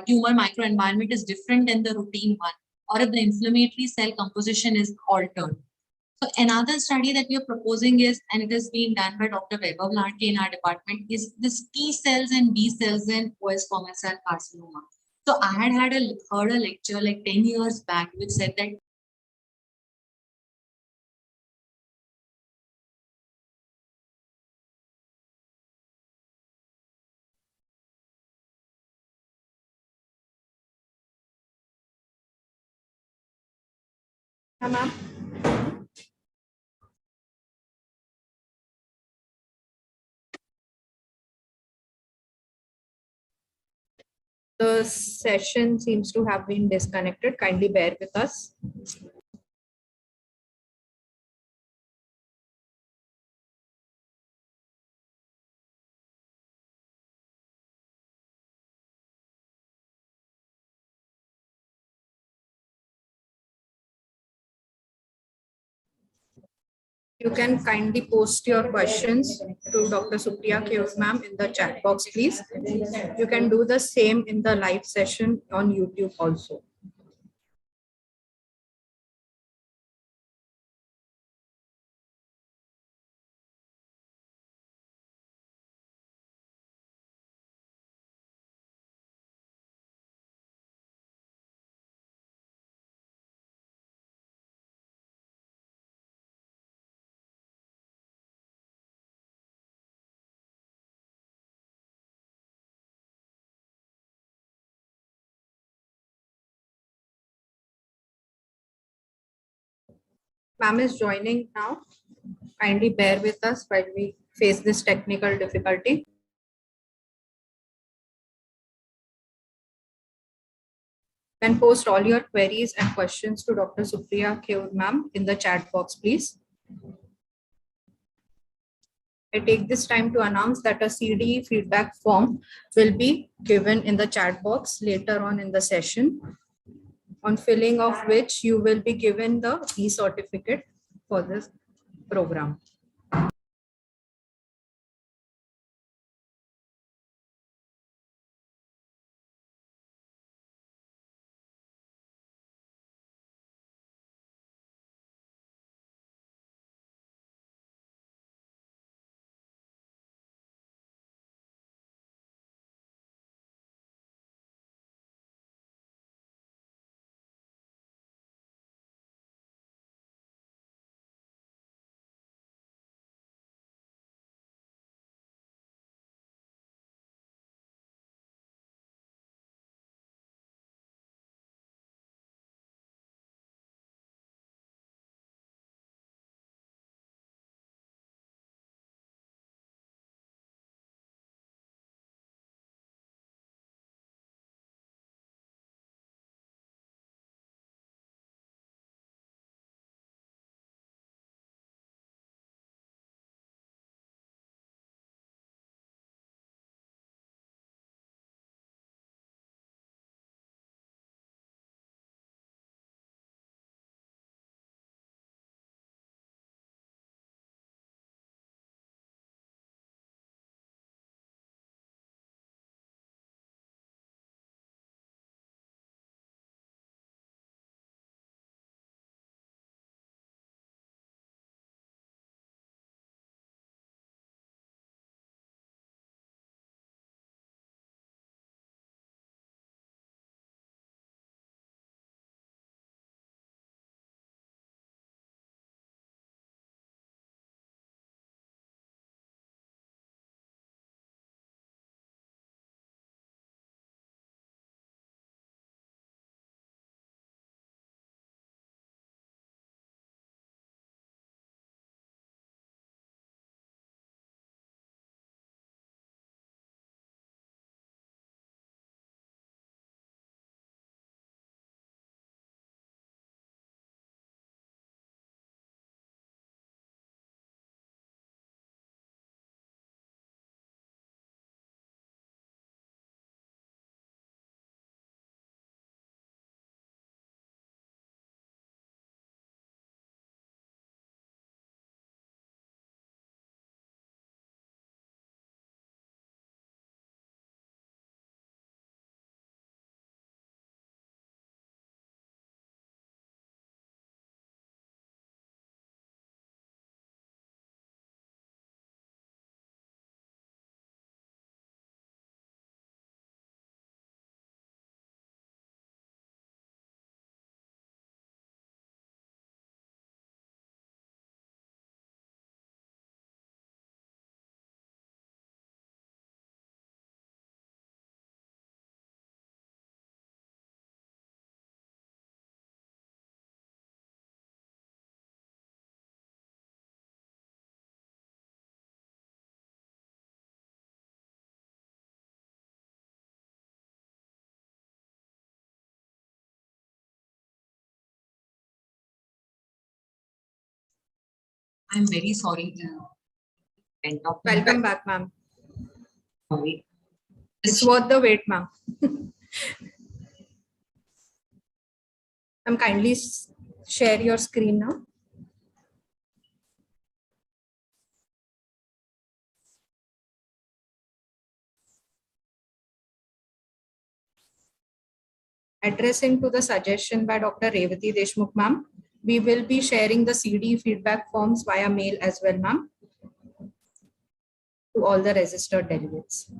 tumor microenvironment is different than the routine one, or if the inflammatory cell composition is altered. So another study that we are proposing is, and it is being done by Dr. Vaibhav Ladke in our department, is this T cells and B cells in OS squamous cell carcinoma. So I had heard a lecture like 10 years back which said that Ma'am. The session seems to have been disconnected. Kindly bear with us. You can kindly post your questions to Dr. Supriya Kheos ma'am in the chat box, please. You can do the same in the live session on YouTube also. Ma'am is joining now. Kindly bear with us while we face this technical difficulty. You can post all your queries and questions to Dr. Supriya Kheos ma'am in the chat box, please. I take this time to announce that a CD feedback form will be given in the chat box later on in the session, on filling of which you will be given the e-certificate for this program. I'm very sorry. Welcome back, ma'am. Sorry. It's worth the wait, ma'am. Ma'am, kindly share your screen now. Addressing to the suggestion by Dr. Revati Deshmukh, ma'am, we will be sharing the CD feedback forms via mail as well, ma'am, to all the registered delegates.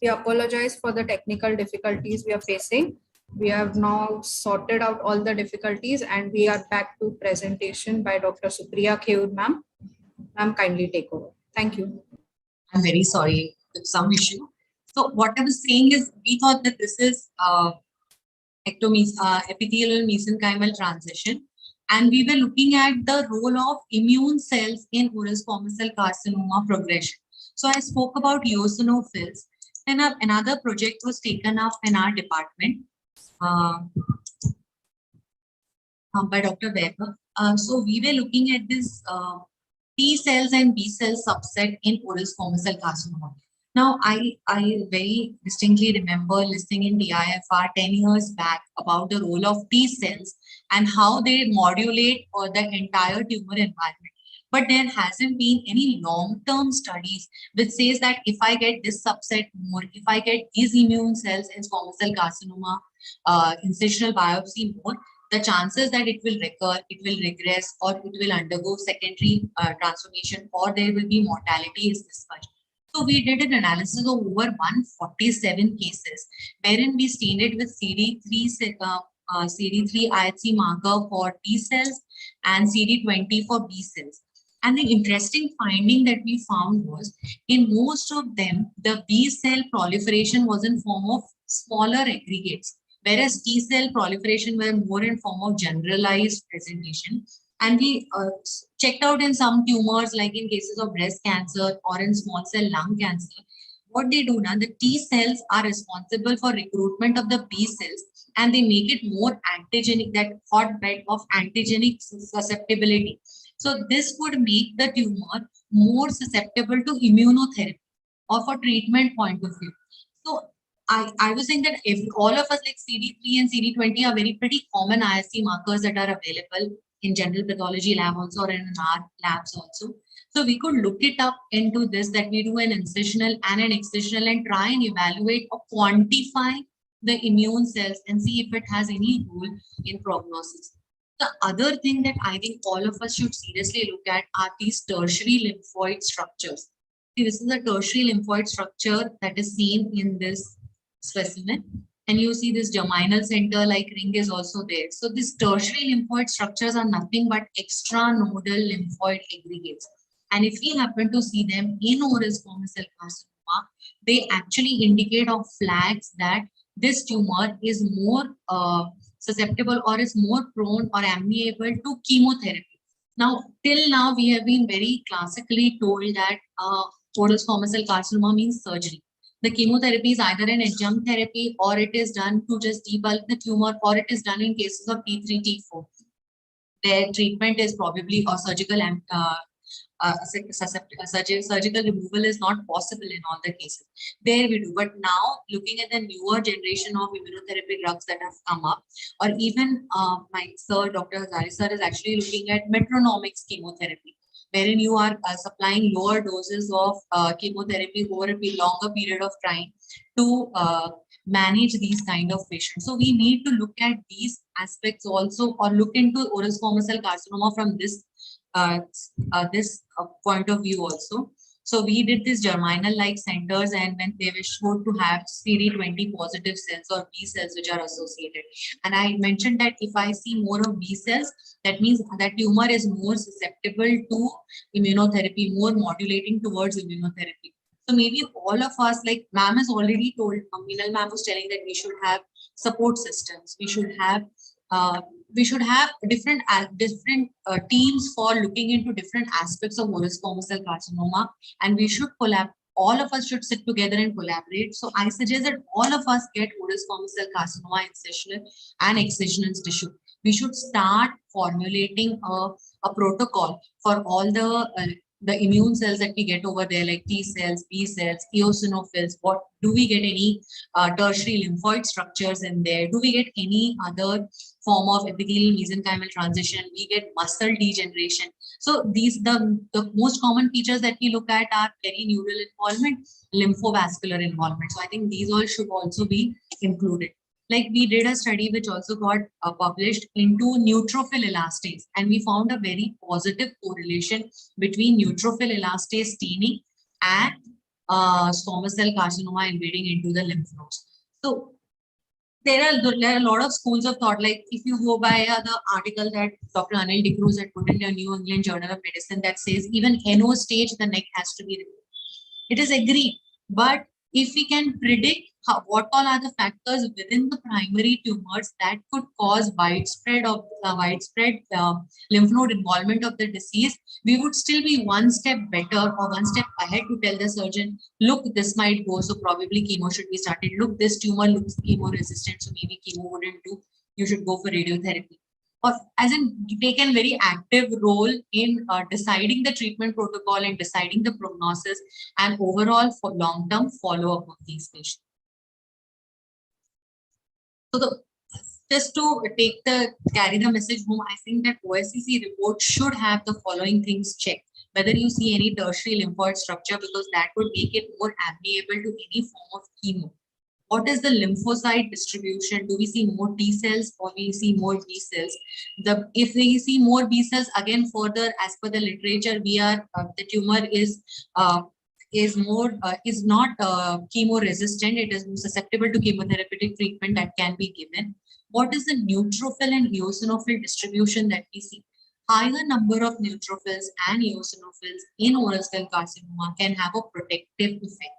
We apologize for the technical difficulties we are facing. We have now sorted out all the difficulties and we are back to presentation by Dr. Supriya Kheur, ma'am. Ma'am, kindly take over. Thank you. I'm very sorry, there's some issue. So what I was saying is, we thought that this is epithelial mesenchymal transition, and we were looking at the role of immune cells in oral squamous cell carcinoma progression. So I spoke about eosinophils. Then another project was taken up in our department by Dr. Weber. So we were looking at this T cells and B cell subset in oral squamous cell carcinoma. Now, I very distinctly remember listening in DIFR 10 years back about the role of T cells and how they modulate the entire tumor environment. But there hasn't been any long-term studies which says that if I get this subset more, if I get these immune cells in squamous cell carcinoma, incisional biopsy more, the chances that it will recur, it will regress, or it will undergo secondary transformation, or there will be mortality is this much. So we did an analysis of over 147 cases, wherein we stained it with CD3 IHC marker for T cells and CD20 for B cells. And the interesting finding that we found was, in most of them, the B cell proliferation was in form of smaller aggregates, whereas T cell proliferation were more in form of generalized presentation. And we checked out in some tumors, like in cases of breast cancer or in small cell lung cancer, what they do now, the T cells are responsible for recruitment of the B cells, and they make it more antigenic, that hotbed of antigenic susceptibility. So this would make the tumor more susceptible to immunotherapy or for treatment point of view. So I was saying that if all of us, like CD3 and CD20 are very pretty common ISC markers that are available in general pathology lab also, or in our labs also. So we could look it up into this, that we do an incisional and an excisional and try and evaluate or quantify the immune cells and see if it has any role in prognosis. The other thing that I think all of us should seriously look at are these tertiary lymphoid structures. See, this is a tertiary lymphoid structure that is seen in this specimen. And you see this germinal center like ring is also there. So these tertiary lymphoid structures are nothing but extranodal lymphoid aggregates. And if we happen to see them in oral squamous cell carcinoma, they actually indicate or flags that this tumor is more susceptible or is more prone or amenable to chemotherapy. Now, till now, we have been very classically told that oral squamous cell carcinoma means surgery. The chemotherapy is either an adjunct therapy, or it is done to just debulk the tumor, or it is done in cases of T3, T4. Their treatment is probably or surgical surgical removal is not possible in all the cases. There we do. But now, looking at the newer generation of immunotherapy drugs that have come up, or even my sir, Dr. Hazari sir, is actually looking at metronomics chemotherapy, wherein you are supplying lower doses of chemotherapy over a longer period of time to manage these kind of patients. So we need to look at these aspects also, or look into oral squamous cell carcinoma from this point of view also. So we did this germinal-like centers, and when they were shown to have CD20 positive cells or B cells which are associated. And I mentioned that if I see more of B cells, that means that tumor is more susceptible to immunotherapy, more modulating towards immunotherapy. So maybe all of us, like ma'am has already told, Meenal ma'am was telling that we should have support systems. We should have different teams for looking into different aspects of oral squamous cell carcinoma, and we should collaborate. All of us should sit together and collaborate. So I suggest that all of us get oral squamous cell carcinoma incisional and excisional tissue. We should start formulating a protocol for all the immune cells that we get over there, like T cells, B cells, eosinophils. What do we get? Any tertiary lymphoid structures in there? Do we get any other form of epithelial mesenchymal transition? We get muscle degeneration. So these the most common features that we look at are perineural involvement, lymphovascular involvement. So I think these all should also be included. Like we did a study which also got published into neutrophil elastase, and we found a very positive correlation between neutrophil elastase staining and squamous cell carcinoma invading into the lymph nodes. So there are a lot of schools of thought. Like if you go by the article that Dr. Anil DeCruz had put in the New England Journal of Medicine that says even NO stage, the neck has to be removed. It is agreed, but if we can predict what all are the factors within the primary tumors that could cause widespread lymph node involvement of the disease, we would still be one step better or one step ahead to tell the surgeon, look, this might go, so probably chemo should be started. Look, this tumor looks chemo resistant, so maybe chemo wouldn't do. You should go for radiotherapy. Or as in take a very active role in deciding the treatment protocol and deciding the prognosis and overall for long-term follow-up of these patients. So just to carry the message home, I think that OSCC report should have the following things checked. Whether you see any tertiary lymphoid structure, because that would make it more amenable to any form of chemo. What is the lymphocyte distribution? Do we see more T cells or we see more B cells? If we see more B cells, again further as per the literature, the tumor is not chemo resistant. It is susceptible to chemotherapeutic treatment that can be given. What is the neutrophil and eosinophil distribution that we see? Higher number of neutrophils and eosinophils in oral cell carcinoma can have a protective effect.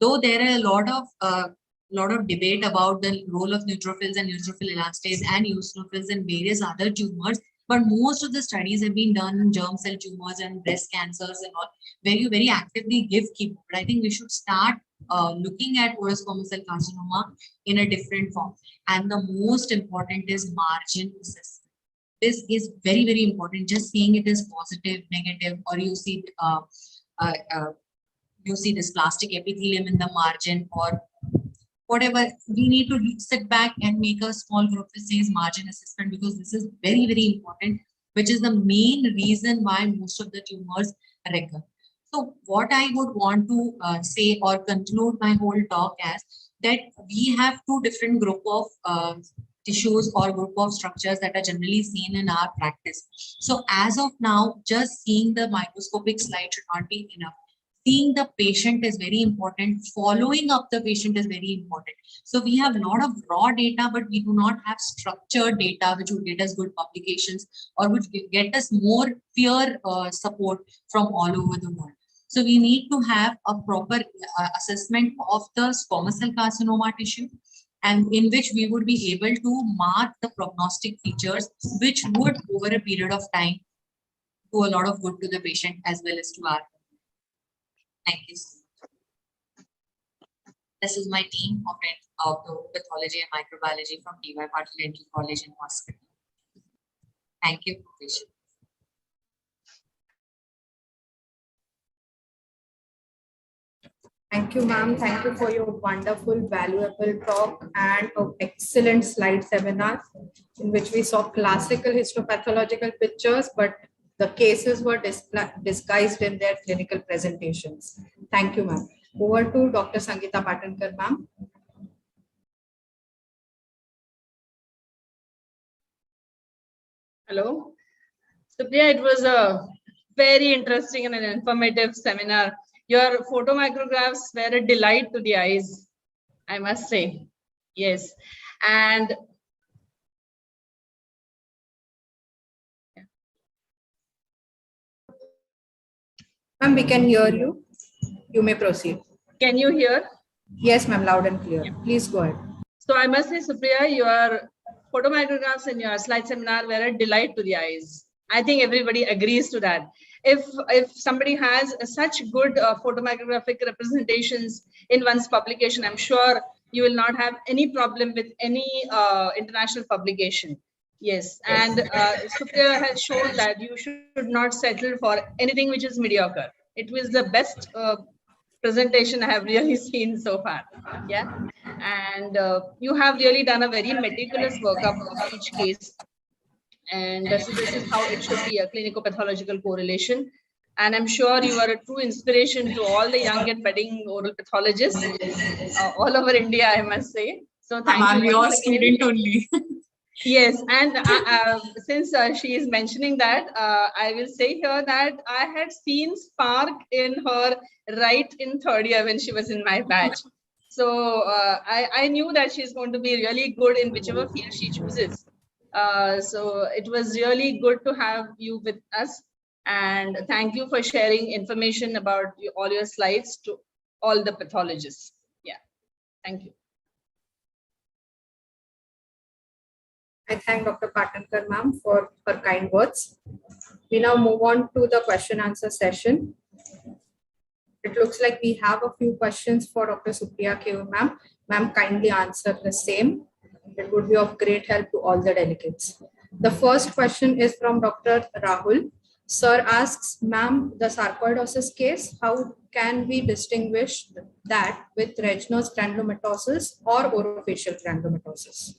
Though there are a lot of debate about the role of neutrophils and neutrophil elastase and eosinophils in various other tumors, but most of the studies have been done in germ cell tumors and breast cancers and all, where you very actively give chemo. But I think we should start looking at oral squamous cell carcinoma in a different form. And the most important is margin assessment. This is very, very important. Just seeing it as positive, negative, or you see this plastic epithelium in the margin or whatever, we need to sit back and make a small group that says margin assessment, because this is very, very important, which is the main reason why most of the tumors recur. So what I would want to say or conclude my whole talk as that we have two different group of tissues or group of structures that are generally seen in our practice. So as of now, just seeing the microscopic slide should not be enough. Seeing the patient is very important. Following up the patient is very important. So we have a lot of raw data, but we do not have structured data which would get us good publications or which get us more peer support from all over the world. So we need to have a proper assessment of the squamous cell carcinoma tissue, and in which we would be able to mark the prognostic features, which would over a period of time do a lot of good to the patient as well as to our. Thank you so much. This is my team of the pathology and microbiology from DY Patho Dental College and Hospital. Thank you for patience. Thank you, ma'am. Thank you for your wonderful, valuable talk and an excellent slide seminar in which we saw classical histopathological pictures, but the cases were disguised in their clinical presentations. Thank you, ma'am. Over to Dr. Sangeeta Patankar, ma'am. Hello. So Priya, it was a very interesting and an informative seminar. Your photomicrographs were a delight to the eyes, I must say. Yes. And Ma'am, we can hear you. You may proceed. can you hear? Yes, ma'am, loud and clear. Please go ahead. So I must say, Supriya, your photomicrographs in your slide seminar were a delight to the eyes. I think everybody agrees to that. If somebody has such good photomicrographic representations in one's publication, I'm sure you will not have any problem with any international publication. Yes, and Supriya has shown that you should not settle for anything which is mediocre. It was the best presentation I have really seen so far. Yeah, and you have really done a very meticulous workup of each case. And this is how it should be, a clinico-pathological correlation. And I'm sure you are a true inspiration to all the young and budding oral pathologists all over India, I must say. So thank you. Your student only. Yes, and since she is mentioning that, I will say here that I had seen spark in her right in third year when she was in my batch. So I knew that she's going to be really good in whichever field she chooses. So it was really good to have you with us. And thank you for sharing information about all your slides to all the pathologists. Yeah, thank you. I thank Dr. Patankar ma'am for her kind words. We now move on to the question answer session. It looks like we have a few questions for Dr. Supriya Kevu ma'am. Ma'am, kindly answer the same. It would be of great help to all the delegates. The first question is from Dr. Rahul. Sir asks, ma'am, the sarcoidosis case, how can we distinguish that with Regener's granulomatosis or orofacial granulomatosis?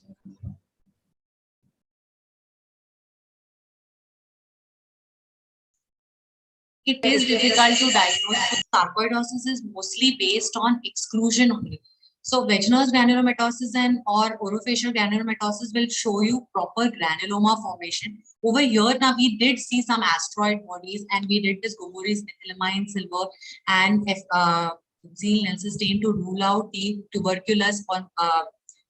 It is difficult to diagnose. Sarcoidosis is mostly based on exclusion only. So Wegener's granulomatosis and or orofacial granulomatosis will show you proper granuloma formation. Over here now we did see some asteroid bodies, and we did this Gomory's methylamine silver and Zeal-Nelson stain to rule out the tuberculous or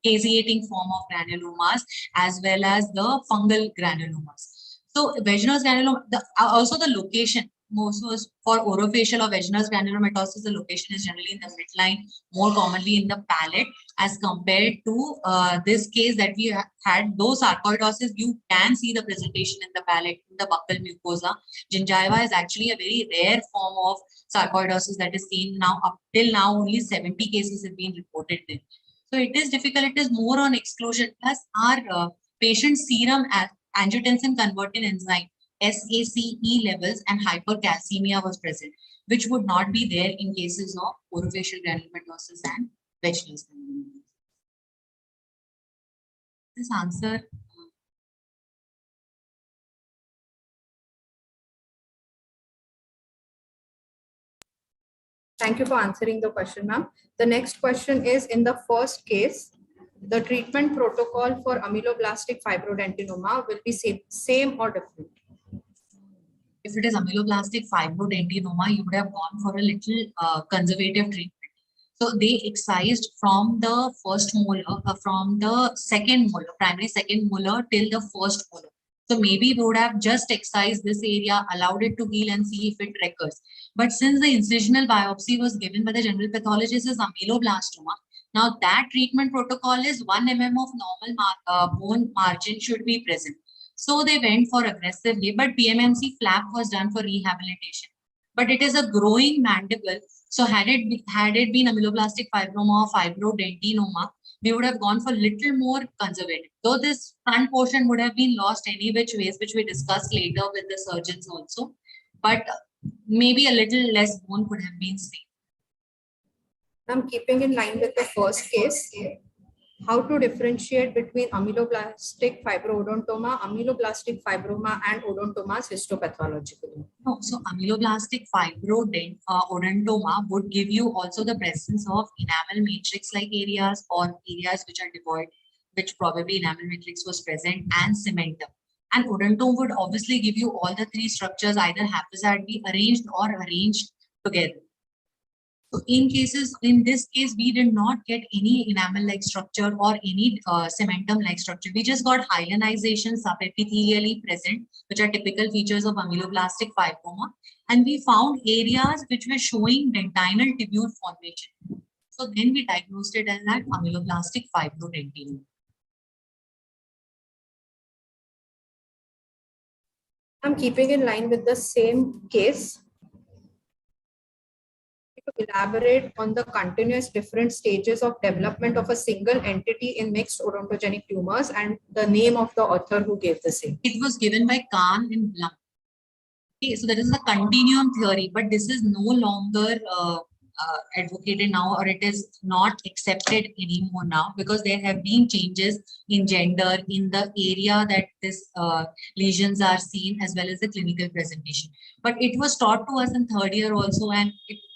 caseating form of granulomas as well as the fungal granulomas. So Wegener's granuloma, also the location. Most was for orofacial or Wegener's granulomatosis, the location is generally in the midline, more commonly in the palate, as compared to this case that we had. Though sarcoidosis, you can see the presentation in the palate, in the buccal mucosa. Gingiva is actually a very rare form of sarcoidosis that is seen now. Up till now, only 70 cases have been reported there. So it is difficult. It is more on exclusion. Plus, our patient serum angiotensin converting enzyme SACE levels and hypercalcemia was present, which would not be there in cases of orofacial granulomatosis and Wegener's granulomatosis. This answer. Thank you for answering the question, ma'am. The next question is, in the first case, the treatment protocol for ameloblasttic fibroadenoma will be same or different? If it is ameloblasttic fibroadenoma, you would have gone for a little conservative treatment. So they excised from the first molar, from the second molar, primary second molar till the first molar. So maybe we would have just excised this area, allowed it to heal and see if it recurs. But since the incisional biopsy was given by the general pathologist as ameloblastoma, now that treatment protocol is 1 mm of normal bone margin should be present. So they went for aggressively, but PMMC flap was done for rehabilitation. But it is a growing mandible. So had it been ameloblastic fibroma or fibroadenoma, we would have gone for little more conservative. Though this front portion would have been lost any which ways, which we discussed later with the surgeons also. But maybe a little less bone could have been seen. I'm keeping in line with the first case. How to differentiate between ameloblastic fibroadenoma, ameloblastic fibroma, and odontomas histopathologically? No, so ameloblastic fibroadenoma would give you also the presence of enamel matrix-like areas or areas which are devoid, which probably enamel matrix was present, and cementum. And odontoma would obviously give you all the three structures either haphazardly arranged or arranged together. So in this case, we did not get any enamel-like structure or any cementum-like structure. We just got hyalinization subepithelially present, which are typical features of ameloblastic fibroma. And we found areas which were showing dentinal tubule formation. So then we diagnosed it as that ameloblastic fibrodentinoma. I'm keeping in line with the same case. To elaborate on the continuous different stages of development of a single entity in mixed odontogenic tumors and the name of the author who gave the same. It was given by Kahn and Blum. Okay, so that is the continuum theory, but this is no longer advocated now, or it is not accepted anymore now, because there have been changes in gender, in the area that this lesions are seen, as well as the clinical presentation. But it was taught to us in third year also, and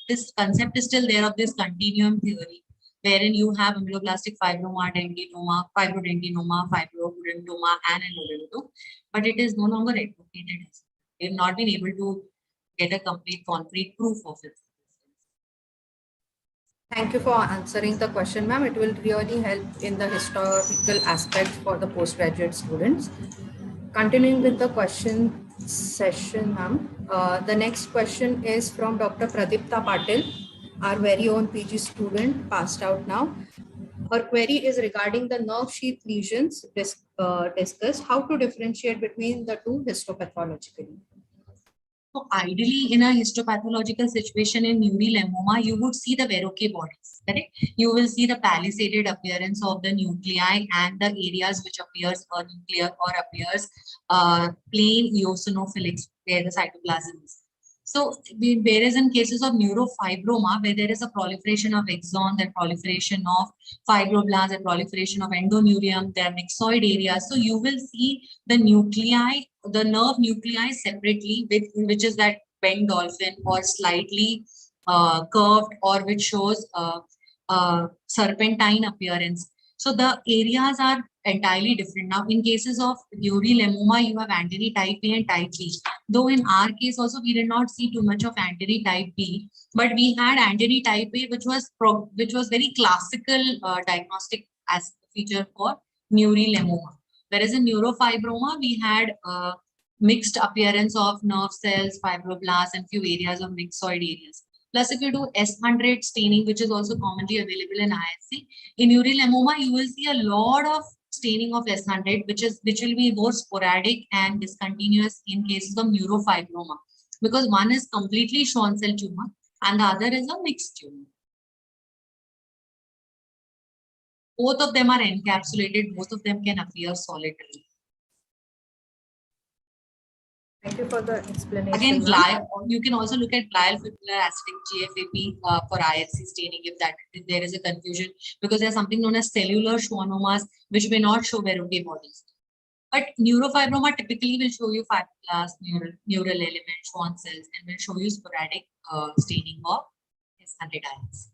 this concept is still there of this continuum theory, wherein you have ameloblastic fibroma, dentinoma, fibrodentinoma, fibrodentinoma, and an odonto, but it is no longer advocated. We have not been able to get a complete concrete proof of it. Thank you for answering the question, ma'am. It will really help in the historical aspects for the postgraduate students. Continuing with the question session, ma'am. The next question is from Dr. Pradipta Patil, our very own PG student, passed out now. Her query is regarding the nerve sheath lesions discussed, how to differentiate between the two histopathologically. So ideally, in a histopathological situation in neurolemoma, you would see the Verroque bodies, correct? You will see the palisaded appearance of the nuclei and the areas which appears nuclear or appears plain eosinophilic, where the cytoplasm is. So whereas in cases of neurofibroma, where there is a proliferation of axon, the proliferation of fibroblasts, the proliferation of endoneurium, there are myxoid areas. So you will see the nuclei, the nerve nuclei separately, which is that bent dolphin or slightly curved, or which shows serpentine appearance. So the areas are entirely different. Now, in cases of neurolemoma, you have anterior type A and type B. Though in our case also, we did not see too much of anterior type B, but we had anterior type A, which was very classical diagnostic as feature for neurolemoma. Whereas in neurofibroma, we had mixed appearance of nerve cells, fibroblasts, and few areas of myxoid areas. Plus, if you do S100 staining, which is also commonly available in ISC, in neurolemoma, you will see a lot of staining of S100, which will be more sporadic and discontinuous in cases of neurofibroma, because one is completely Schwann cell tumor and the other is a mixed tumor. Both of them are encapsulated, both of them can appear solitary. Thank you for the explanation. Again, you can also look at glial fibular acidic GFAP for IFC staining if there is a confusion, because there's something known as cellular schwannomas, which may not show Verroque bodies. But neurofibroma typically will show you fibroblasts, neural elements, Schwann cells, and will show you sporadic staining of S100 ions.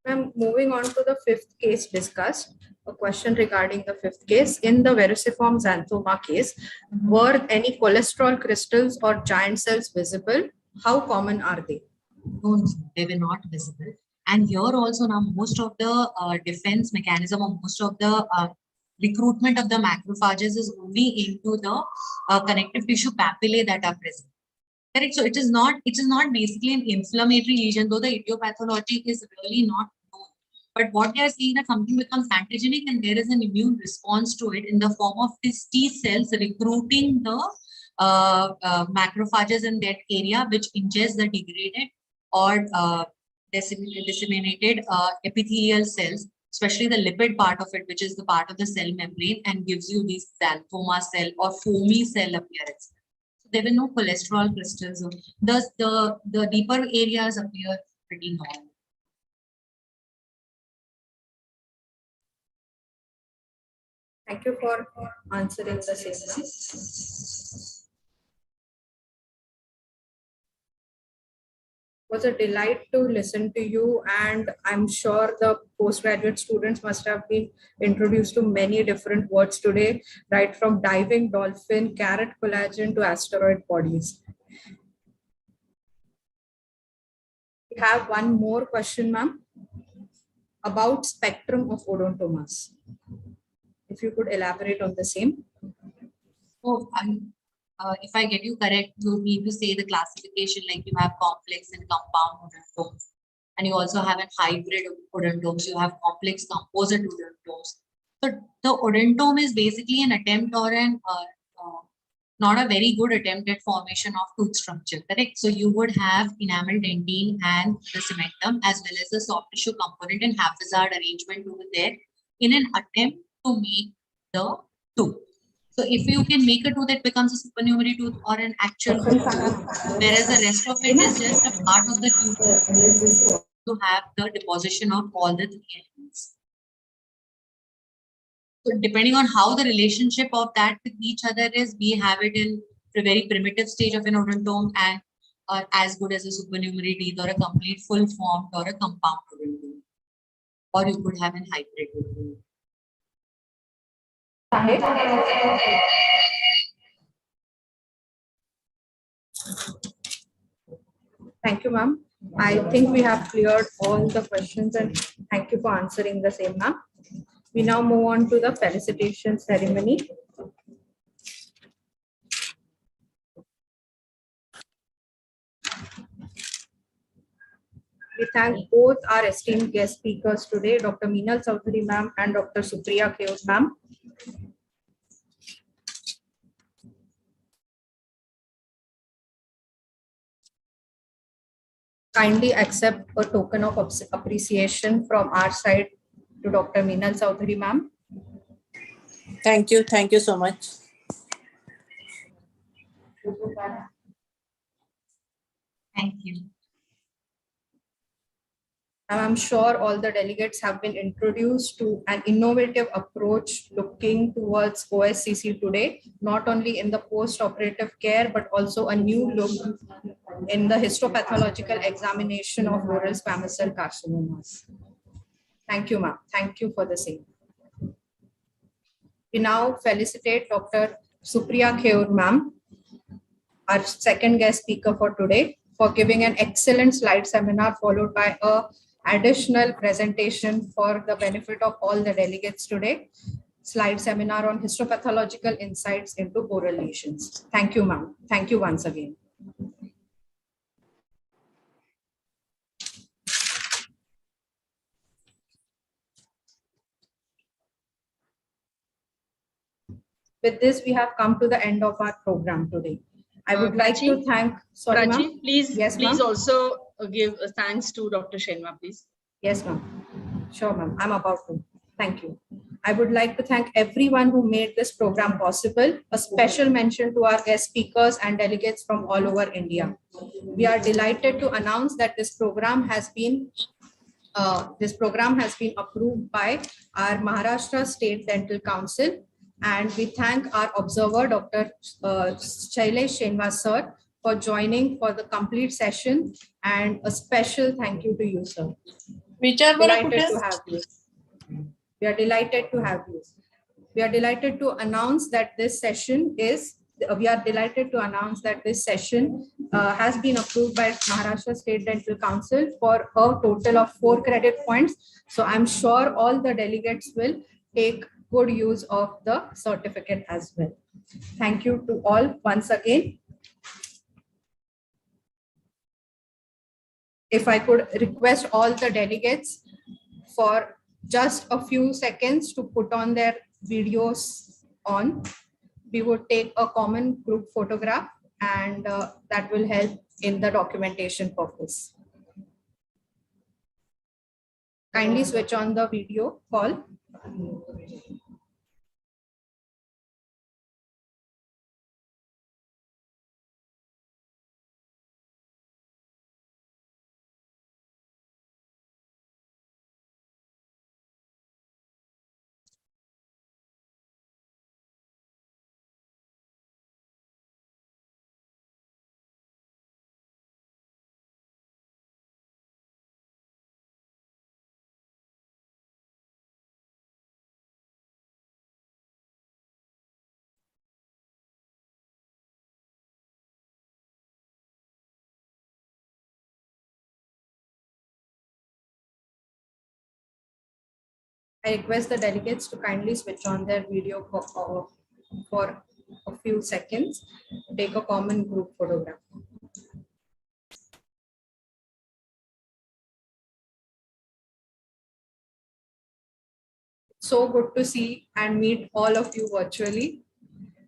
I'm moving on to the fifth case discussed. A question regarding the fifth case. In the verruciform xanthoma case, were any cholesterol crystals or giant cells visible? How common are they? No, they were not visible. And here also now most of the defense mechanism, or most of the recruitment of the macrophages is only into the connective tissue papillae that are present. Correct. So it is not basically an inflammatory lesion, though the etiology is really not known. But what they are seeing, that something becomes antigenic and there is an immune response to it in the form of these T cells recruiting the macrophages in that area, which ingest the degraded or disseminated epithelial cells, especially the lipid part of it, which is the part of the cell membrane, and gives you these xanthoma cell or foamy cell appearance. There were no cholesterol crystals. Thus, the deeper areas appear pretty normal. Thank you for answering the same. It was a delight to listen to you, and I'm sure the postgraduate students must have been introduced to many different words today, right from diving dolphin, carrot collagen to asteroid bodies. We have one more question, ma'am, about spectrum of odontomas. If you could elaborate on the same. Oh, if I get you correct, you need to say the classification, like you have complex and compound odontomes, and you also have a hybrid odontomes. You have complex composite odontomes. So the odontome is basically an attempt or an not a very good attempt at formation of tooth structure, correct? So you would have enamel dentine and the cementum as well as the soft tissue component and haphazard arrangement over there in an attempt to make the tooth. So if you can make a tooth, it becomes a supernumerary tooth or an actual tooth, whereas the rest of it is just a part of the tooth to have the deposition of all the three elements. So depending on how the relationship of that with each other is, we have it in a very primitive stage of an odontome and as good as a supernumerary teeth or a complete full formed or a compound odontome. Or you could have an hybrid odontome. Thank you, ma'am. I think we have cleared all the questions and thank you for answering the same, ma'am. We now move on to the felicitation ceremony. We thank both our esteemed guest speakers today, Dr. Meenal Chaudhary ma'am and Dr. Supriya Keoth ma'am. Kindly accept a token of appreciation from our side to Dr. Meenal Chaudhary ma'am. Thank you. Thank you so much. Thank you. And I'm sure all the delegates have been introduced to an innovative approach looking towards OSCC today, not only in the post-operative care, but also a new look in the histopathological examination of oral squamous cell carcinomas. Thank you, ma'am. Thank you for the same. We now felicitate Dr. Supriya Keoth ma'am, our second guest speaker for today, for giving an excellent slide seminar followed by a additional presentation for the benefit of all the delegates today. Slide seminar on histopathological insights into oral lesions. Thank you, ma'am. Thank you once again. With this, we have come to the end of our program today. I would like to thank, sorry, ma'am. Please, yes, please also give thanks to Dr. Shenwa, please. Yes, ma'am. Sure, ma'am. I'm about to. Thank you. I would like to thank everyone who made this program possible. A special mention to our guest speakers and delegates from all over India. We are delighted to announce that this program has been approved by our Maharashtra State Dental Council, and we thank our observer, Dr. Shailesh Shenwa sir, for joining for the complete session, and a special thank you to you, sir. Delighted to have you. We are delighted to have you. We are delighted to announce that this session is. We are delighted to announce that this session has been approved by Maharashtra State Dental Council for a total of 4 credit points. So I'm sure all the delegates will take good use of the certificate as well. Thank you to all once again. If I could request all the delegates for just a few seconds to put on their videos on. We would take a common group photograph, and that will help in the documentation purpose. Kindly switch on the video call. I request the delegates to kindly switch on their video for a few seconds, take a common group photograph. So good to see and meet all of you virtually.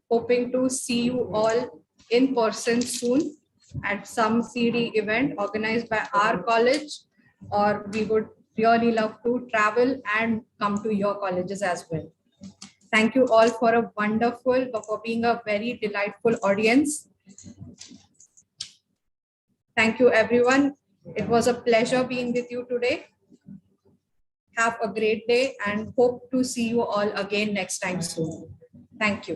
Hoping to see you all in person soon at some CD event organized by our college, or we would really love to travel and come to your colleges as well. Thank you all for being a very delightful audience. Thank you, everyone. It was a pleasure being with you today. Have a great day and hope to see you all again next time soon. Thank you.